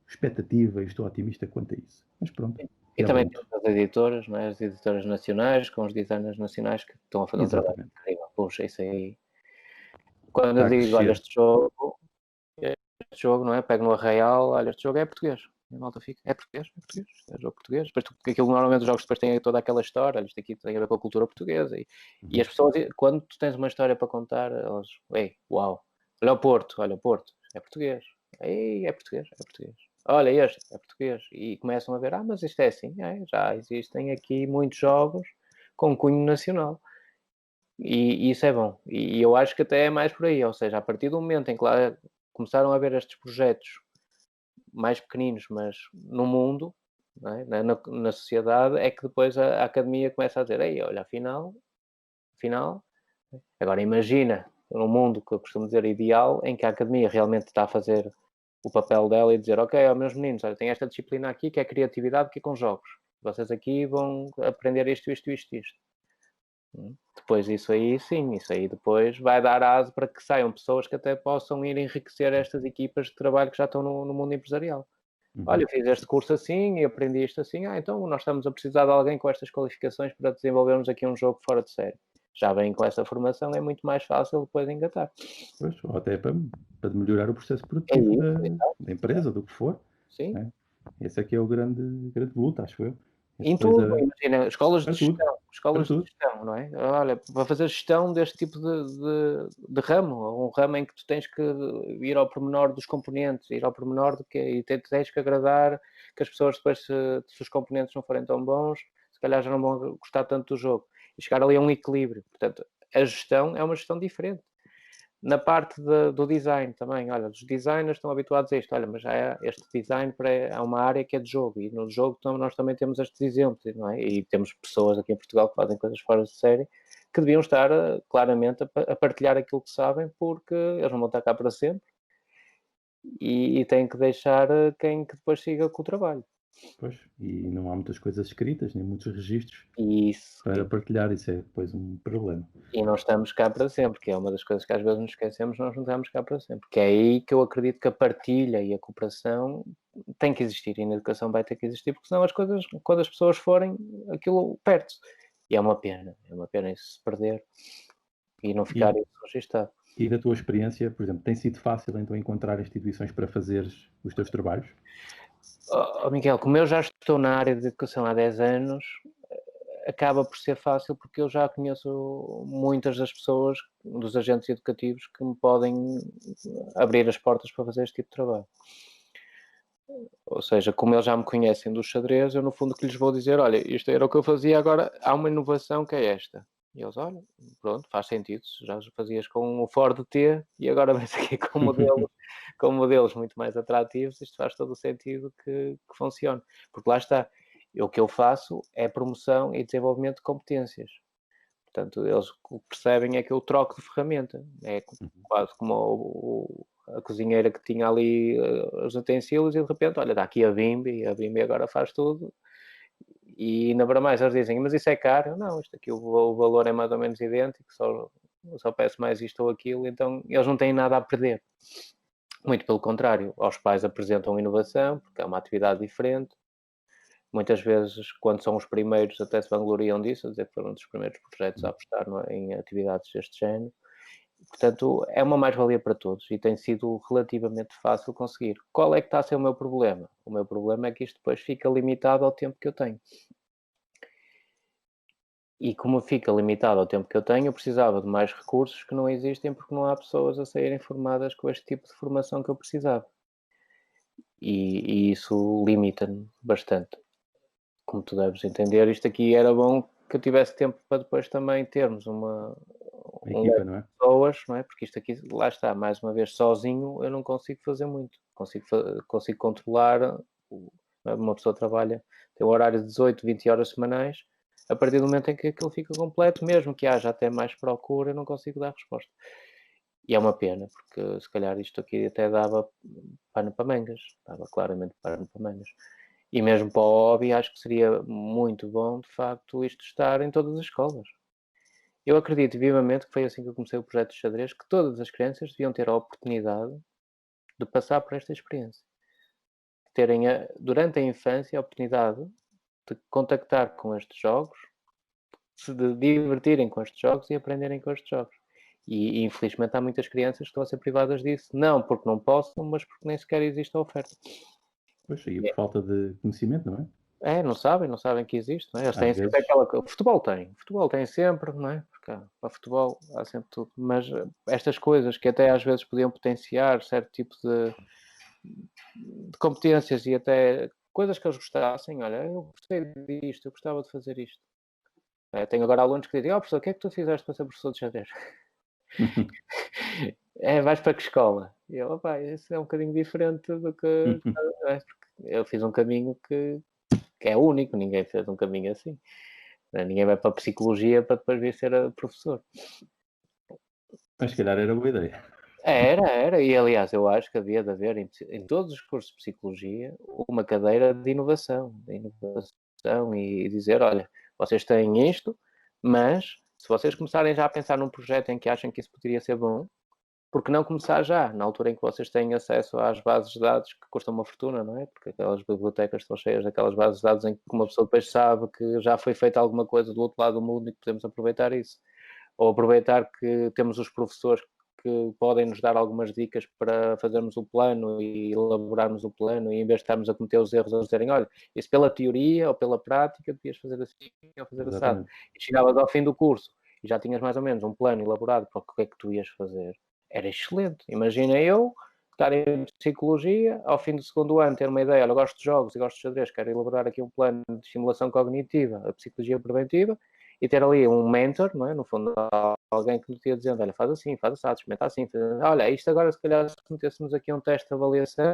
expectativa e estou otimista quanto a isso. Mas pronto. E também temos as editoras, não é? As editoras nacionais, com os designers nacionais que estão a fazer um trabalho incrível. Puxa, isso aí. Quando eu digo, olha, este jogo, não é? Pego no Arraial, olha, este jogo é português. E a malta fica, é português, é jogo português. Depois, aquilo, normalmente os jogos depois têm toda aquela história, isto aqui tem a ver com a cultura portuguesa. E as pessoas, quando tu tens uma história para contar, elas, uau, olha o Porto, é português. É português. Olha este, é português. E começam a ver, mas isto é assim, já existem aqui muitos jogos com cunho nacional. E isso é bom. E eu acho que até é mais por aí, ou seja, a partir do momento em que lá começaram a haver estes projetos mais pequeninos, mas no mundo, não é? na sociedade, é que depois a academia começa a dizer, olha, afinal, agora imagina um mundo que eu costumo dizer ideal, em que a academia realmente está a fazer o papel dela e dizer, ok, meus meninos, olha, tem esta disciplina aqui que é criatividade, que é com jogos. Vocês aqui vão aprender isto. Depois isso aí, sim, isso aí depois vai dar asa para que saiam pessoas que até possam ir enriquecer estas equipas de trabalho que já estão no mundo empresarial. Olha, eu fiz este curso assim e aprendi isto assim, então nós estamos a precisar de alguém com estas qualificações para desenvolvermos aqui um jogo fora de série. Já vem com essa formação, é muito mais fácil depois engatar. Pois, ou até para melhorar o processo produtivo da empresa, do que for. Sim. Né? Esse aqui é o grande luta, acho eu. Essa Em tudo, coisa imagina, escolas para de tudo, gestão, para escolas de tudo. gestão, não é? Olha, para fazer gestão deste tipo de ramo, ou um ramo em que tu tens que ir ao pormenor dos componentes, ir ao pormenor do que e tens que agradar, que as pessoas depois, se os componentes não forem tão bons, se calhar já não vão gostar tanto do jogo. E chegar ali a um equilíbrio. Portanto, a gestão é uma gestão diferente. Na parte do design também, olha, os designers estão habituados a isto, olha, mas já é este design há uma área que é de jogo, e no jogo nós também temos estes exemplos, não é? E temos pessoas aqui em Portugal que fazem coisas fora de série, que deviam estar claramente a partilhar aquilo que sabem, porque eles não vão estar cá para sempre, e têm que deixar quem que depois siga com o trabalho. Pois, e não há muitas coisas escritas, nem muitos registros E isso, para partilhar, isso é depois um problema. e não estamos cá para sempre, que é uma das coisas que às vezes nos esquecemos, nós não estamos cá para sempre. Que é aí que eu acredito que a partilha e a cooperação tem que existir, e na educação vai ter que existir, porque senão as coisas, quando as pessoas forem, aquilo perde-se. E é uma pena isso se perder e não ficar E, isso registado. e da tua experiência, por exemplo, tem sido fácil então encontrar instituições para fazeres os teus trabalhos? Oh, Miguel, como eu já estou na área de educação há 10 anos, acaba por ser fácil porque eu já conheço muitas das pessoas, dos agentes educativos, que me podem abrir as portas para fazer este tipo de trabalho. Ou seja, como eles já me conhecem do xadrez, eu no fundo que lhes vou dizer, olha, isto era o que eu fazia, agora há uma inovação que é esta. E eles, olha, pronto, faz sentido, já fazias com o Ford T e agora vens aqui com modelos muito mais atrativos, isto faz todo o sentido que funcione. Porque lá está, o que eu faço é promoção e desenvolvimento de competências. Portanto, eles o que percebem é que eu troco de ferramenta. É quase como a cozinheira que tinha ali os utensílios e de repente, olha, dá aqui a Bimbi agora faz tudo. E ainda para mais, eles dizem, mas isso é caro? Não, isto aqui o valor é mais ou menos idêntico, só peço mais isto ou aquilo, então eles não têm nada a perder. Muito pelo contrário, aos pais apresentam inovação, porque é uma atividade diferente. Muitas vezes, quando são os primeiros, até se vangloriam disso, a dizer que foram um dos primeiros projetos a apostar em atividades deste género. Portanto, é uma mais-valia para todos e tem sido relativamente fácil conseguir. Qual é que está a ser o meu problema? O meu problema é que isto depois fica limitado ao tempo que eu tenho. E como fica limitado ao tempo que eu tenho, eu precisava de mais recursos que não existem porque não há pessoas a saírem formadas com este tipo de formação que eu precisava. E isso limita-me bastante. Como tu deves entender, isto aqui era bom que eu tivesse tempo para depois também termos A um equipa, leque não de é? pessoas, não é? Porque isto aqui, lá está, mais uma vez, sozinho eu não consigo fazer muito. Consigo controlar, uma pessoa trabalha, tem um horário de 18, 20 horas semanais, a partir do momento em que aquilo fica completo, mesmo que haja até mais procura, eu não consigo dar resposta. E é uma pena, porque se calhar isto aqui até dava pano para mangas, dava claramente pano para mangas. E mesmo para o hobby, acho que seria muito bom, de facto, isto estar em todas as escolas. Eu acredito vivamente que foi assim que eu comecei o projeto de xadrez, que todas as crianças deviam ter a oportunidade de passar por esta experiência. Terem, durante a infância, a oportunidade de contactar com estes jogos, se divertirem com estes jogos e aprenderem com estes jogos. E infelizmente há muitas crianças que estão a ser privadas disso, não porque não possam, mas porque nem sequer existe a oferta. Pois, aí por falta de conhecimento, não é? Não sabem que existe, não é? Eles Às têm sempre vezes, aquela coisa. O futebol tem sempre, não é? Porque para futebol há sempre tudo. Mas estas coisas que até às vezes podiam potenciar certo tipo de competências e até coisas que eles gostassem, olha, eu gostei disto, eu gostava de fazer isto. Tenho agora alunos que dizem, professor, o que é que tu fizeste para ser professor de xadrez? Vais para que escola? E eu, isso é um bocadinho diferente do que... Eu fiz um caminho que é único, ninguém fez um caminho assim. Ninguém vai para a psicologia para depois vir ser professor. mas se calhar era boa ideia. Era. E aliás, eu acho que havia de haver em todos os cursos de psicologia uma cadeira de inovação e dizer, olha, vocês têm isto, mas se vocês começarem já a pensar num projeto em que acham que isso poderia ser bom, por que não começar já, na altura em que vocês têm acesso às bases de dados que custam uma fortuna, não é? Porque aquelas bibliotecas estão cheias daquelas bases de dados em que uma pessoa depois sabe que já foi feita alguma coisa do outro lado do mundo e que podemos aproveitar isso. Ou aproveitar que temos os professores que podem nos dar algumas dicas para fazermos o plano e elaborarmos o plano, e em vez de estarmos a cometer os erros, a dizerem, olha, isso pela teoria ou pela prática devias fazer assim ou fazer assado. E chegavas ao fim do curso e já tinhas mais ou menos um plano elaborado para o que é que tu ias fazer. Era excelente. Imagina eu estar em psicologia, ao fim do segundo ano ter uma ideia, olha, gosto de jogos e gosto de xadrez, quero elaborar aqui um plano de estimulação cognitiva, a psicologia preventiva, e ter ali um mentor, não é? No fundo, alguém que nos ia dizendo, olha, faz assim, faz assado, experimenta assim, olha, isto agora se calhar se metêssemos aqui um teste de avaliação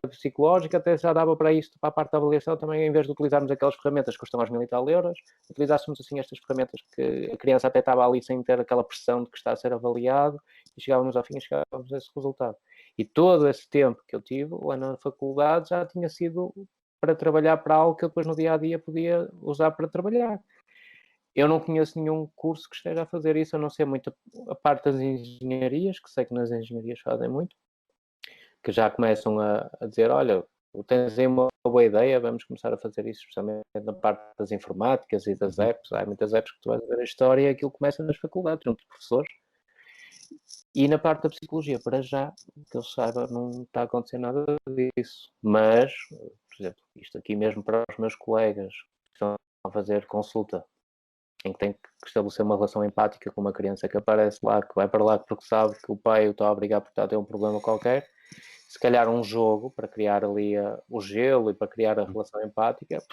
psicológica, até já dava para isto, para a parte da avaliação também, em vez de utilizarmos aquelas ferramentas que custam aos 1000 e tal euros, utilizássemos assim estas ferramentas que a criança até estava ali sem ter aquela pressão de que está a ser avaliado, e chegávamos ao fim e chegávamos a esse resultado. E todo esse tempo que eu tive lá na faculdade já tinha sido para trabalhar para algo que eu depois no dia-a-dia podia usar para trabalhar. Eu não conheço nenhum curso que esteja a fazer isso, a não ser muito a parte das engenharias, que sei que nas engenharias fazem muito, que já começam a dizer, olha, tens aí uma boa ideia, vamos começar a fazer isso, especialmente na parte das informáticas e das apps. Há muitas apps que tu vais ver a história e aquilo começa nas faculdades, junto de professores. E na parte da psicologia, para já, que eu saiba, não está a acontecer nada disso. Mas, por exemplo, isto aqui mesmo para os meus colegas que estão a fazer consulta, em que tem que estabelecer uma relação empática com uma criança que aparece lá, que vai para lá porque sabe que o pai o está a obrigar porque está a ter um problema qualquer, se calhar um jogo para criar ali o gelo e para criar a relação empática,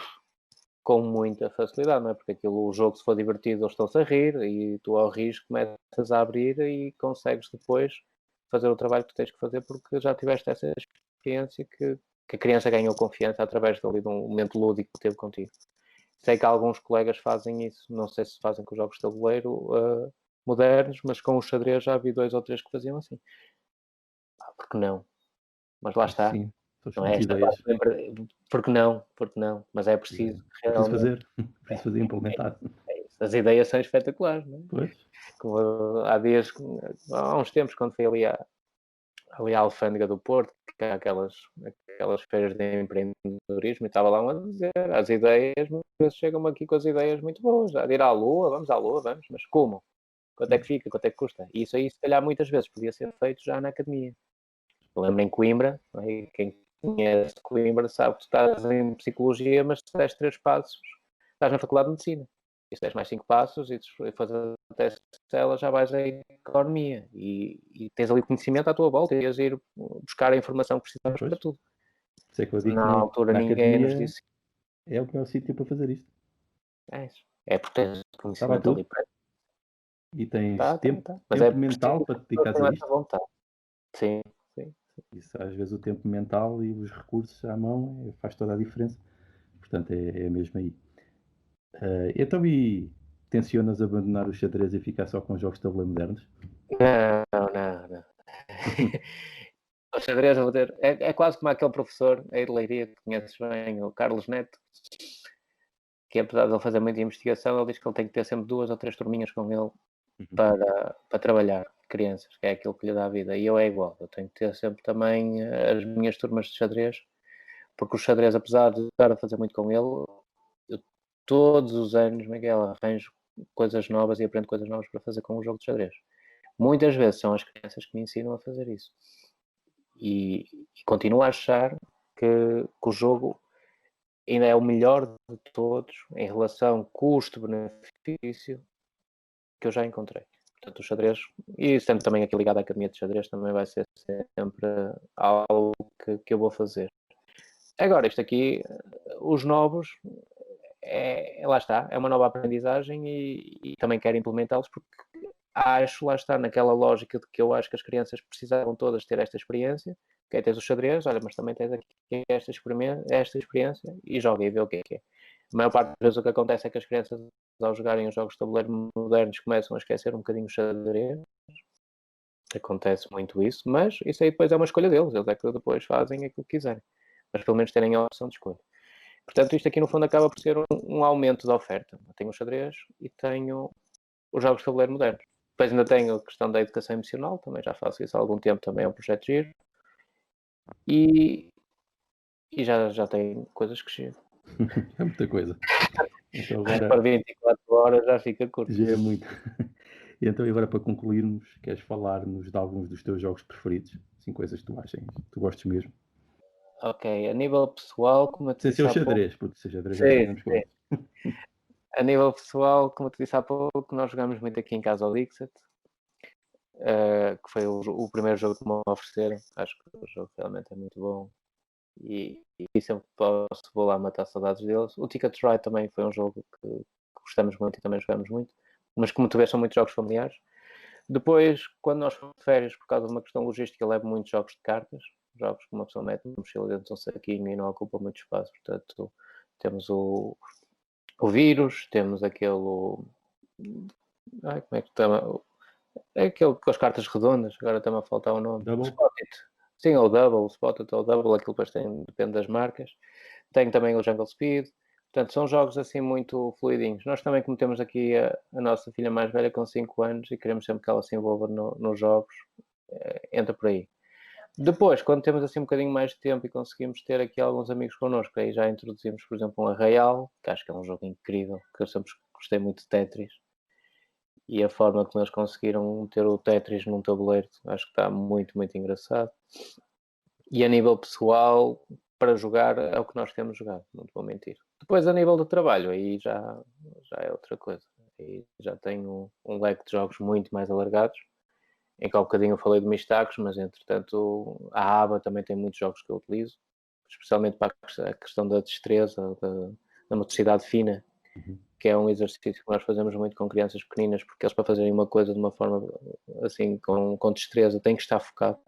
com muita facilidade, não é? Porque o jogo, se for divertido, eles estão-se a rir e tu ao rir começas a abrir e consegues depois fazer o trabalho que tu tens que fazer porque já tiveste essa experiência que a criança ganhou confiança através dali de um momento lúdico que teve contigo. Sei que alguns colegas fazem isso, não sei se fazem com os jogos de tabuleiro modernos, mas com o xadrez já vi 2 ou 3 que faziam assim. Porque não? Mas lá está. Sim, Não é esta ideias. parte, porque não? Porque não? Mas é preciso É preciso realmente. preciso fazer implementar. As ideias são espetaculares, não é? Pois. Como há dias, há uns tempos, quando fui ali à Alfândega do Porto, que há aquelas feiras de empreendedorismo, e estava lá um a dizer, as ideias, muitas vezes chegam-me aqui com as ideias muito boas, a ir à Lua, vamos à Lua, vamos, mas como? Quanto é que fica? Quanto é que custa? E isso aí, se calhar, muitas vezes podia ser feito já na academia. Eu lembro em Coimbra, quem conhece Coimbra sabe que tu estás em psicologia, mas se des 3 passos, estás na Faculdade de Medicina. E se des mais 5 passos e fazes a teste de célula, já vais à economia. E tens ali conhecimento à tua volta e ias ir buscar a informação que precisavas para tudo. Sei que eu digo Na altura na ninguém nos academia disse. é o melhor sítio para fazer isto. É isso. É porque tens Estava conhecimento ali tudo. para. E tens tempo, Mas é tempo mental preciso para te que dedicares a tenham essa isto. vontade. Sim, sim. Isso, às vezes o tempo mental e os recursos à mão faz toda a diferença. Portanto, é mesmo aí. Então, e tencionas abandonar o xadrez e ficar só com jogos de tabuleiro modernos? Não. O xadrez, eu vou ter. É quase como aquele professor aí de Leiria que conheces bem, o Carlos Neto, que apesar de ele fazer muita investigação, ele diz que ele tem que ter sempre 2 ou 3 turminhas com ele para trabalhar crianças, que é aquilo que lhe dá a vida. E eu é igual, eu tenho que ter sempre também as minhas turmas de xadrez, porque o xadrez, apesar de estar a fazer muito com ele, eu todos os anos, Miguel, arranjo coisas novas e aprendo coisas novas para fazer com o jogo de xadrez. Muitas vezes são as crianças que me ensinam a fazer isso. E continuo a achar que o jogo ainda é o melhor de todos em relação custo-benefício que eu já encontrei. Portanto, o xadrez, e sendo também aqui ligado à academia de xadrez, também vai ser sempre algo que eu vou fazer. Agora, isto aqui, os novos, lá está, é uma nova aprendizagem e também quero implementá-los porque acho, lá está, naquela lógica de que eu acho que as crianças precisavam todas ter esta experiência, que é tens o xadrez, olha, mas também tens aqui esta experiência e joga e vê o que é. A maior parte das vezes o que acontece é que as crianças, ao jogarem os jogos de tabuleiro modernos, começam a esquecer um bocadinho o xadrez. Acontece muito isso, mas isso aí depois é uma escolha deles, eles é que depois fazem aquilo que quiserem. Mas pelo menos terem a opção de escolha. Portanto, isto aqui no fundo acaba por ser um aumento da oferta. Eu tenho o xadrez e tenho os jogos de tabuleiro modernos. Depois ainda tenho a questão da educação emocional, também já faço isso há algum tempo, também é um projeto giro. E já tem coisas que chegam. É muita coisa. Então agora para 24 horas já fica curto. já é muito. E então, agora para concluirmos, queres falar-nos de alguns dos teus jogos preferidos? Assim, coisas que tu achas, que tu gostes mesmo? Ok, a nível pessoal, como eu te Sem ser disse o há pouco. xadrez, porque o xadrez já Sim, sabemos sim. coisas. A nível pessoal, como eu te disse há pouco, nós jogamos muito aqui em casa ao Dixit, que foi o primeiro jogo que me ofereceram. Acho que o jogo realmente é muito bom. E sempre que posso vou lá matar saudades deles. O Ticket to Ride também foi um jogo que gostamos muito e também jogamos muito. Mas como tu vês, são muitos jogos familiares. Depois, quando nós fomos de férias, por causa de uma questão logística, eu levo muitos jogos de cartas. Jogos que uma pessoa mete uma mochila dentro de um saquinho e não ocupa muito espaço. Portanto, temos o vírus, temos aquele. Ai, como é que chama? É aquele com as cartas redondas, agora está-me a faltar o nome. Double? Spot It. Sim, ou Double, Spot It ou Double, aquilo depois depende das marcas. Tenho também o Jungle Speed. Portanto, são jogos assim muito fluidinhos. Nós também, como temos aqui a nossa filha mais velha com 5 anos e queremos sempre que ela se envolva nos jogos, entra por aí. Depois, quando temos assim um bocadinho mais de tempo e conseguimos ter aqui alguns amigos connosco, aí já introduzimos, por exemplo, um Arraial, que acho que é um jogo incrível, que eu sempre gostei muito de Tetris. E a forma como eles conseguiram meter o Tetris num tabuleiro, acho que está muito, muito engraçado. E a nível pessoal, para jogar, é o que nós temos jogado, não te vou mentir. Depois, a nível do trabalho, aí já é outra coisa. Aí já tenho um leque de jogos muito mais alargados, em que há um bocadinho eu falei de Mistacos, mas entretanto a ABA também tem muitos jogos que eu utilizo, especialmente para a questão da destreza, da motricidade fina, Uhum. que é um exercício que nós fazemos muito com crianças pequeninas, porque eles para fazerem uma coisa de uma forma assim, com destreza, têm que estar focados.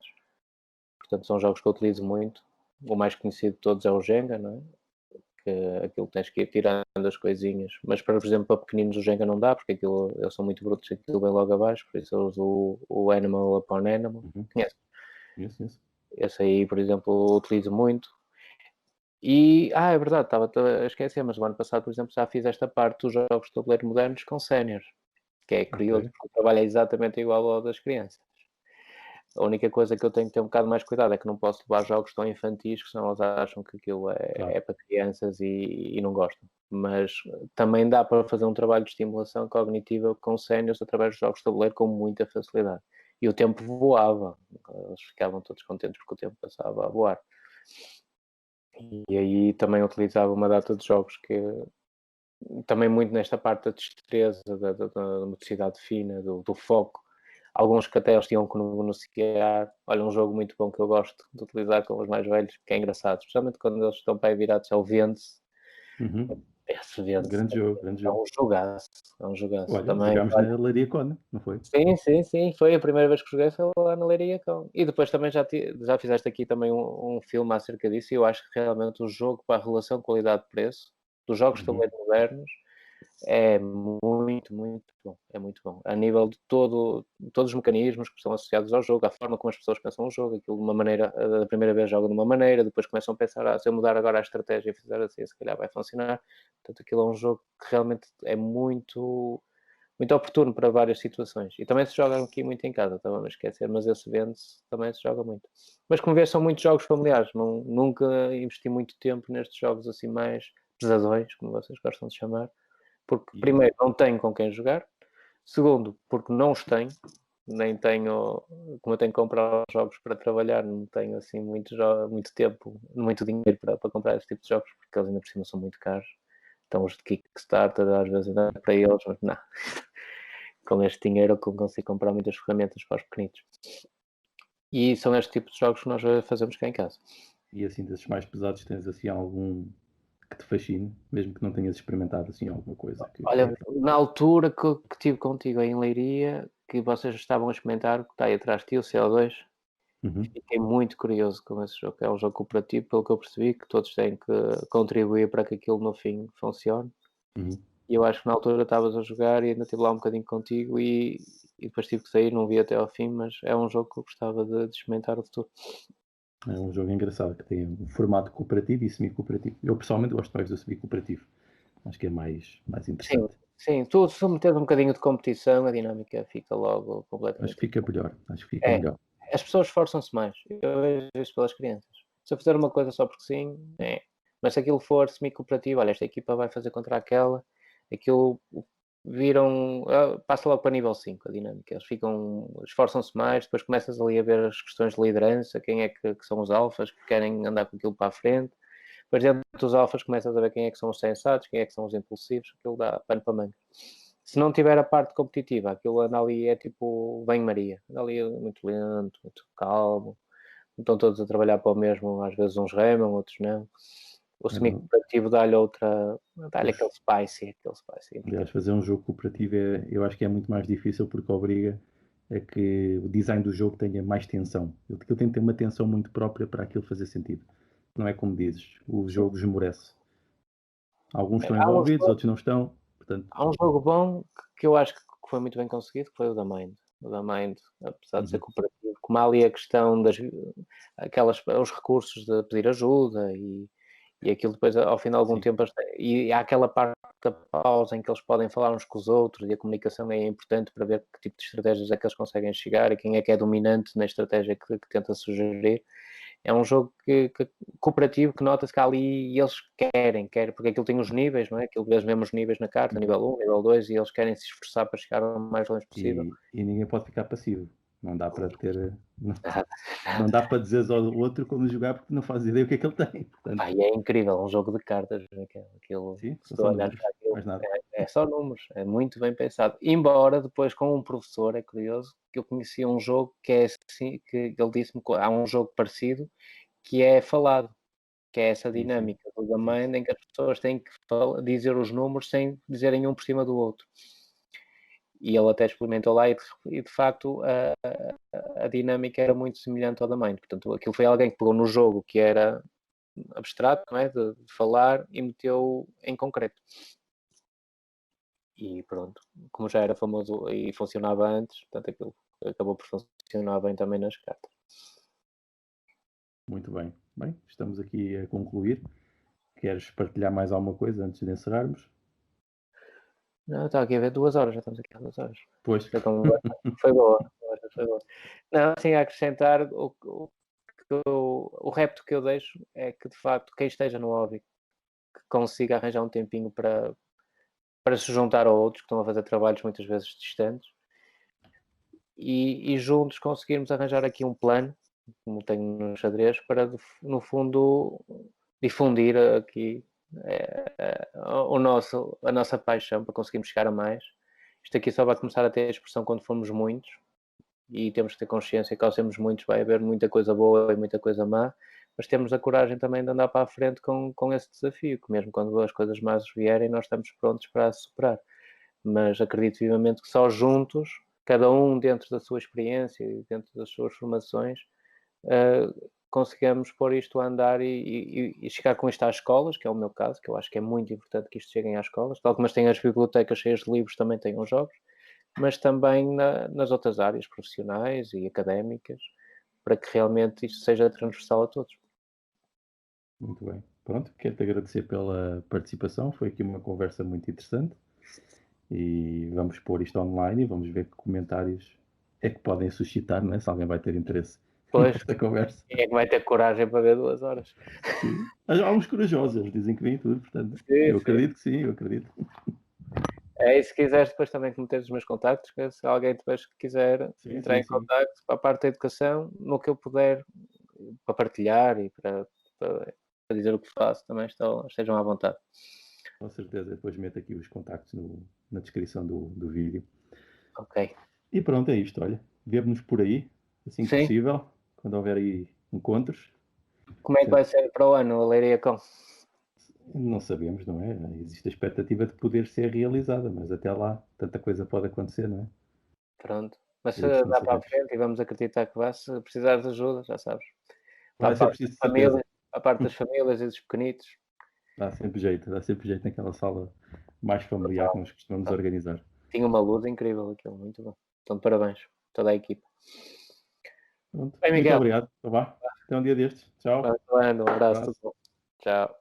Portanto, são jogos que eu utilizo muito. O mais conhecido de todos é o Jenga, não é? Que aquilo tens que ir tirando as coisinhas. Mas, por exemplo, para pequeninos o Jenga não dá, porque aquilo, eles são muito brutos, aquilo vem logo abaixo, por isso eu uso o Animal Upon Animal. Uhum. Conhece? Isso. Esse aí, por exemplo, utilizo muito. É verdade, estava a esquecer, mas o ano passado, por exemplo, já fiz esta parte dos jogos de tabuleiro modernos com séniores, que é curioso, Ok. porque o trabalho é exatamente igual ao das crianças. A única coisa que eu tenho que ter um bocado mais cuidado é que não posso levar jogos tão infantis, que senão eles acham que aquilo Claro. é para crianças e não gostam. Mas também dá para fazer um trabalho de estimulação cognitiva com séniores através de jogos de tabuleiro com muita facilidade. E o tempo voava, eles ficavam todos contentes porque o tempo passava a voar. E aí também utilizava uma data de jogos que também muito nesta parte da destreza, da motricidade fina, do foco. Alguns que até eles tinham que negociar. Olha, um jogo muito bom que eu gosto de utilizar com os mais velhos, que é engraçado, especialmente quando eles estão para aí virados, é o Vence. Uhum. Esse Vence Grande jogo, grande é jogo. um jogaço, é um jogaço. Olha, Também, jogámos olha, na Leiria Cona, não foi? sim, foi a primeira vez que joguei, foi lá na Leiria Cão. E depois também já fizeste aqui também um filme acerca disso, e eu acho que realmente o jogo para a relação qualidade-preço dos jogos de Uhum. tabuleiro modernos é muito, muito bom. É muito bom. A nível de todos os mecanismos que estão associados ao jogo, a forma como as pessoas pensam o jogo, aquilo de uma maneira, a primeira vez jogam de uma maneira, depois começam a pensar, se eu mudar agora a estratégia e fizer assim, se calhar vai funcionar. Portanto, aquilo é um jogo que realmente é muito, muito oportuno para várias situações. E também se joga aqui muito em casa, estava a me esquecer, mas esse vende-se também se joga muito. Mas como vês, são muitos jogos familiares. Nunca investi muito tempo nestes jogos assim mais pesadões, como vocês gostam de chamar, porque E, primeiro não tenho com quem jogar, segundo porque não os tenho, nem tenho, como eu tenho que comprar os jogos para trabalhar, não tenho assim muito tempo, muito dinheiro para comprar esse tipo de jogos, porque eles ainda por cima são muito caros. Então os de Kickstarter às vezes ainda é para eles, mas não. Com este dinheiro eu consigo comprar muitas ferramentas para os pequenitos. E são este tipo de jogos que nós fazemos cá em casa. e assim, desses mais pesados, tens assim algum que te fascine, mesmo que não tenhas experimentado assim alguma coisa que Olha, na altura que estive contigo aí em Leiria, que vocês estavam a experimentar, que está aí atrás de ti, o CO2, Uhum. fiquei muito curioso com esse jogo. É um jogo cooperativo, pelo que eu percebi, que todos têm que contribuir para que aquilo no fim funcione. Uhum. E eu acho que na altura estavas a jogar e ainda estive lá um bocadinho contigo e depois tive que sair, não vi até ao fim, mas é um jogo que eu gostava de experimentar no futuro. É um jogo engraçado que tem um formato cooperativo e semi-cooperativo. Eu pessoalmente gosto mais do semi-cooperativo. Acho que é mais Sim, interessante. sim. Tu, se meteres um bocadinho de competição, a dinâmica fica logo Acho que completamente. fica melhor. Acho que fica É, melhor. as pessoas esforçam-se mais. Eu vejo isso pelas crianças. Se eu fizer uma coisa só porque sim, é. Mas se aquilo for semi-cooperativo, olha, esta equipa vai fazer contra aquela, aquilo viram, passa logo para nível 5 a dinâmica. Eles esforçam-se mais, depois começas ali a ver as questões de liderança, quem é que são os alfas que querem andar com aquilo para a frente. Depois dentro dos alfas começas a ver quem é que são os sensatos, quem é que são os impulsivos, aquilo dá pano para manga. Se não tiver a parte competitiva, aquilo anda ali, é tipo banho-maria, anda ali muito lento, muito calmo, estão todos a trabalhar para o mesmo, às vezes uns remam, outros não. O semi-cooperativo dá-lhe aquele spicy. Aliás, fazer um jogo cooperativo eu acho que é muito mais difícil porque obriga a que o design do jogo tenha mais tensão. Ele tem que ter uma tensão muito própria para aquilo fazer sentido. Não é como dizes, o jogo esmorece. Alguns estão envolvidos, outros não estão. Portanto... Há um jogo bom que eu acho que foi muito bem conseguido, que foi o da Mind. O da Mind, apesar de ser cooperativo, como há ali a questão os recursos de pedir ajuda e aquilo depois, ao fim de algum tempo, e há aquela parte da pausa em que eles podem falar uns com os outros e a comunicação é importante para ver que tipo de estratégias é que eles conseguem chegar e quem é que é dominante na estratégia que tenta sugerir. É um jogo cooperativo que nota-se que há ali e eles querem, porque aquilo tem os níveis, não é? Aquilo vê os mesmos níveis na carta, nível 1, nível 2, e eles querem se esforçar para chegar o mais longe possível. E ninguém pode ficar passivo. Não dá para ter. Não dá para dizer ao outro como jogar porque não faz ideia o que é que ele tem. Portanto... E é incrível, um jogo de cartas. Aquilo, sim, só números, mais nada. É só números, é muito bem pensado. Embora depois com um professor, é curioso, que eu conhecia um jogo que é assim, que ele disse-me que há um jogo parecido que é falado, que é essa dinâmica do domain em que as pessoas têm que dizer os números sem dizerem um por cima do outro. E ele até experimentou lá e de facto a dinâmica era muito semelhante ao da Mind. Portanto, aquilo foi alguém que pegou no jogo que era abstrato, não é? De falar e meteu em concreto. E pronto, como já era famoso e funcionava antes, portanto aquilo acabou por funcionar bem também nas cartas. Muito bem. Bem, estamos aqui a concluir. Queres partilhar mais alguma coisa antes de encerrarmos? Não, estava aqui a ver 2 horas, já estamos aqui há 2 horas. Pois. Foi boa. Não, assim, a acrescentar, o repto que eu deixo é que, de facto, quem esteja no hobby, que consiga arranjar um tempinho para se juntar a outros que estão a fazer trabalhos muitas vezes distantes e juntos conseguirmos arranjar aqui um plano, como tenho no xadrez, para, no fundo, difundir aqui a nossa paixão para conseguirmos chegar a mais. Isto aqui só vai começar a ter expressão quando formos muitos e temos que ter consciência que ao sermos muitos vai haver muita coisa boa e muita coisa má, mas temos a coragem também de andar para a frente com esse desafio, que mesmo quando as coisas más vierem nós estamos prontos para as superar. Mas acredito vivamente que só juntos, cada um dentro da sua experiência e dentro das suas formações, conseguimos pôr isto a andar e chegar com isto às escolas, que é o meu caso, que eu acho que é muito importante que isto chegue às escolas, tal como têm as bibliotecas cheias de livros, também tenham jogos, mas também nas outras áreas profissionais e académicas, para que realmente isto seja transversal a todos. Muito bem. Pronto, quero-te agradecer pela participação, foi aqui uma conversa muito interessante e vamos pôr isto online e vamos ver que comentários é que podem suscitar, não é? Se alguém vai ter interesse nesta conversa. Quem é que vai ter coragem para ver 2 horas? Sim. Há uns corajosos, eles dizem que vêm tudo, portanto, eu acredito que sim, eu acredito. E se quiseres depois também que meteres os meus contactos, que se alguém depois quiser entrar em contacto para a parte da educação, no que eu puder, para partilhar e para dizer o que faço, também estejam à vontade. Com certeza, depois meto aqui os contactos na descrição do vídeo. Ok. E pronto, é isto, olha, vemo-nos por aí, assim que possível, quando houver aí encontros. Como é que vai ser para o ano a Leiria Com? Não sabemos, não é? Existe a expectativa de poder ser realizada, mas até lá tanta coisa pode acontecer, não é? Pronto. Mas se dá para a frente e vamos acreditar que vai, se precisares de ajuda, já sabes. Vai ser preciso, de certeza. A parte das famílias e dos pequenitos. Dá sempre jeito naquela sala mais familiar que nós costumamos organizar. Tinha uma luz incrível aquilo, muito bom. Então, parabéns, toda a equipa. Pronto. Bem, Miguel. Muito obrigado. Então, vá. Até um dia destes. Tchau. Um abraço. Tchau.